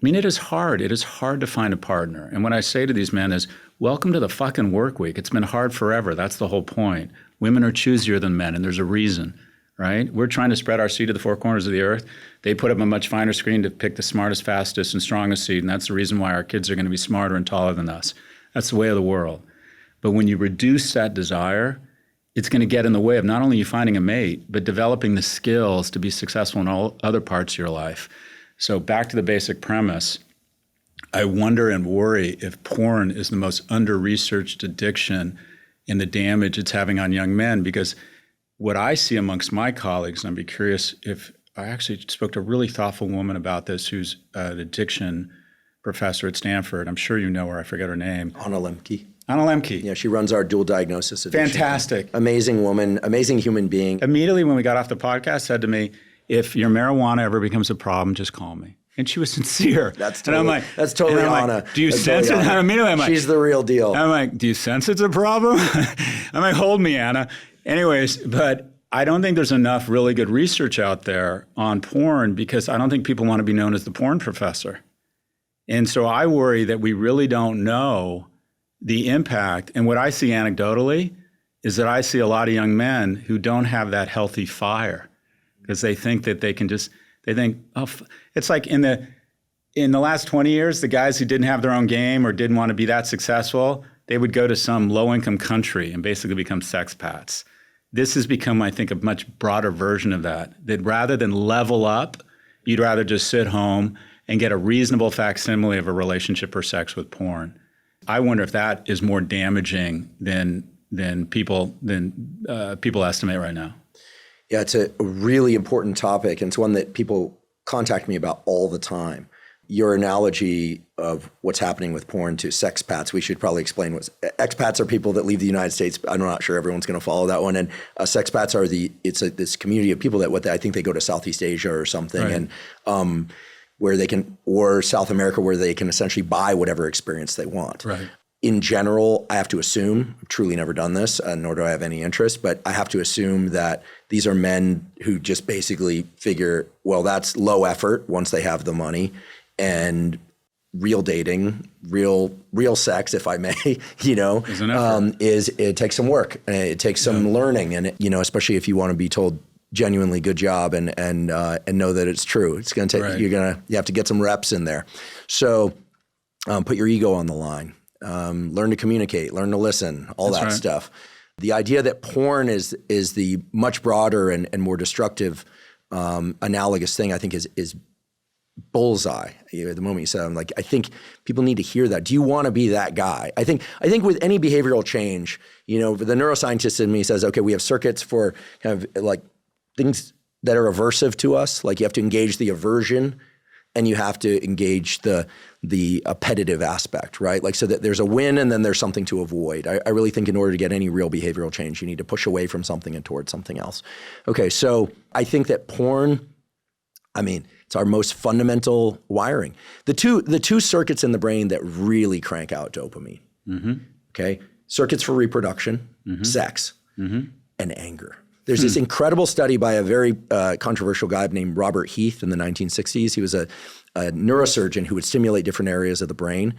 It is hard. It is hard to find a partner. And what I say to these men is, welcome to the fucking work week. It's been hard forever. That's the whole point. Women are choosier than men, and there's a reason, right? We're trying to spread our seed to the 4 corners of the earth. They put up a much finer screen to pick the smartest, fastest, and strongest seed, and that's the reason why our kids are going to be smarter and taller than us. That's the way of the world. But when you reduce that desire, it's going to get in the way of not only you finding a mate, but developing the skills to be successful in all other parts of your life. So back to the basic premise, I wonder and worry if porn is the most under-researched addiction in the damage it's having on young men, because what I see amongst my colleagues, and I'd be curious if I actually spoke to a really thoughtful woman about this who's an addiction professor at Stanford. I'm sure you know her. I forget her name. Anna Lemke. Anna Lemke. Yeah, she runs our dual diagnosis addiction. Fantastic. Amazing woman, amazing human being. Immediately when we got off the podcast, said to me, if your marijuana ever becomes a problem, just call me. And she was sincere. That's totally Anna. Do you sense it? Immediately I'm like, she's the real deal. I'm like, do you sense it's a problem? I'm like, hold me, Anna. Anyways, but I don't think there's enough really good research out there on porn because I don't think people want to be known as the porn professor. And so I worry that we really don't know the impact. And what I see anecdotally is that I see a lot of young men who don't have that healthy fire because they think that they can just, they think, oh, it's like in the last 20 years, the guys who didn't have their own game or didn't want to be that successful, they would go to some low-income country and basically become sexpats. This has become, I think, a much broader version of that rather than level up, you'd rather just sit home and get a reasonable facsimile of a relationship or sex with porn. I wonder if that is more damaging than people estimate right now. Yeah, it's a really important topic, and it's one that people contact me about all the time. Your analogy of what's happening with porn to sexpats, we should probably explain what expats are. People that leave the United States. I'm not sure everyone's going to follow that one. And sexpats are this community of people that I think they go to Southeast Asia or something, right. And where they can, or South America, where they can essentially buy whatever experience they want. Right. In general, I have to assume, I've truly never done this, nor do I have any interest, but I have to assume that these are men who just basically figure, well, that's low effort once they have the money, and real dating, real sex, if I may, it takes some work. It takes some learning, and especially if you want to be told genuinely good job and know that it's true. It's going to take, right. You have to get some reps in there. So put your ego on the line. Learn to communicate, learn to listen, all that stuff. The idea that porn is the much broader and more destructive analogous thing, I think is bullseye. At the moment you said, I'm like, I think people need to hear that. Do you want to be that guy? I think with any behavioral change, the neuroscientist in me says, okay, we have circuits for kind of like things that are aversive to us. Like you have to engage the aversion, and you have to engage the appetitive aspect, right? Like so that there's a win and then there's something to avoid. I really think in order to get any real behavioral change, you need to push away from something and towards something else. Okay, so I think that porn, it's our most fundamental wiring. The two circuits in the brain that really crank out dopamine, okay? Circuits for reproduction, sex, and anger. There's this incredible study by a very controversial guy named Robert Heath in the 1960s. He was a neurosurgeon who would stimulate different areas of the brain.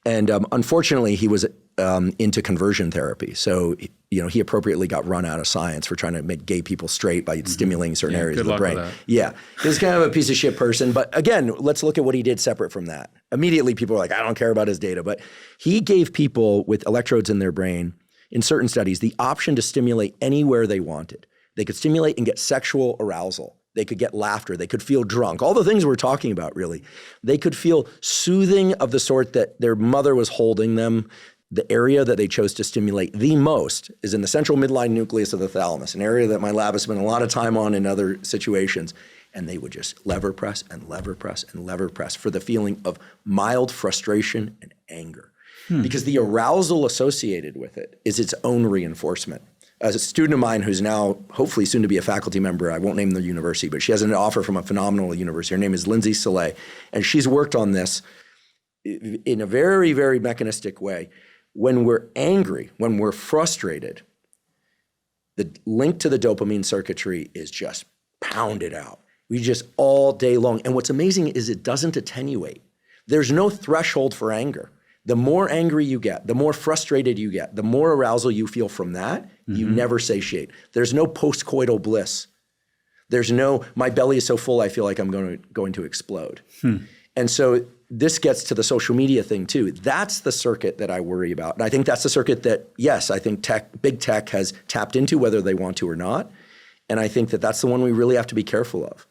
And unfortunately, he was into conversion therapy. So, he appropriately got run out of science for trying to make gay people straight by stimulating certain areas of the brain. Yeah, he was kind of a piece of shit person. But again, let's look at what he did separate from that. Immediately, people were like, I don't care about his data. But he gave people with electrodes in their brain, in certain studies, the option to stimulate anywhere they wanted. They could stimulate and get sexual arousal. They could get laughter. They could feel drunk. All the things we're talking about, really. They could feel soothing of the sort that their mother was holding them. The area that they chose to stimulate the most is in the central midline nucleus of the thalamus, an area that my lab has spent a lot of time on in other situations. And they would just lever press and lever press and lever press for the feeling of mild frustration and anger. Because the arousal associated with it is its own reinforcement. As a student of mine who's now hopefully soon to be a faculty member, I won't name the university, but she has an offer from a phenomenal university. Her name is Lindsay Soleil, and she's worked on this in a very, very mechanistic way. When we're angry, when we're frustrated, the link to the dopamine circuitry is just pounded out. We just all day long. And what's amazing is it doesn't attenuate. There's no threshold for anger. The more angry you get, the more frustrated you get, the more arousal you feel from that, you never satiate. There's no postcoital bliss. There's no, my belly is so full I feel like I'm going to explode. And so this gets to the social media thing too. That's the circuit that I worry about. And I think that's the circuit that, yes, I think big tech has tapped into, whether they want to or not. And I think that that's the one we really have to be careful of.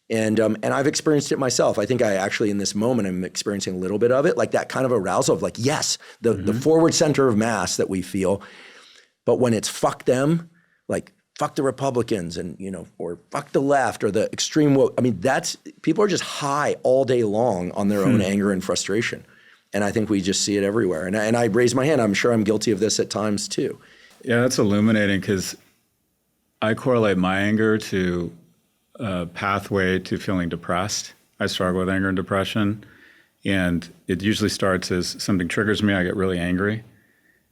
And I've experienced it myself. I think I actually, in this moment, I'm experiencing a little bit of it, like that kind of arousal of like, yes, the forward center of mass that we feel. But when it's fuck them, like fuck the Republicans and, or fuck the left or the extreme woke, people are just high all day long on their own anger and frustration. And I think we just see it everywhere. And I raise my hand. I'm sure I'm guilty of this at times too. Yeah, that's illuminating because I correlate my anger to a pathway to feeling depressed. I struggle with anger and depression, and it usually starts as something triggers me. I get really angry,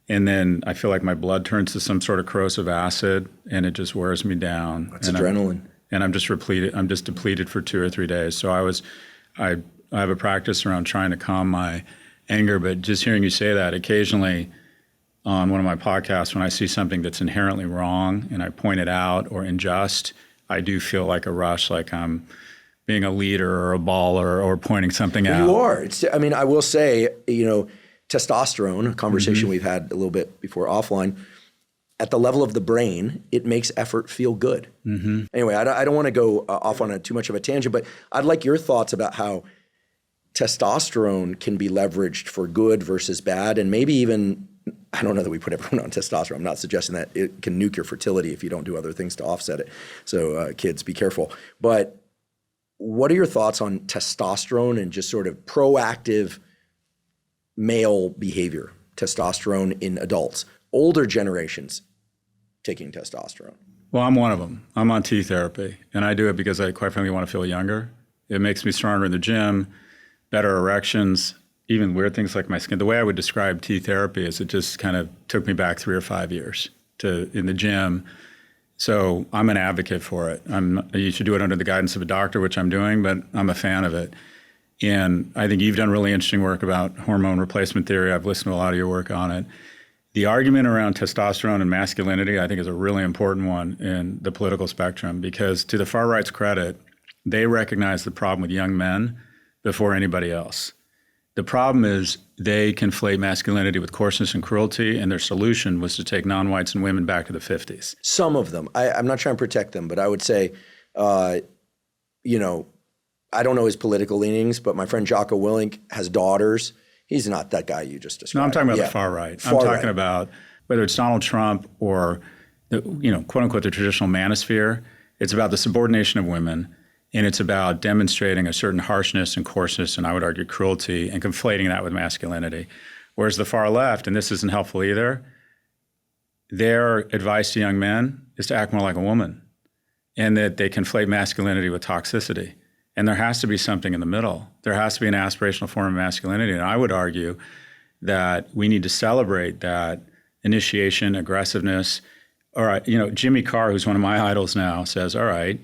and then I feel like my blood turns to some sort of corrosive acid, and it just wears me down. That's adrenaline. I'm just depleted. I'm just depleted for 2 or 3 days. So I have a practice around trying to calm my anger, but just hearing you say that, occasionally on one of my podcasts, when I see something that's inherently wrong and I point it out or unjust, I do feel like a rush, like I'm being a leader or a baller or pointing something out. You are. I will say, testosterone, a conversation we've had a little bit before offline, at the level of the brain, it makes effort feel good. Anyway, I don't want to go off on too much of a tangent, but I'd like your thoughts about how testosterone can be leveraged for good versus bad, and maybe even, I don't know that we put everyone on testosterone. I'm not suggesting that it can nuke your fertility if you don't do other things to offset it. So kids, be careful. But what are your thoughts on testosterone and just sort of proactive male behavior, testosterone in adults, older generations taking testosterone? Well, I'm one of them. I'm on T therapy, and I do it because I quite frankly want to feel younger. It makes me stronger in the gym, better erections, even weird things like my skin. The way I would describe T therapy is it just kind of took me back 3 or 5 years in the gym. So I'm an advocate for it. You should do it under the guidance of a doctor, which I'm doing, but I'm a fan of it. And I think you've done really interesting work about hormone replacement theory. I've listened to a lot of your work on it. The argument around testosterone and masculinity, I think, is a really important one in the political spectrum, because to the far right's credit, they recognize the problem with young men before anybody else. The problem is they conflate masculinity with coarseness and cruelty, and their solution was to take non-whites and women back to the 50s. Some of them. I'm not trying to protect them, but I would say, I don't know his political leanings, but my friend Jocko Willink has daughters. He's not that guy you just described. No, I'm talking about the far right. I'm talking about whether it's Donald Trump or, quote unquote, the traditional manosphere. It's about the subordination of women, and it's about demonstrating a certain harshness and coarseness, and I would argue cruelty, and conflating that with masculinity. Whereas the far left, and this isn't helpful either, their advice to young men is to act more like a woman, and that they conflate masculinity with toxicity. And there has to be something in the middle. There has to be an aspirational form of masculinity. And I would argue that we need to celebrate that initiation, aggressiveness. All right, Jimmy Carr, who's one of my idols now, says, all right,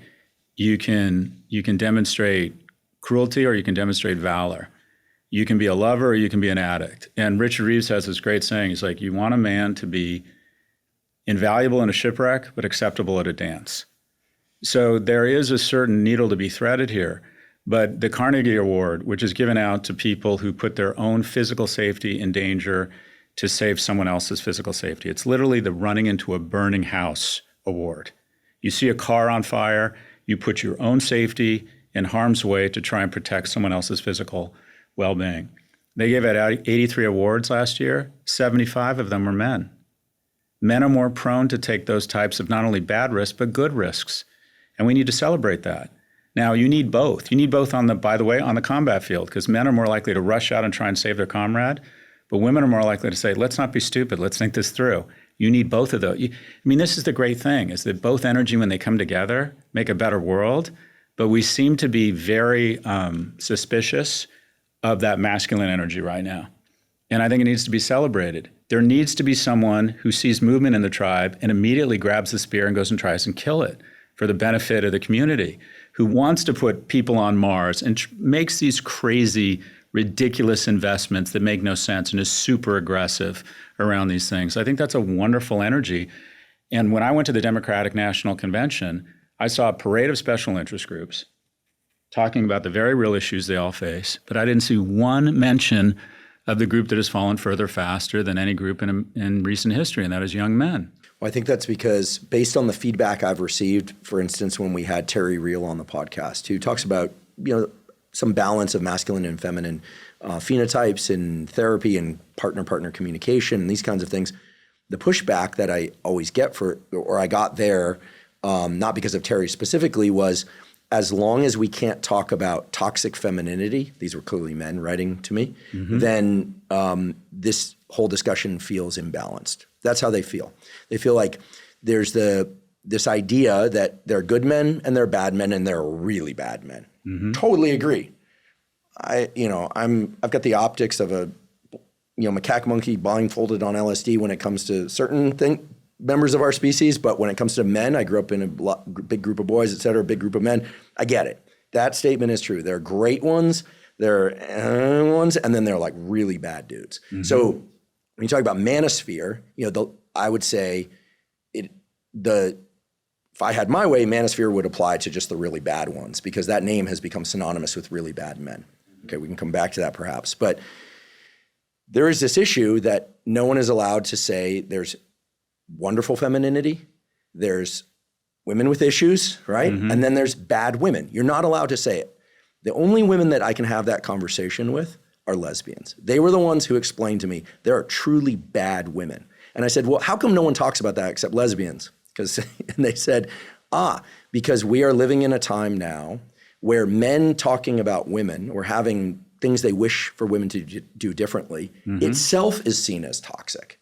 you can demonstrate cruelty or you can demonstrate valor. You can be a lover or you can be an addict. And Richard Reeves has this great saying. He's like, you want a man to be invaluable in a shipwreck, but acceptable at a dance. So there is a certain needle to be threaded here. But the Carnegie Award, which is given out to people who put their own physical safety in danger to save someone else's physical safety, it's literally the running into a burning house award. You see a car on fire, you put your own safety in harm's way to try and protect someone else's physical well-being. They gave out 83 awards last year. 75 of them were men. Men are more prone to take those types of not only bad risks, but good risks. And we need to celebrate that. Now, you need both. You need both on the combat field, because men are more likely to rush out and try and save their comrade, but women are more likely to say, let's not be stupid, let's think this through. You need both of those. This is the great thing, is that both energy, when they come together, make a better world, but we seem to be very suspicious of that masculine energy right now. And I think it needs to be celebrated. There needs to be someone who sees movement in the tribe and immediately grabs the spear and goes and tries and kill it for the benefit of the community, who wants to put people on Mars and makes these crazy, ridiculous investments that make no sense and is super aggressive around these things. I think that's a wonderful energy. And when I went to the Democratic National Convention, I saw a parade of special interest groups talking about the very real issues they all face, but I didn't see one mention of the group that has fallen further faster than any group in recent history, and that is young men. Well, I think that's because based on the feedback I've received, for instance, when we had Terry Real on the podcast, who talks about, some balance of masculine and feminine phenotypes in therapy and partner-partner communication and these kinds of things, the pushback that I always get I got there, not because of Terry specifically, was as long as we can't talk about toxic femininity, these were clearly men writing to me, then this whole discussion feels imbalanced. That's how they feel. They feel like there's this idea that they're good men and they're bad men and they're really bad men. Totally agree. I've got the optics of a macaque monkey blindfolded on LSD when it comes to certain members of our species, but when it comes to men, I grew up in a big group of boys, et cetera, big group of men. I get it. That statement is true. There are great ones, there are ones, and then there are like really bad dudes. So when you talk about manosphere, I would say if I had my way, manosphere would apply to just the really bad ones, because that name has become synonymous with really bad men. Okay, we can come back to that perhaps. But there is this issue that no one is allowed to say there's wonderful femininity, there's women with issues, right? Mm-hmm. And then there's bad women. You're not allowed to say it. The only women that I can have that conversation with are lesbians. They were the ones who explained to me there are truly bad women. And I said, well, how come no one talks about that except lesbians? And they said, because we are living in a time now where men talking about women or having things they wish for women to do differently itself is seen as toxic.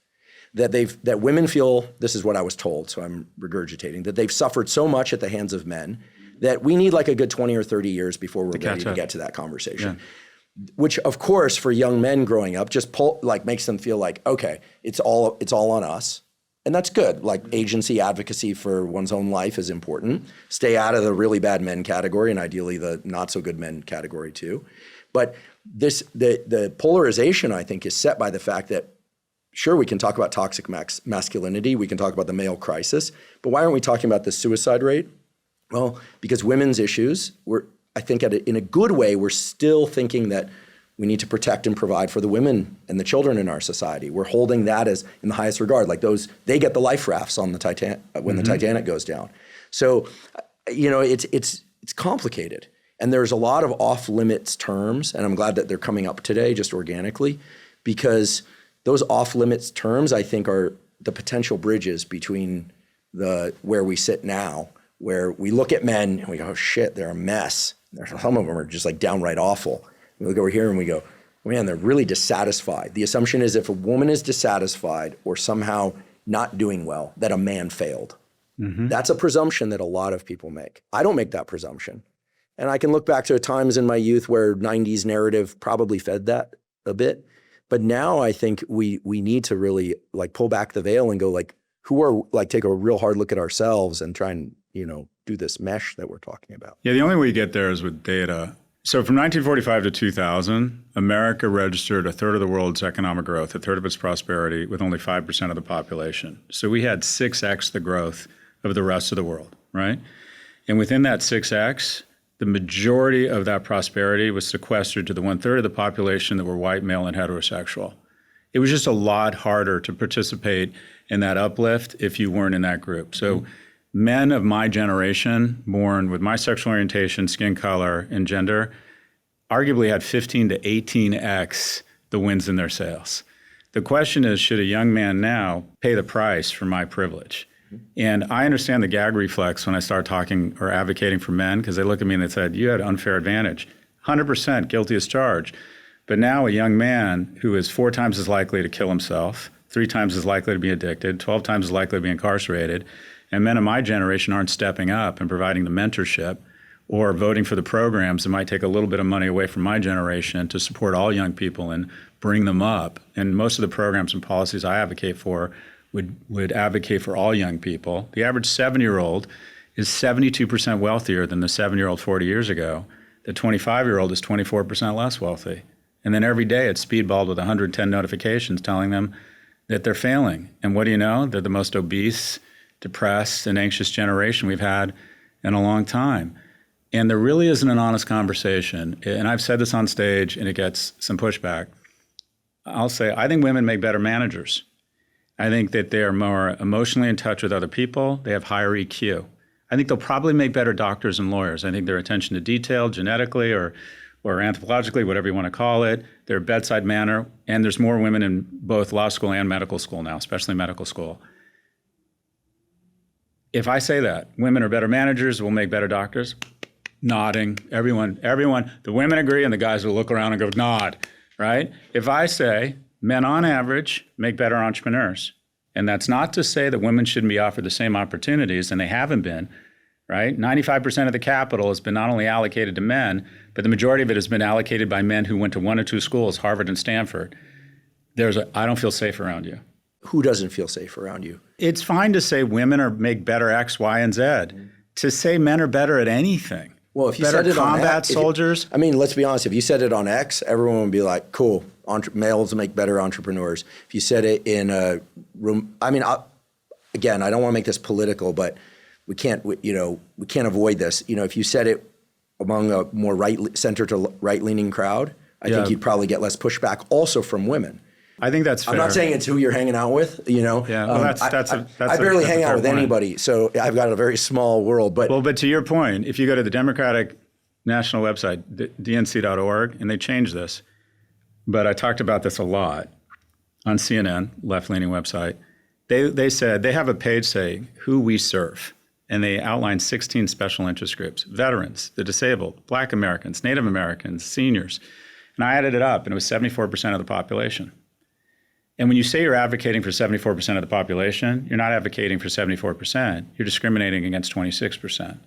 That women feel, this is what I was told, so I'm regurgitating, that they've suffered so much at the hands of men that we need like a good 20 or 30 years before we're ready to get to that conversation. Yeah. Which, of course, for young men growing up, just makes them feel like, okay, it's all on us. And that's good. Like agency, advocacy for one's own life is important. Stay out of the really bad men category, and ideally the not so good men category too. But the polarization, I think, is set by the fact that, sure, we can talk about toxic masculinity, we can talk about the male crisis, but why aren't we talking about the suicide rate? Well, because women's issues, I think in a good way, we're still thinking that we need to protect and provide for the women and the children in our society. We're holding that as in the highest regard. Like they get the life rafts on the Titanic when the Titanic goes down. So, it's complicated. And there's a lot of off-limits terms, and I'm glad that they're coming up today just organically, because those off-limits terms, I think, are the potential bridges between where we sit now, where we look at men and we go, oh shit, they're a mess. Some of them are just like downright awful. We look over here and we go, man, they're really dissatisfied. The assumption is if a woman is dissatisfied or somehow not doing well, that a man failed. Mm-hmm. That's a presumption that a lot of people make. I don't make that presumption. And I can look back to times in my youth where 90s narrative probably fed that a bit. But now I think we need to really like pull back the veil and go like, take a real hard look at ourselves and try and, do this mesh that we're talking about. Yeah, the only way you get there is with data. So from 1945 to 2000, America registered a third of the world's economic growth, a third of its prosperity, with only 5% of the population. So we had 6x the growth of the rest of the world, right? And within that 6x, the majority of that prosperity was sequestered to the 1/3 of the population that were white, male, and heterosexual. It was just a lot harder to participate in that uplift if you weren't in that group. So men of my generation, born with my sexual orientation, skin color, and gender, arguably had 15 to 18x the wins in their sales. The question is, should a young man now pay the price for my privilege? And I understand the gag reflex when I start talking or advocating for men, because they look at me and they said, you had unfair advantage. 100% guilty as charged. But now a young man who is 4 times as likely to kill himself, 3 times as likely to be addicted, 12 times as likely to be incarcerated, and men of my generation aren't stepping up and providing the mentorship or voting for the programs that might take a little bit of money away from my generation to support all young people and bring them up. And most of the programs and policies I advocate for would advocate for all young people. The average 7-year-old is 72% wealthier than the 7-year-old 40 years ago. The 25-year-old is 24% less wealthy. And then every day it's speedballed with 110 notifications telling them that they're failing. And what do you know? They're the most obese, depressed, and anxious generation we've had in a long time. And there really isn't an honest conversation. And I've said this on stage and it gets some pushback. I'll say, I think women make better managers. I think that they are more emotionally in touch with other people. They have higher EQ. I think they'll probably make better doctors and lawyers. I think their attention to detail, genetically or anthropologically, whatever you want to call it, their bedside manner, and there's more women in both law school and medical school now, especially medical school. If I say that, women are better managers, will make better doctors, nodding, everyone, the women agree and the guys will look around and go, nod, right? If I say men on average make better entrepreneurs, and that's not to say that women shouldn't be offered the same opportunities, and they haven't been, right? 95% of the capital has been not only allocated to men, but the majority of it has been allocated by men who went to 1 or 2 schools, Harvard and Stanford. I don't feel safe around you. Who doesn't feel safe around you? It's fine to say women make better X, Y, and Z. To say men are better at anything. Well, if you better said it combat on X, soldiers. let's be honest. If you said it on X, everyone would be like, cool, males make better entrepreneurs. If you said it in a room, I mean, again, I don't want to make this political, but we can't avoid this. If you said it among a more center to right-leaning crowd, I think you'd probably get less pushback also from women. I think that's fair. I'm not saying it's who you're hanging out with, Yeah, well, I barely hang out with anybody, so I've got a very small world. But to your point, if you go to the Democratic National website, dnc.org, and they changed this, but I talked about this a lot on CNN, left-leaning website. They said they have a page saying who we serve, and they outlined 16 special interest groups: veterans, the disabled, Black Americans, Native Americans, seniors. And I added it up, and it was 74% of the population. And when you say you're advocating for 74% of the population, you're not advocating for 74%. You're discriminating against 26%.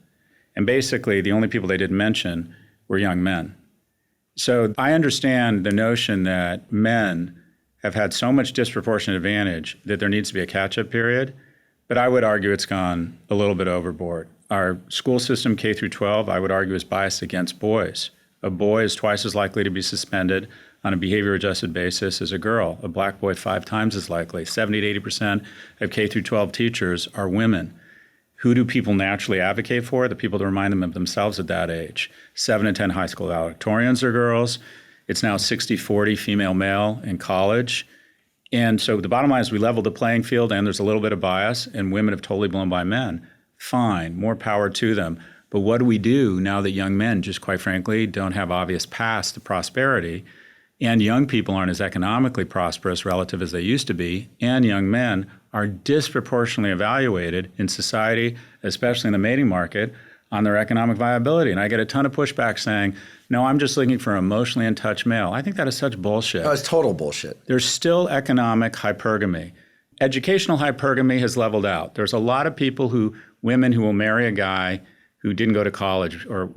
And basically, the only people they didn't mention were young men. So I understand the notion that men have had so much disproportionate advantage that there needs to be a catch-up period, but I would argue it's gone a little bit overboard. Our school system, K through 12, I would argue is biased against boys. A boy is twice as likely to be suspended on a behavior-adjusted basis as a girl. A black boy 5 times as likely. 70 to 80% of K through 12 teachers are women. Who do people naturally advocate for? The people that remind them of themselves at that age. 7 in 10 high school valedictorians are girls. It's now 60-40 female-male in college. And so the bottom line is we leveled the playing field, and there's a little bit of bias, and women have totally blown by men. Fine, more power to them. But what do we do now that young men, just quite frankly, don't have obvious paths to prosperity, and young people aren't as economically prosperous relative as they used to be, and young men are disproportionately evaluated in society, especially in the mating market, on their economic viability? And I get a ton of pushback saying, no, I'm just looking for an emotionally in touch male. I think that is such bullshit. No, it's total bullshit. There's still economic hypergamy. Educational hypergamy has leveled out. There's a lot of women who will marry a guy who didn't go to college, or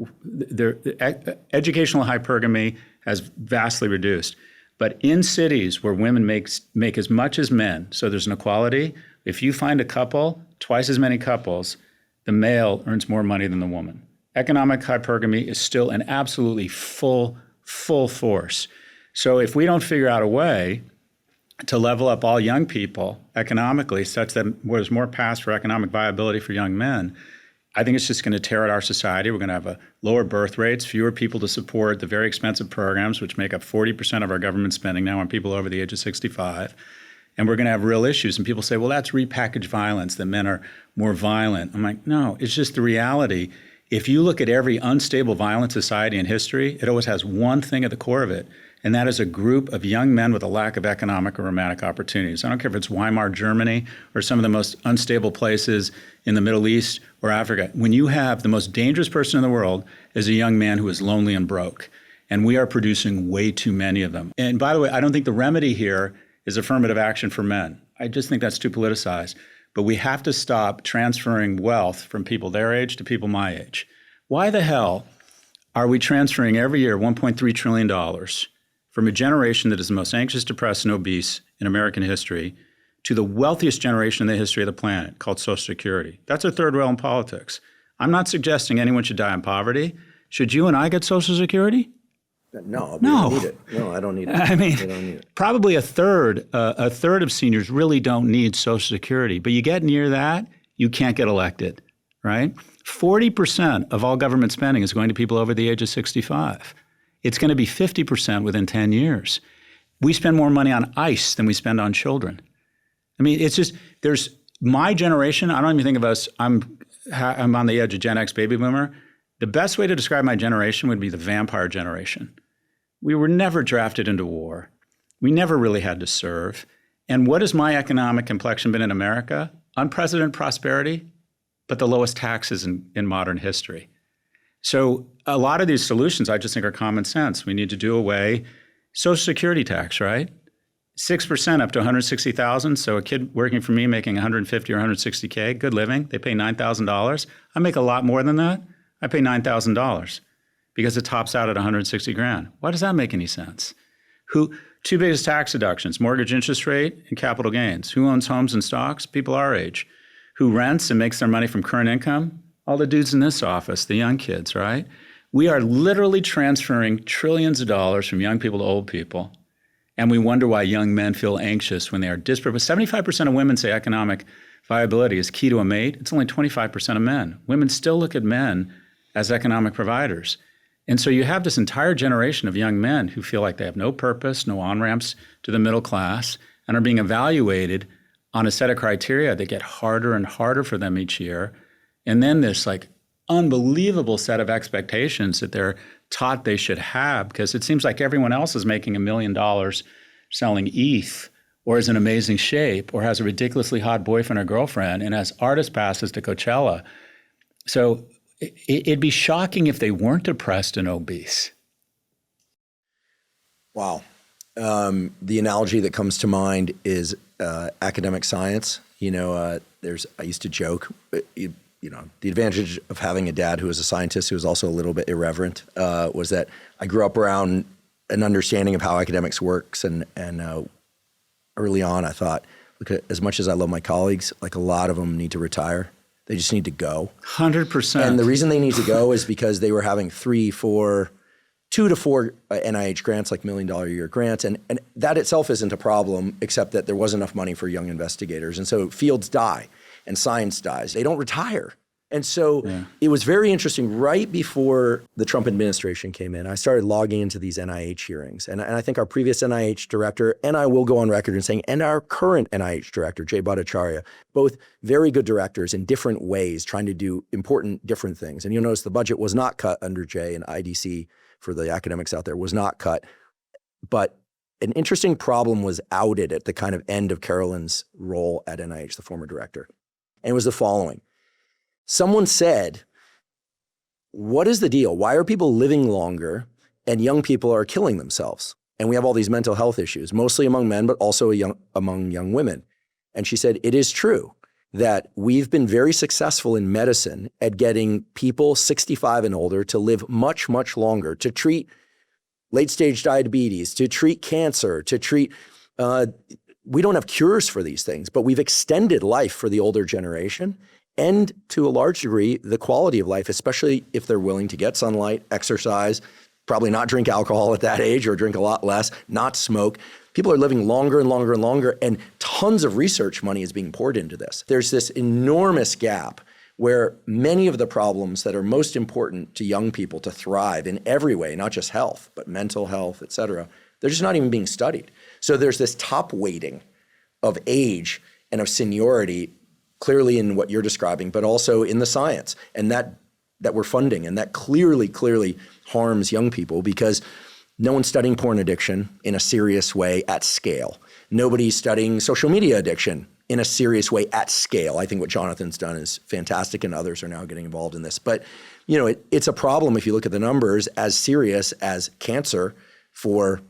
educational hypergamy has vastly reduced. But in cities where women make as much as men, so there's an equality, if you find a couple, twice as many couples, the male earns more money than the woman. Economic hypergamy is still an absolutely full force. So if we don't figure out a way to level up all young people economically such that there's more paths for economic viability for young men, I think it's just going to tear at our society. We're going to have lower birth rates, fewer people to support the very expensive programs, which make up 40% of our government spending now on people over the age of 65. And we're going to have real issues. And people say, well, that's repackaged violence, that men are more violent. I'm like, no, it's just the reality. If you look at every unstable, violent society in history, it always has one thing at the core of it, and that is a group of young men with a lack of economic or romantic opportunities. I don't care if it's Weimar, Germany, or some of the most unstable places in the Middle East or Africa. When you have the most dangerous person in the world is a young man who is lonely and broke, and we are producing way too many of them. And by the way, I don't think the remedy here is affirmative action for men. I just think that's too politicized. But we have to stop transferring wealth from people their age to people my age. Why the hell are we transferring every year $1.3 trillion from a generation that is the most anxious, depressed, and obese in American history to the wealthiest generation in the history of the planet, called Social Security? That's a third rail in politics. I'm not suggesting anyone should die in poverty. Should you and I get Social Security? No, we don't need it. No, I don't need it. I mean, we don't need it. Probably a third of seniors really don't need Social Security. But you get near that, you can't get elected, right? 40% of all government spending is going to people over the age of 65. It's going to be 50% within 10 years. We spend more money on ICE than we spend on children. I mean, it's just, there's my generation. I don't even think of us, I'm on the edge of Gen X baby boomer. The best way to describe my generation would be the vampire generation. We were never drafted into war. We never really had to serve. And what has my economic complexion been in America? Unprecedented prosperity, but the lowest taxes in modern history. So a lot of these solutions I just think are common sense. We need to do away Social Security tax, right? 6% up to $160,000. So a kid working for me making $150 or $160K, good living, they pay $9,000. I make a lot more than that. I pay $9,000 because it tops out at $160,000. Why does that make any sense? Two biggest tax deductions, mortgage interest rate and capital gains. Who owns homes and stocks? People our age. Who rents and makes their money from current income? All the dudes in this office, the young kids, right? We are literally transferring trillions of dollars from young people to old people. And we wonder why young men feel anxious when they are disparate. But 75% of women say economic viability is key to a mate. It's only 25% of men. Women still look at men as economic providers. And so you have this entire generation of young men who feel like they have no purpose, no on-ramps to the middle class, and are being evaluated on a set of criteria that get harder and harder for them each year. And then this like unbelievable set of expectations that they're taught they should have, because it seems like everyone else is making $1 million selling ETH, or is in amazing shape, or has a ridiculously hot boyfriend or girlfriend, and has artist passes to Coachella. So it'd be shocking if they weren't depressed and obese. Wow. The analogy that comes to mind is academic science. I used to joke, the advantage of having a dad who was a scientist who was also a little bit irreverent was that I grew up around an understanding of how academics works. And early on, I thought, look, as much as I love my colleagues, like a lot of them need to retire. They just need to go. 100%. And the reason they need to go is because they were having 2 to 4 NIH grants, like $1 million a year grants. And that itself isn't a problem, except that there wasn't enough money for young investigators. And so fields die and science dies. They don't retire. And so It was very interesting. Right before the Trump administration came in, I started logging into these NIH hearings. And I think our previous NIH director, and I will go on record and saying, and our current NIH director, Jay Bhattacharya, both very good directors in different ways, trying to do important different things. And you'll notice the budget was not cut under Jay, and IDC for the academics out there was not cut. But an interesting problem was outed at the kind of end of Carolyn's role at NIH, the former director. And it was the following. Someone said, what is the deal? Why are people living longer and young people are killing themselves? And we have all these mental health issues, mostly among men, but also among young women. And she said, it is true that we've been very successful in medicine at getting people 65 and older to live much, much longer, to treat late-stage diabetes, to treat cancer, to treat, we don't have cures for these things, but we've extended life for the older generation. And to a large degree, the quality of life, especially if they're willing to get sunlight, exercise, probably not drink alcohol at that age or drink a lot less, not smoke. People are living longer and longer and longer, and tons of research money is being poured into this. There's this enormous gap where many of the problems that are most important to young people to thrive in every way, not just health, but mental health, et cetera, they're just not even being studied. So there's this top weighting of age and of seniority, clearly in what you're describing, but also in the science, and that we're funding. And that clearly harms young people because no one's studying porn addiction in a serious way at scale. Nobody's studying social media addiction in a serious way at scale. I think what Jonathan's done is fantastic, and others are now getting involved in this. But it's a problem if you look at the numbers as serious as cancer for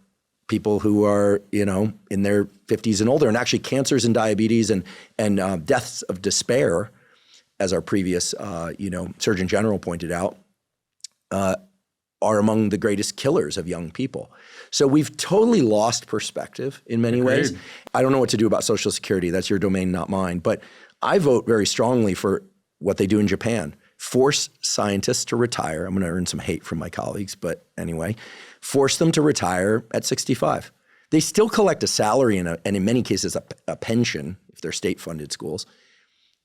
people who are, in their 50s and older. And actually cancers and diabetes and deaths of despair, as our previous, Surgeon General pointed out, are among the greatest killers of young people. So we've totally lost perspective in many ways. I don't know what to do about Social Security. That's your domain, not mine. But I vote very strongly for what they do in Japan. Force scientists to retire. I'm going to earn some hate from my colleagues, but anyway, force them to retire at 65. They still collect a salary and in many cases a pension if they're state-funded schools.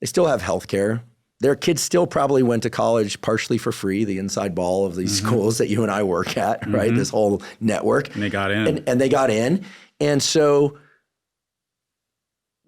They still have health care. Their kids still probably went to college partially for free, the inside ball of these schools that you and I work at, right? This whole network. And they got in. And they got in. And so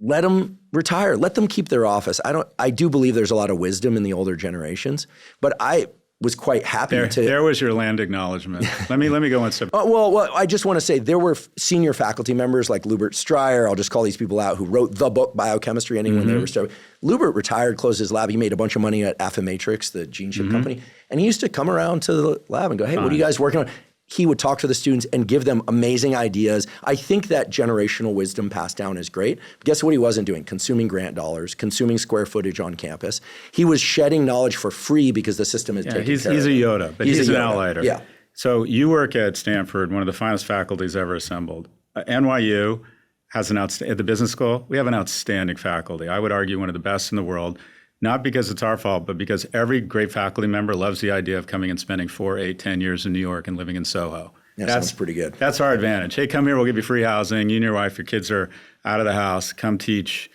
let them retire. Let them keep their office. I do believe there's a lot of wisdom in the older generations, but I was quite happy There was your land acknowledgement. Let me go one step. Well, I just want to say there were senior faculty members like Lubert Stryer, I'll just call these people out, who wrote the book Biochemistry Ending when they were starting. Lubert retired, closed his lab. He made a bunch of money at Affymatrix, the gene chip company. And he used to come around to the lab and go, hey, what are you guys working on? He would talk to the students and give them amazing ideas. I think that generational wisdom passed down is great. But guess what he wasn't doing? Consuming grant dollars, consuming square footage on campus. He was shedding knowledge for free because the system is taking care of it. He's a Yoda, but he's an outlier. Yeah. So you work at Stanford, one of the finest faculties ever assembled. NYU has at the business school, we have an outstanding faculty. I would argue one of the best in the world. Not because it's our fault, but because every great faculty member loves the idea of coming and spending 4, 8, 10 years in New York and living in Soho. Yeah, sounds pretty good. That's our advantage. Hey, come here, we'll give you free housing. You and your wife, your kids are out of the house. Come teach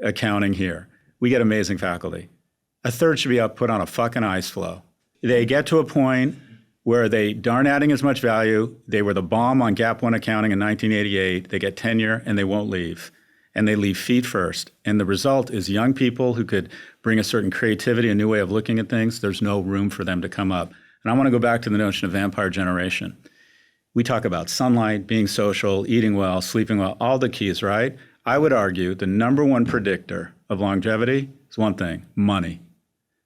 accounting here. We get amazing faculty. A third should be put on a fucking ice flow. They get to a point where they aren't adding as much value. They were the bomb on Gap 1 accounting in 1988. They get tenure and they won't leave. And they leave feet first. And the result is young people who could bring a certain creativity, a new way of looking at things, there's no room for them to come up. And I want to go back to the notion of vampire generation. We talk about sunlight, being social, eating well, sleeping well, all the keys, right? I would argue the number one predictor of longevity is one thing, money.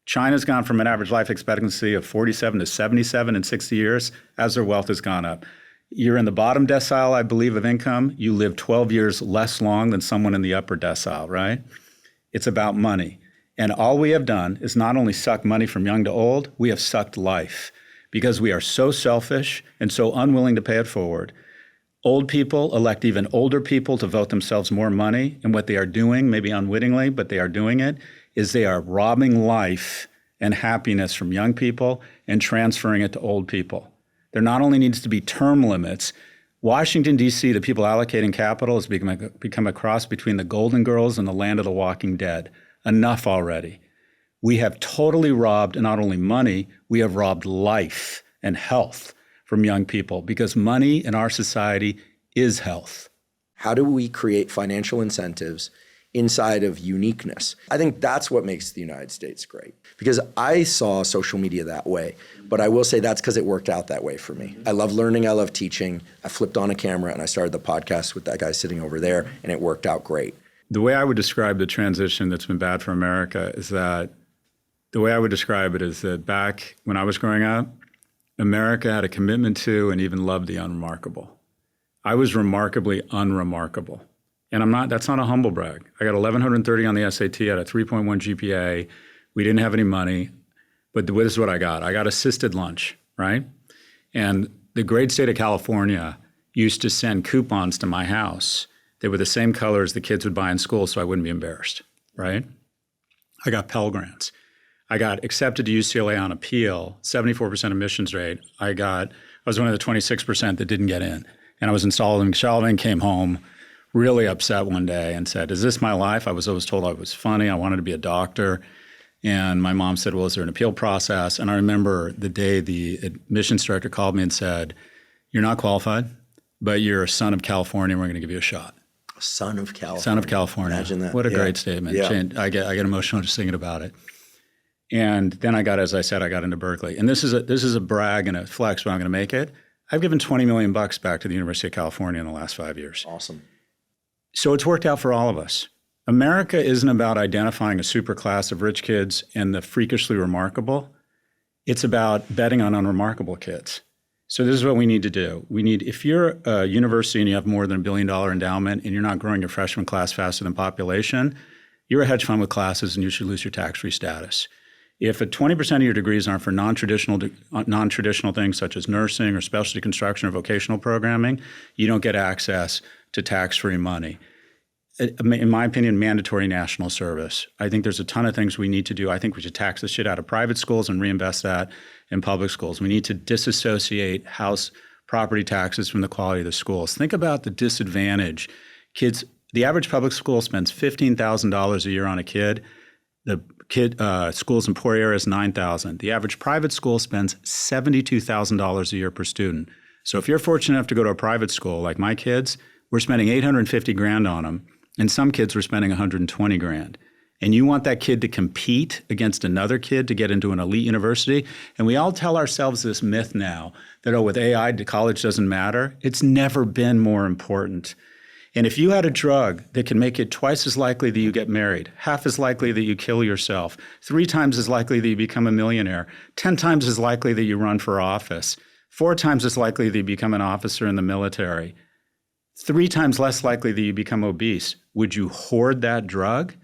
China's gone from an average life expectancy of 47 to 77 in 60 years as their wealth has gone up. You're in the bottom decile, I believe, of income. You live 12 years less long than someone in the upper decile, right? It's about money. And all we have done is not only suck money from young to old, we have sucked life because we are so selfish and so unwilling to pay it forward. Old people elect even older people to vote themselves more money. And what they are doing, maybe unwittingly, but they are doing it, is they are robbing life and happiness from young people and transferring it to old people. There not only needs to be term limits. Washington, D.C., the people allocating capital has become a cross between the Golden Girls and the land of the walking dead. Enough already. We have totally robbed not only money, we have robbed life and health from young people because money in our society is health. How do we create financial incentives inside of uniqueness? I think that's what makes the United States great because I saw social media that way, but I will say that's because it worked out that way for me. I love learning, I love teaching. I flipped on a camera and I started the podcast with that guy sitting over there and it worked out great. The way I would describe the transition that's been bad for America is that back when I was growing up, America had a commitment to and even loved the unremarkable. I was remarkably unremarkable. And that's not a humble brag. I got 1,130 on the SAT, I had a 3.1 GPA. We didn't have any money, but this is what I got. I got assisted lunch, right? And the great state of California used to send coupons to my house. They were the same colors the kids would buy in school so I wouldn't be embarrassed, right? I got Pell Grants. I got accepted to UCLA on appeal, 74% admissions rate. I was one of the 26% that didn't get in. And I was in Sullivan, came home really upset one day and said, is this my life? I was always told I was funny. I wanted to be a doctor. And my mom said, well, is there an appeal process? And I remember the day the admissions director called me and said, you're not qualified, but you're a son of California. And we're going to give you a shot. Son of California. Son of California. Imagine that. What a great statement. Yeah. I get emotional just thinking about it. And then I got into Berkeley. And this is a brag and a flex, but I'm going to make it. I've given $20 million back to the University of California in the last 5 years. Awesome. So it's worked out for all of us. America isn't about identifying a super class of rich kids and the freakishly remarkable. It's about betting on unremarkable kids. So this is what we need to do. If you're a university and you have more than $1 billion endowment and you're not growing your freshman class faster than population, you're a hedge fund with classes and you should lose your tax-free status. If 20% of your degrees aren't for non-traditional things such as nursing or specialty construction or vocational programming, you don't get access to tax-free money. In my opinion, mandatory national service. I think there's a ton of things we need to do. I think we should tax the shit out of private schools and reinvest that in public schools. We need to disassociate house property taxes from the quality of the schools. Think about the disadvantage. Kids, the average public school spends $15,000 a year on a kid. The schools in poor areas, $9,000. The average private school spends $72,000 a year per student. So if you're fortunate enough to go to a private school like my kids, we're spending $850,000 on them. And some kids were spending $120,000. And you want that kid to compete against another kid to get into an elite university? And we all tell ourselves this myth now that, with AI, college doesn't matter. It's never been more important. And if you had a drug that can make it twice as likely that you get married, half as likely that you kill yourself, 3 times as likely that you become a millionaire, 10 times as likely that you run for office, 4 times as likely that you become an officer in the military, 3 times less likely that you become obese, would you hoard that drug?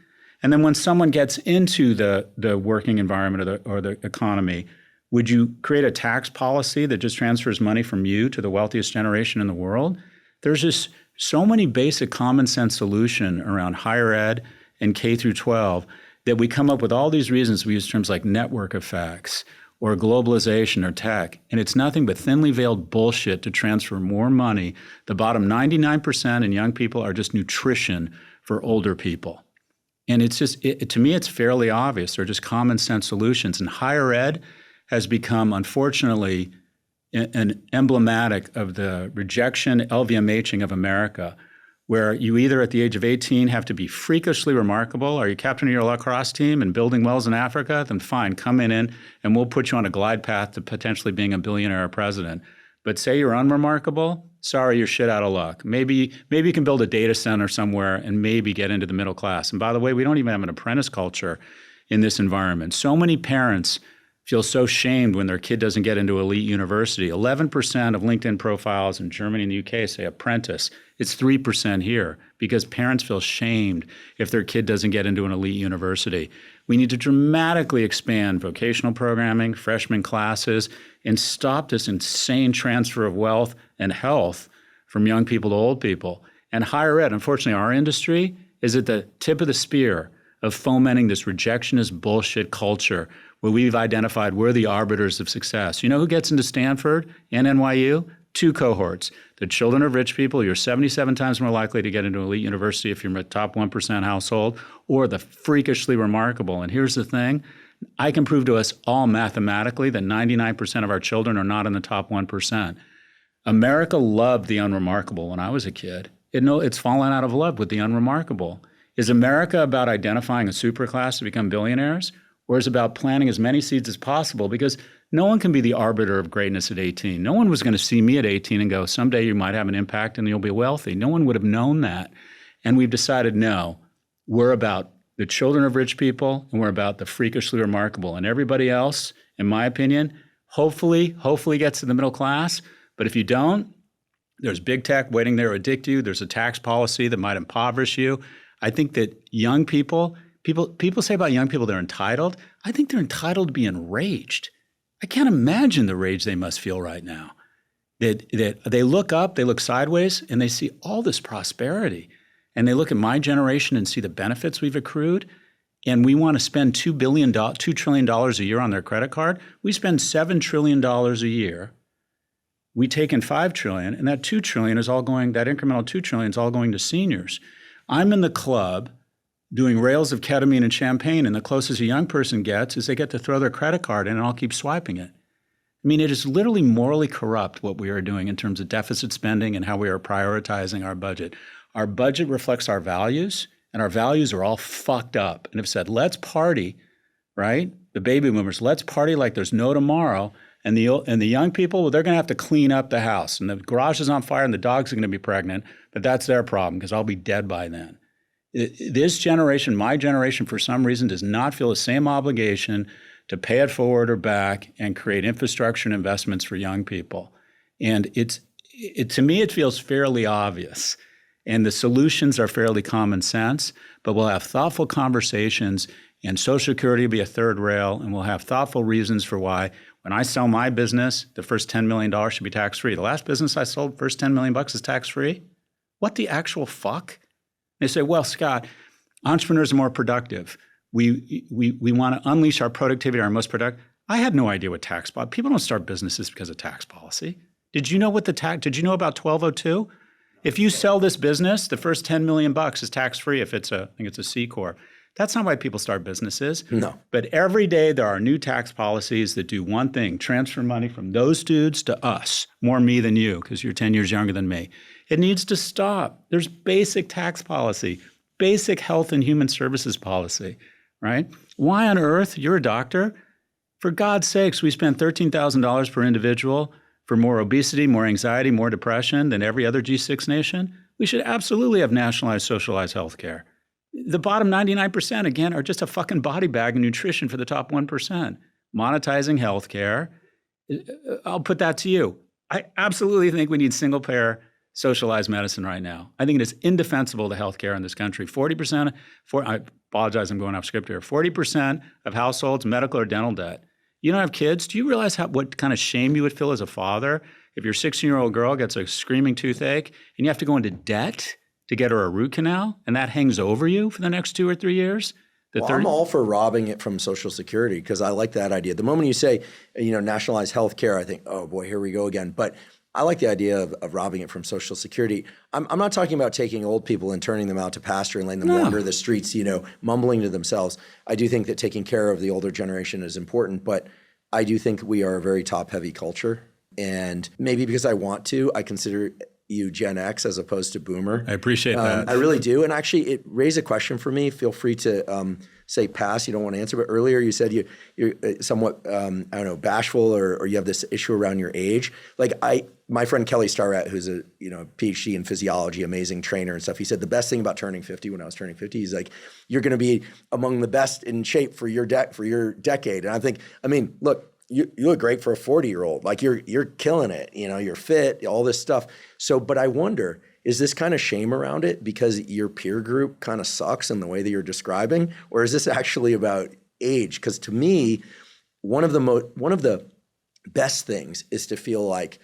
And then when someone gets into the working environment or the economy, would you create a tax policy that just transfers money from you to the wealthiest generation in the world? There's just so many basic common sense solution around higher ed and K through 12 that we come up with all these reasons. We use terms like network effects or globalization or tech. And it's nothing but thinly veiled bullshit to transfer more money. The bottom 99% in young people are just nutrition for older people. And it's just, to me, it's fairly obvious. They're just common sense solutions. And higher ed has become, unfortunately, an emblematic of the rejection, LVMHing of America, where you either at the age of 18 have to be freakishly remarkable. Are you captain of your lacrosse team and building wells in Africa? Then fine, come in and we'll put you on a glide path to potentially being a billionaire or president. But say you're unremarkable, sorry, you're shit out of luck. Maybe you can build a data center somewhere and maybe get into the middle class. And by the way, we don't even have an apprentice culture in this environment. So many parents feel so shamed when their kid doesn't get into elite university. 11% of LinkedIn profiles in Germany and the UK say apprentice. It's 3% here because parents feel shamed if their kid doesn't get into an elite university. We need to dramatically expand vocational programming, freshman classes, and stop this insane transfer of wealth and health from young people to old people. And higher ed, unfortunately, our industry is at the tip of the spear of fomenting this rejectionist bullshit culture where we've identified we're the arbiters of success. You know who gets into Stanford and NYU? Two cohorts. The children of rich people, you're 77 times more likely to get into an elite university if you're a top 1% household, or the freakishly remarkable. And here's the thing. I can prove to us all mathematically that 99% of our children are not in the top 1%. America loved the unremarkable when I was a kid. It's fallen out of love with the unremarkable. Is America about identifying a superclass to become billionaires? Or is it about planting as many seeds as possible? Because no one can be the arbiter of greatness at 18. No one was going to see me at 18 and go, someday you might have an impact and you'll be wealthy. No one would have known that. And we've decided, no, we're about the children of rich people and we're about the freakishly remarkable. And everybody else, in my opinion, hopefully gets to the middle class. But if you don't, there's big tech waiting there to addict you. There's a tax policy that might impoverish you. I think that young people say about young people they're entitled. I think they're entitled to be enraged. I can't imagine the rage they must feel right now. That they look up, they look sideways, and they see all this prosperity. And they look at my generation and see the benefits we've accrued. And we want to spend $2 trillion a year on their credit card. We spend $7 trillion a year. We take in $5 trillion, and that $2 trillion is all going, that incremental $2 trillion is all going to seniors. I'm in the club doing rails of ketamine and champagne, and the closest a young person gets is they get to throw their credit card in and I'll keep swiping it. I mean, it is literally morally corrupt what we are doing in terms of deficit spending and how we are prioritizing our budget. Our budget reflects our values, and our values are all fucked up and have said, let's party, right? The baby boomers, let's party like there's no tomorrow. And the young people, well, they're going to have to clean up the house, and the garage is on fire and the dogs are going to be pregnant, but that's their problem because I'll be dead by then. This generation, my generation, for some reason, does not feel the same obligation to pay it forward or back and create infrastructure and investments for young people. And to me, it feels fairly obvious. And the solutions are fairly common sense, but we'll have thoughtful conversations, and Social Security will be a third rail, and we'll have thoughtful reasons for why. When I sell my business, the first $10 million should be tax-free. The last business I sold, first $10 million is tax-free. What the actual fuck? They say, well, Scott, entrepreneurs are more productive. We want to unleash our productivity, our most productive. I had no idea what tax policy. People don't start businesses because of tax policy. Did you know did you know about 1202? If you sell this business, the first $10 million is tax-free if I think it's a C Corp. That's not why people start businesses. No. But every day there are new tax policies that do one thing, transfer money from those dudes to us, more me than you, because you're 10 years younger than me. It needs to stop. There's basic tax policy, basic health and human services policy, right? Why on earth, you're a doctor? For God's sakes, we spend $13,000 per individual for more obesity, more anxiety, more depression than every other G6 nation. We should absolutely have nationalized, socialized health care. The bottom 99%, again, are just a fucking body bag of nutrition for the top 1%. Monetizing healthcare, I'll put that to you. I absolutely think we need single-payer socialized medicine right now. I think it is indefensible to healthcare in this country. 40%, I apologize, I'm going off script here. 40% of households, medical or dental debt. You don't have kids? Do you realize what kind of shame you would feel as a father if your 16-year-old girl gets a screaming toothache and you have to go into debt to get her a root canal, and that hangs over you for the next 2 or 3 years? Well, I'm all for robbing it from Social Security because I like that idea. The moment you say, nationalize healthcare, I think, oh boy, here we go again. But I like the idea of robbing it from Social Security. I'm not talking about taking old people and turning them out to pasture and letting them wander the streets, mumbling to themselves. I do think that taking care of the older generation is important, but I do think we are a very top-heavy culture. And maybe because I want to, I consider you Gen X as opposed to Boomer. I appreciate that. I really do. And actually, it raised a question for me. Feel free to say pass. You don't want to answer. But earlier you said you're somewhat, bashful or you have this issue around your age. Like my friend Kelly Starrett, who's a PhD in physiology, amazing trainer and stuff. He said the best thing about turning 50 when I was turning 50, he's like, you're going to be among the best in shape for your decade. And I think, look, you look great for a 40-year-old. Like you're killing it. You're fit, all this stuff. So, but I wonder, is this kind of shame around it because your peer group kind of sucks in the way that you're describing, or is this actually about age? Because to me, one of the best things is to feel like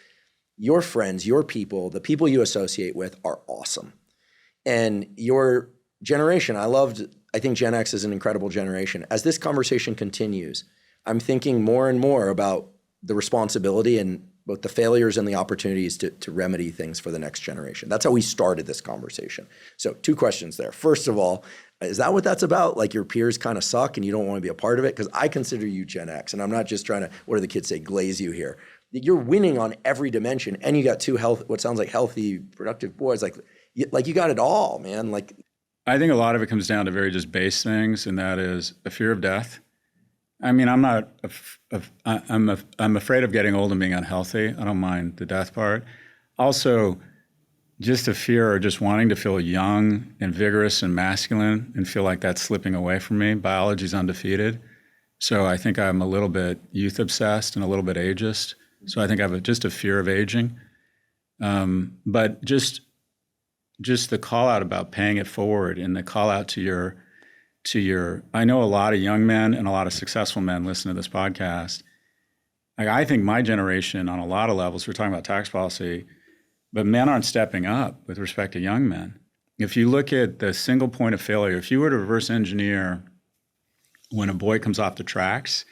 your friends, your people, the people you associate with are awesome, and your generation. I think Gen X is an incredible generation. As this conversation continues, I'm thinking more and more about the responsibility and both the failures and the opportunities to remedy things for the next generation. That's how we started this conversation. So 2 questions there. First of all, is that what that's about? Like your peers kind of suck and you don't want to be a part of it? Because I consider you Gen X, and I'm not just trying to, what do the kids say, glaze you here. You're winning on every dimension, and you got 2 what sounds like healthy, productive boys. Like you got it all, man. Like I think a lot of it comes down to very just base things, and that is a fear of death. I'm afraid of getting old and being unhealthy. I don't mind the death part. Also, just a fear or just wanting to feel young and vigorous and masculine and feel like that's slipping away from me. Biology's undefeated. So I think I'm a little bit youth obsessed and a little bit ageist. So I think I have just a fear of aging. But just the call out about paying it forward and the call out to your, I know a lot of young men and a lot of successful men listen to this podcast. Like, I think my generation on a lot of levels, we're talking about tax policy, but men aren't stepping up with respect to young men. If you look at the single point of failure, if you were to reverse engineer when a boy comes off the tracks,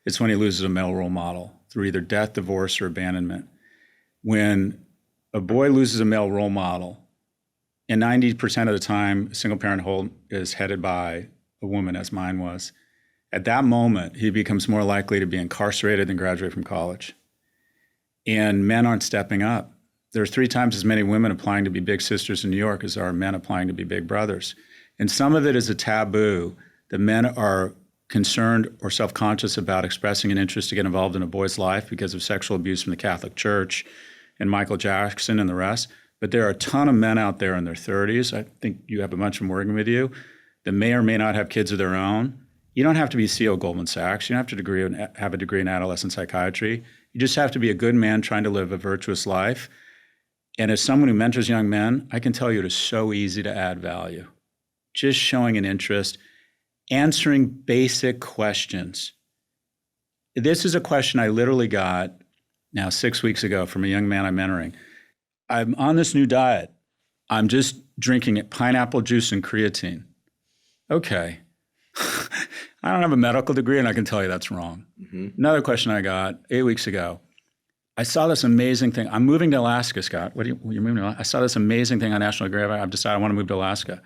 it's when he loses a male role model through either death, divorce, or abandonment. When a boy loses a male role model, and 90% of the time, a single parent home is headed by a woman, as mine was, at that moment, he becomes more likely to be incarcerated than graduate from college. And men aren't stepping up. There's 3 times as many women applying to be big sisters in New York as there are men applying to be big brothers. And some of it is a taboo that men are concerned or self-conscious about expressing an interest to get involved in a boy's life because of sexual abuse from the Catholic Church and Michael Jackson and the rest. But there are a ton of men out there in their 30s. I think you have a bunch of them working with you that may or may not have kids of their own. You don't have to be CEO of Goldman Sachs. You don't have to have a degree in adolescent psychiatry. You just have to be a good man trying to live a virtuous life. And as someone who mentors young men, I can tell you it is so easy to add value. Just showing an interest, answering basic questions. This is a question I literally got now 6 weeks ago from a young man I'm mentoring. I'm on this new diet. I'm just drinking pineapple juice and creatine. Okay. I don't have a medical degree, and I can tell you that's wrong. Mm-hmm. Another question I got 8 weeks ago. I saw this amazing thing. I'm moving to Alaska, Scott. You're moving to Alaska? I saw this amazing thing on National Geographic. I've decided I want to move to Alaska.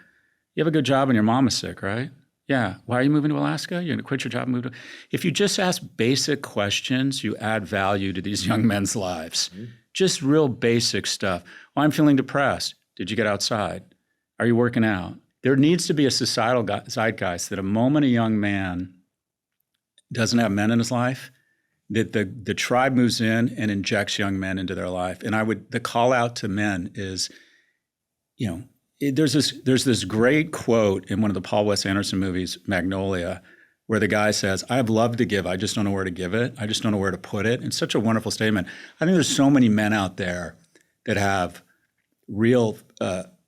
You have a good job and your mom is sick, right? Yeah. Why are you moving to Alaska? You're going to quit your job and move to... If you just ask basic questions, you add value to these young men's lives. Mm-hmm. Just real basic stuff. Well, I'm feeling depressed. Did you get outside? Are you working out? There needs to be a societal zeitgeist that a moment a young man doesn't have men in his life, that the tribe moves in and injects young men into their life. And the call out to men is, there's this great quote in one of the Paul Wes Anderson movies, Magnolia, where the guy says, I have love to give, I just don't know where to give it. I just don't know where to put it. It's such a wonderful statement. I think there's so many men out there that have real,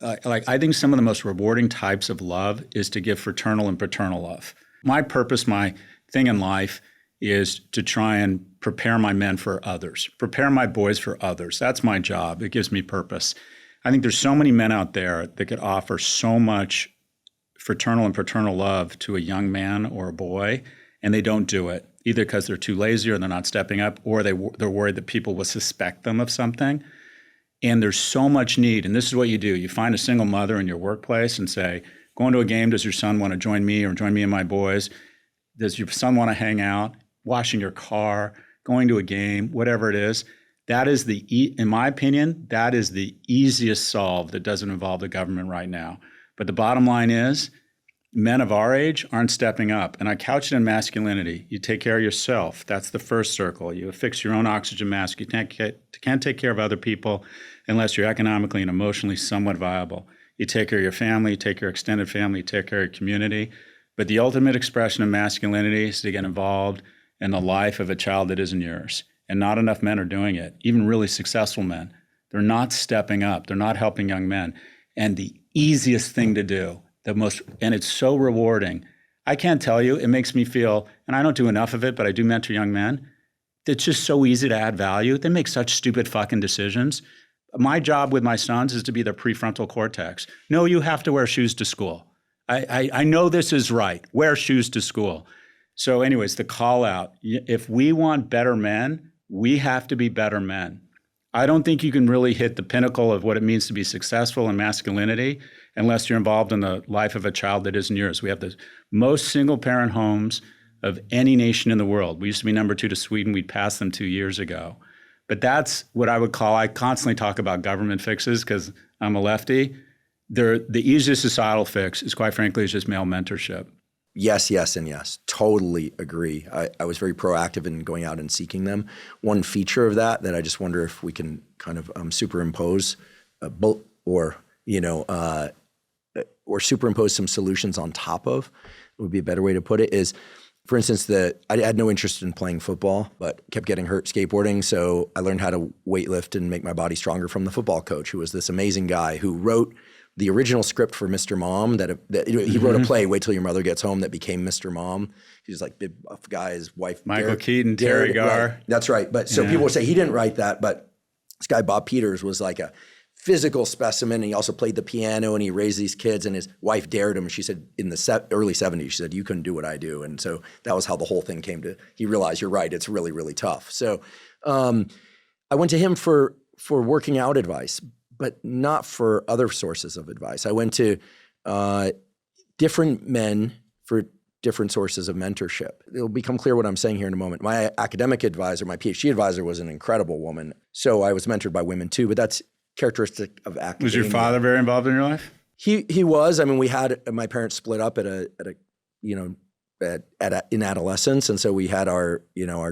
I think some of the most rewarding types of love is to give fraternal and paternal love. My purpose, my thing in life is to try and prepare my men for others, prepare my boys for others. That's my job. It gives me purpose. I think there's so many men out there that could offer so much fraternal and paternal love to a young man or a boy, and they don't do it, either because they're too lazy or they're not stepping up, or they're worried that people will suspect them of something. And there's so much need. And this is what you do. You find a single mother in your workplace and say, going to a game, does your son want to join me or join me and my boys? Does your son want to hang out? Washing your car, going to a game, whatever it is. That is in my opinion, that is the easiest solve that doesn't involve the government right now. But the bottom line is, men of our age aren't stepping up. And I couch it in masculinity. You take care of yourself. That's the first circle. You affix your own oxygen mask. You can't take care of other people unless you're economically and emotionally somewhat viable. You take care of your family, you take care of your extended family, you take care of your community. But the ultimate expression of masculinity is to get involved in the life of a child that isn't yours. And not enough men are doing it, even really successful men. They're not stepping up. They're not helping young men. And the easiest thing to do, and it's so rewarding. I can't tell you, it makes me feel, and I don't do enough of it, but I do mentor young men. It's just so easy to add value. They make such stupid fucking decisions. My job with my sons is to be their prefrontal cortex. No, you have to wear shoes to school. I know this is right. Wear shoes to school. So anyways, the call out, if we want better men, we have to be better men. I don't think you can really hit the pinnacle of what it means to be successful in masculinity unless you're involved in the life of a child that isn't yours. We have the most single-parent homes of any nation in the world. We used to be number 2 to Sweden. We passed them 2 years ago. But that's what I would call, I constantly talk about government fixes because I'm a lefty. The easiest societal fix is, quite frankly, is just male mentorship. Yes, yes, and yes. Totally agree. I was very proactive in going out and seeking them. One feature of that I just wonder if we can kind of superimpose or superimpose some solutions on top of, would be a better way to put it, is, for instance, I had no interest in playing football, but kept getting hurt skateboarding. So I learned how to weightlift and make my body stronger from the football coach, who was this amazing guy who wrote the original script for Mr. Mom. He wrote a play, Wait Till Your Mother Gets Home, that became Mr. Mom. He's like big buff guy, his wife. Michael Keaton, Terry Garr. Right. That's right. But so people would say he didn't write that, but this guy, Bob Peters, was like a physical specimen. And he also played the piano and he raised these kids, and his wife dared him. She said in the early 70s, she said, you couldn't do what I do. And so that was how the whole thing came to, he realized, you're right, it's really, really tough. So I went to him for working out advice, but not for other sources of advice. I went to different men for different sources of mentorship. It'll become clear what I'm saying here in a moment. My academic advisor, my PhD advisor, was an incredible woman. So I was mentored by women too, but that's characteristic of academia. Was your father very involved in your life? He was. I mean, we had, my parents split up in adolescence. And so we had our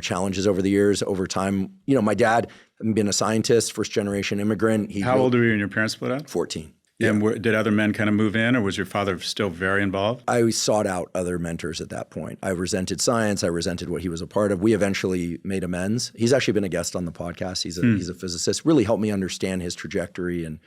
challenges over the years. Over time, my dad, having been a scientist, first generation immigrant. How old were you when your parents split up? 14. Yeah. And did other men kind of move in, or was your father still very involved? I sought out other mentors at that point. I resented science. I resented what he was a part of. We eventually made amends. He's actually been a guest on the podcast. He's a physicist. Really helped me understand his trajectory, and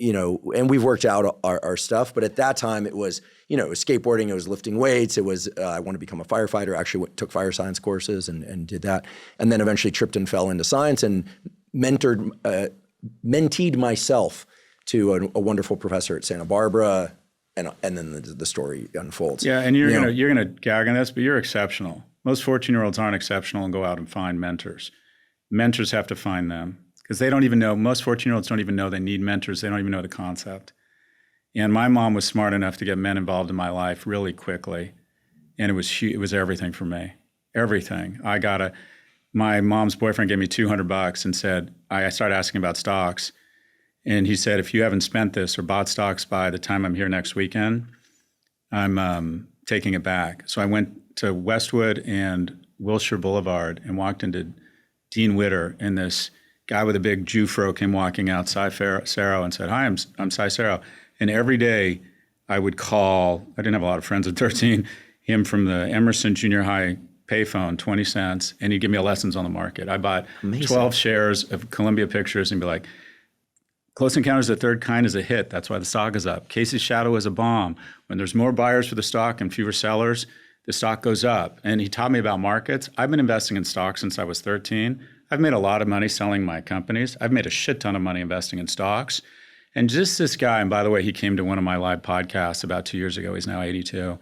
and we've worked out our stuff. But at that time, it was it was skateboarding. It was lifting weights. It was I wanted to become a firefighter. Actually took fire science courses and did that, and then eventually tripped and fell into science and menteed myself to a wonderful professor at Santa Barbara, and then the story unfolds. Yeah, and you're gonna gag on this, but you're exceptional. Most 14-year-olds aren't exceptional and go out and find mentors. Mentors have to find them because they don't even know. Most 14-year-olds don't even know they need mentors. They don't even know the concept. And my mom was smart enough to get men involved in my life really quickly, and it was everything for me. Everything. My mom's boyfriend gave me $200 and said, I started asking about stocks. And he said, if you haven't spent this or bought stocks by the time I'm here next weekend, I'm taking it back. So I went to Westwood and Wilshire Boulevard and walked into Dean Witter, and this guy with a big Jew fro came walking out, Cy Saro, and said, hi, I'm Cy Saro. And every day I would call, I didn't have a lot of friends at 13, him from the Emerson Junior High payphone, 20 cents, and he'd give me lessons on the market. I bought 12 shares of Columbia Pictures and be like, Close Encounters of the Third Kind is a hit. That's why the stock is up. Casey's Shadow is a bomb. When there's more buyers for the stock and fewer sellers, the stock goes up. And he taught me about markets. I've been investing in stocks since I was 13. I've made a lot of money selling my companies. I've made a shit ton of money investing in stocks. And just this guy, and by the way, he came to one of my live podcasts about 2 years ago. He's now 82.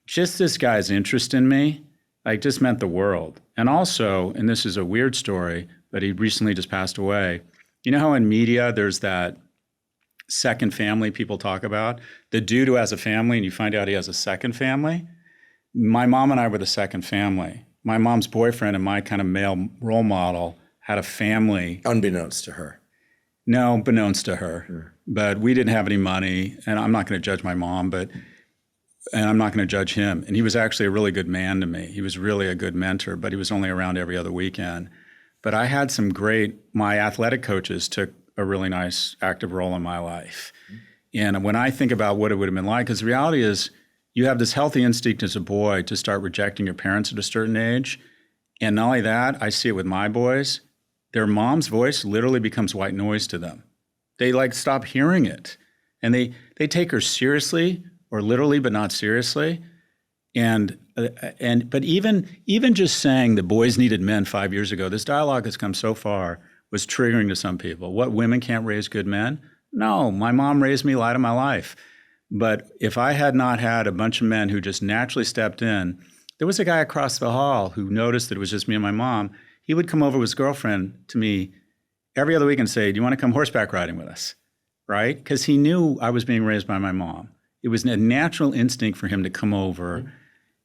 Just this guy's interest in me, like, just meant the world. And also, and this is a weird story, but he recently just passed away. You know how in media there's that second family people talk about? The dude who has a family and you find out he has a second family? My mom and I were the second family. My mom's boyfriend and my kind of male role model had a family. Unbeknownst to her. No, beknownst to her. Sure. But we didn't have any money, and I'm not going to judge my mom, and I'm not going to judge him. And he was actually a really good man to me. He was really a good mentor, but he was only around every other weekend. But I had my athletic coaches took a really nice active role in my life. And when I think about what it would have been like, because the reality is you have this healthy instinct as a boy to start rejecting your parents at a certain age. And not only that, I see it with my boys. Their mom's voice literally becomes white noise to them. They stop hearing it. And they take her seriously, or literally, but not seriously. But even just saying the boys needed men 5 years ago, this dialogue has come so far, was triggering to some people. What, women can't raise good men? No, my mom raised me light of my life. But if I had not had a bunch of men who just naturally stepped in, there was a guy across the hall who noticed that it was just me and my mom. He would come over with his girlfriend to me every other week and say, do you want to come horseback riding with us? Right? Because he knew I was being raised by my mom. It was a natural instinct for him to come over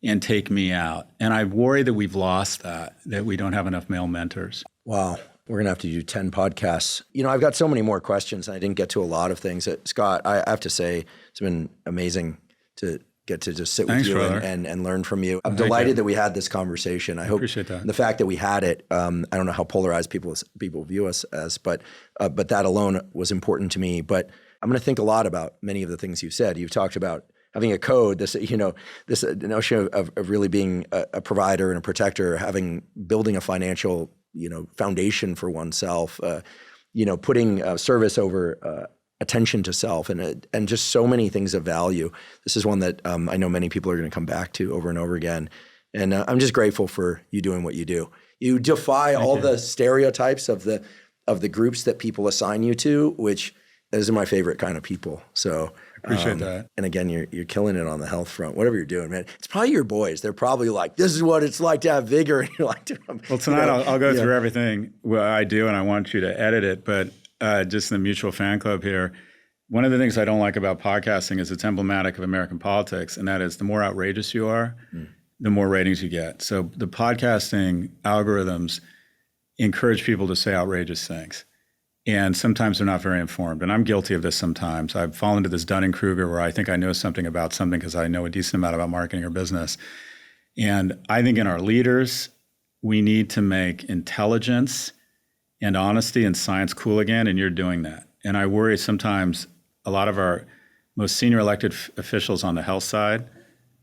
and take me out. And I worry that we've lost that we don't have enough male mentors. Wow. We're going to have to do 10 podcasts. I've got so many more questions, and I didn't get to a lot of things. Scott, I have to say, it's been amazing to get to just sit with you and learn from you. I'm delighted that we had this conversation. I hope appreciate that. The fact that we had it, I don't know how polarized people view us as, but that alone was important to me. But I'm going to think a lot about many of the things you've said. You've talked about having a code, this notion of really being a provider and a protector, building a financial foundation for oneself, putting service over attention to self, and just so many things of value. This is one that I know many people are going to come back to over and over again. And I'm just grateful for you doing what you do. You defy all the stereotypes of the groups that people assign you to, which those are my favorite kind of people. So appreciate that. And again, you're killing it on the health front. Whatever you're doing, man. It's probably your boys. They're probably like, this is what it's like to have vigor. And you're like, well, tonight I'll go through everything I do, and I want you to edit it. But just the mutual fan club here, one of the things I don't like about podcasting is it's emblematic of American politics, and that is the more outrageous you are, the more ratings you get. So the podcasting algorithms encourage people to say outrageous things. And sometimes they're not very informed. And I'm guilty of this sometimes. I've fallen into this Dunning-Kruger where I think I know something about something because I know a decent amount about marketing or business. And I think in our leaders, we need to make intelligence and honesty and science cool again, and you're doing that. And I worry sometimes a lot of our most senior elected officials on the health side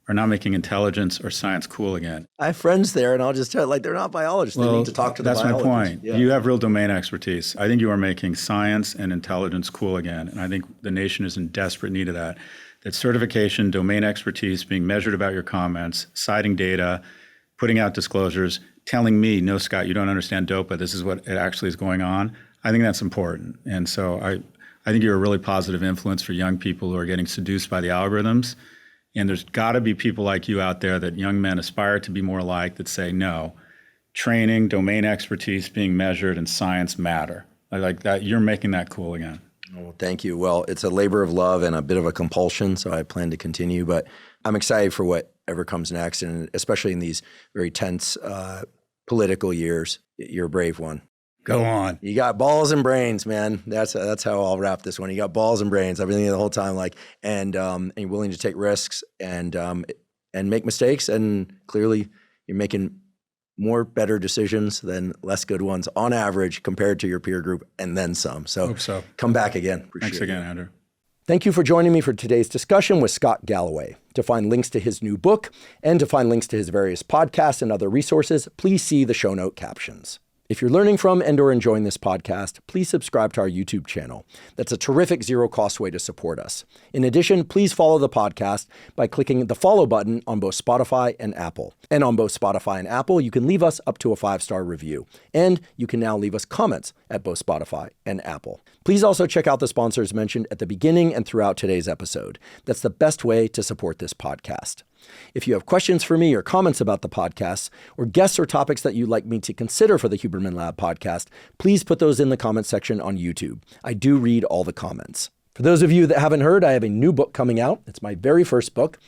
are not making intelligence or science cool again. I have friends there, and I'll just tell you, they're not biologists. They need to talk to the biologists. That's my point. Yeah. You have real domain expertise. I think you are making science and intelligence cool again, and I think the nation is in desperate need of that. That certification, domain expertise, being measured about your comments, citing data, putting out disclosures, telling me, no, Scott, you don't understand DOPA. This is what it actually is going on. I think that's important. And so I think you're a really positive influence for young people who are getting seduced by the algorithms. And there's got to be people like you out there that young men aspire to be more like, that say, no, training, domain expertise being measured, and science matter. I like that. You're making that cool again. Well, thank you. Well, it's a labor of love and a bit of a compulsion, so I plan to continue. But I'm excited for whatever comes next, and especially in these very tense political years. You're a brave one. Go on. You got balls and brains, man. That's how I'll wrap this one. You got balls and brains. I've been thinking the whole time, and you're willing to take risks and make mistakes. And clearly, you're making more better decisions than less good ones on average compared to your peer group, and then some. So, hope so. Come back again. Thanks again, Andrew. Thank you for joining me for today's discussion with Scott Galloway. To find links to his new book and to find links to his various podcasts and other resources, please see the show note captions. If you're learning from and or enjoying this podcast, please subscribe to our YouTube channel. That's a terrific zero-cost way to support us. In addition, please follow the podcast by clicking the follow button on both Spotify and Apple. And on both Spotify and Apple, you can leave us up to a 5-star review. And you can now leave us comments at both Spotify and Apple. Please also check out the sponsors mentioned at the beginning and throughout today's episode. That's the best way to support this podcast. If you have questions for me or comments about the podcast, or guests or topics that you'd like me to consider for the Huberman Lab podcast, please put those in the comments section on YouTube. I do read all the comments. For those of you that haven't heard, I have a new book coming out. It's my very first book.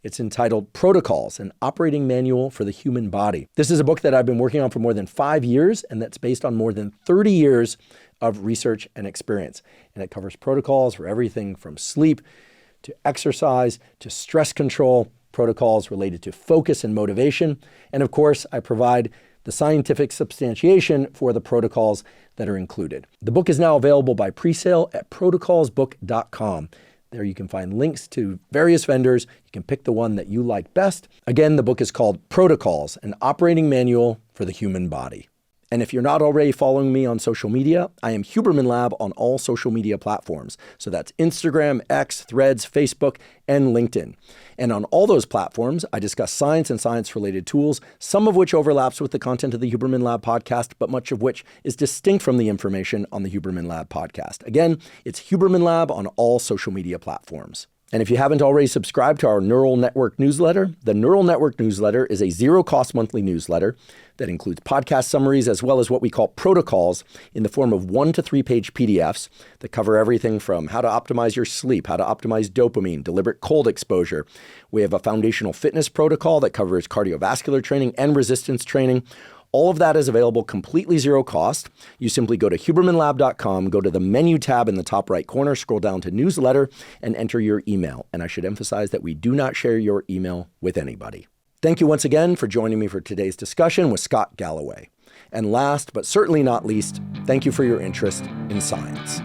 It's entitled Protocols, an Operating Manual for the Human Body. This is a book that I've been working on for more than 5 years, and that's based on more than 30 years of research and experience. And it covers protocols for everything from sleep to exercise to stress control, protocols related to focus and motivation. And of course, I provide the scientific substantiation for the protocols that are included. The book is now available by pre-sale at protocolsbook.com. There you can find links to various vendors. You can pick the one that you like best. Again, the book is called Protocols, an Operating Manual for the Human Body. And if you're not already following me on social media, I am Huberman Lab on all social media platforms. So that's Instagram, X, Threads, Facebook, and LinkedIn. And on all those platforms, I discuss science and science-related tools, some of which overlaps with the content of the Huberman Lab podcast, but much of which is distinct from the information on the Huberman Lab podcast. Again, it's Huberman Lab on all social media platforms. And if you haven't already subscribed to our Neural Network newsletter, the Neural Network newsletter is a zero-cost monthly newsletter that includes podcast summaries as well as what we call protocols in the form of 1 to 3 page PDFs that cover everything from how to optimize your sleep, how to optimize dopamine, deliberate cold exposure. We have a foundational fitness protocol that covers cardiovascular training and resistance training. All of that is available completely zero cost. You simply go to hubermanlab.com, go to the menu tab in the top right corner, scroll down to newsletter, and enter your email. And I should emphasize that we do not share your email with anybody. Thank you once again for joining me for today's discussion with Scott Galloway. And last, but certainly not least, thank you for your interest in science.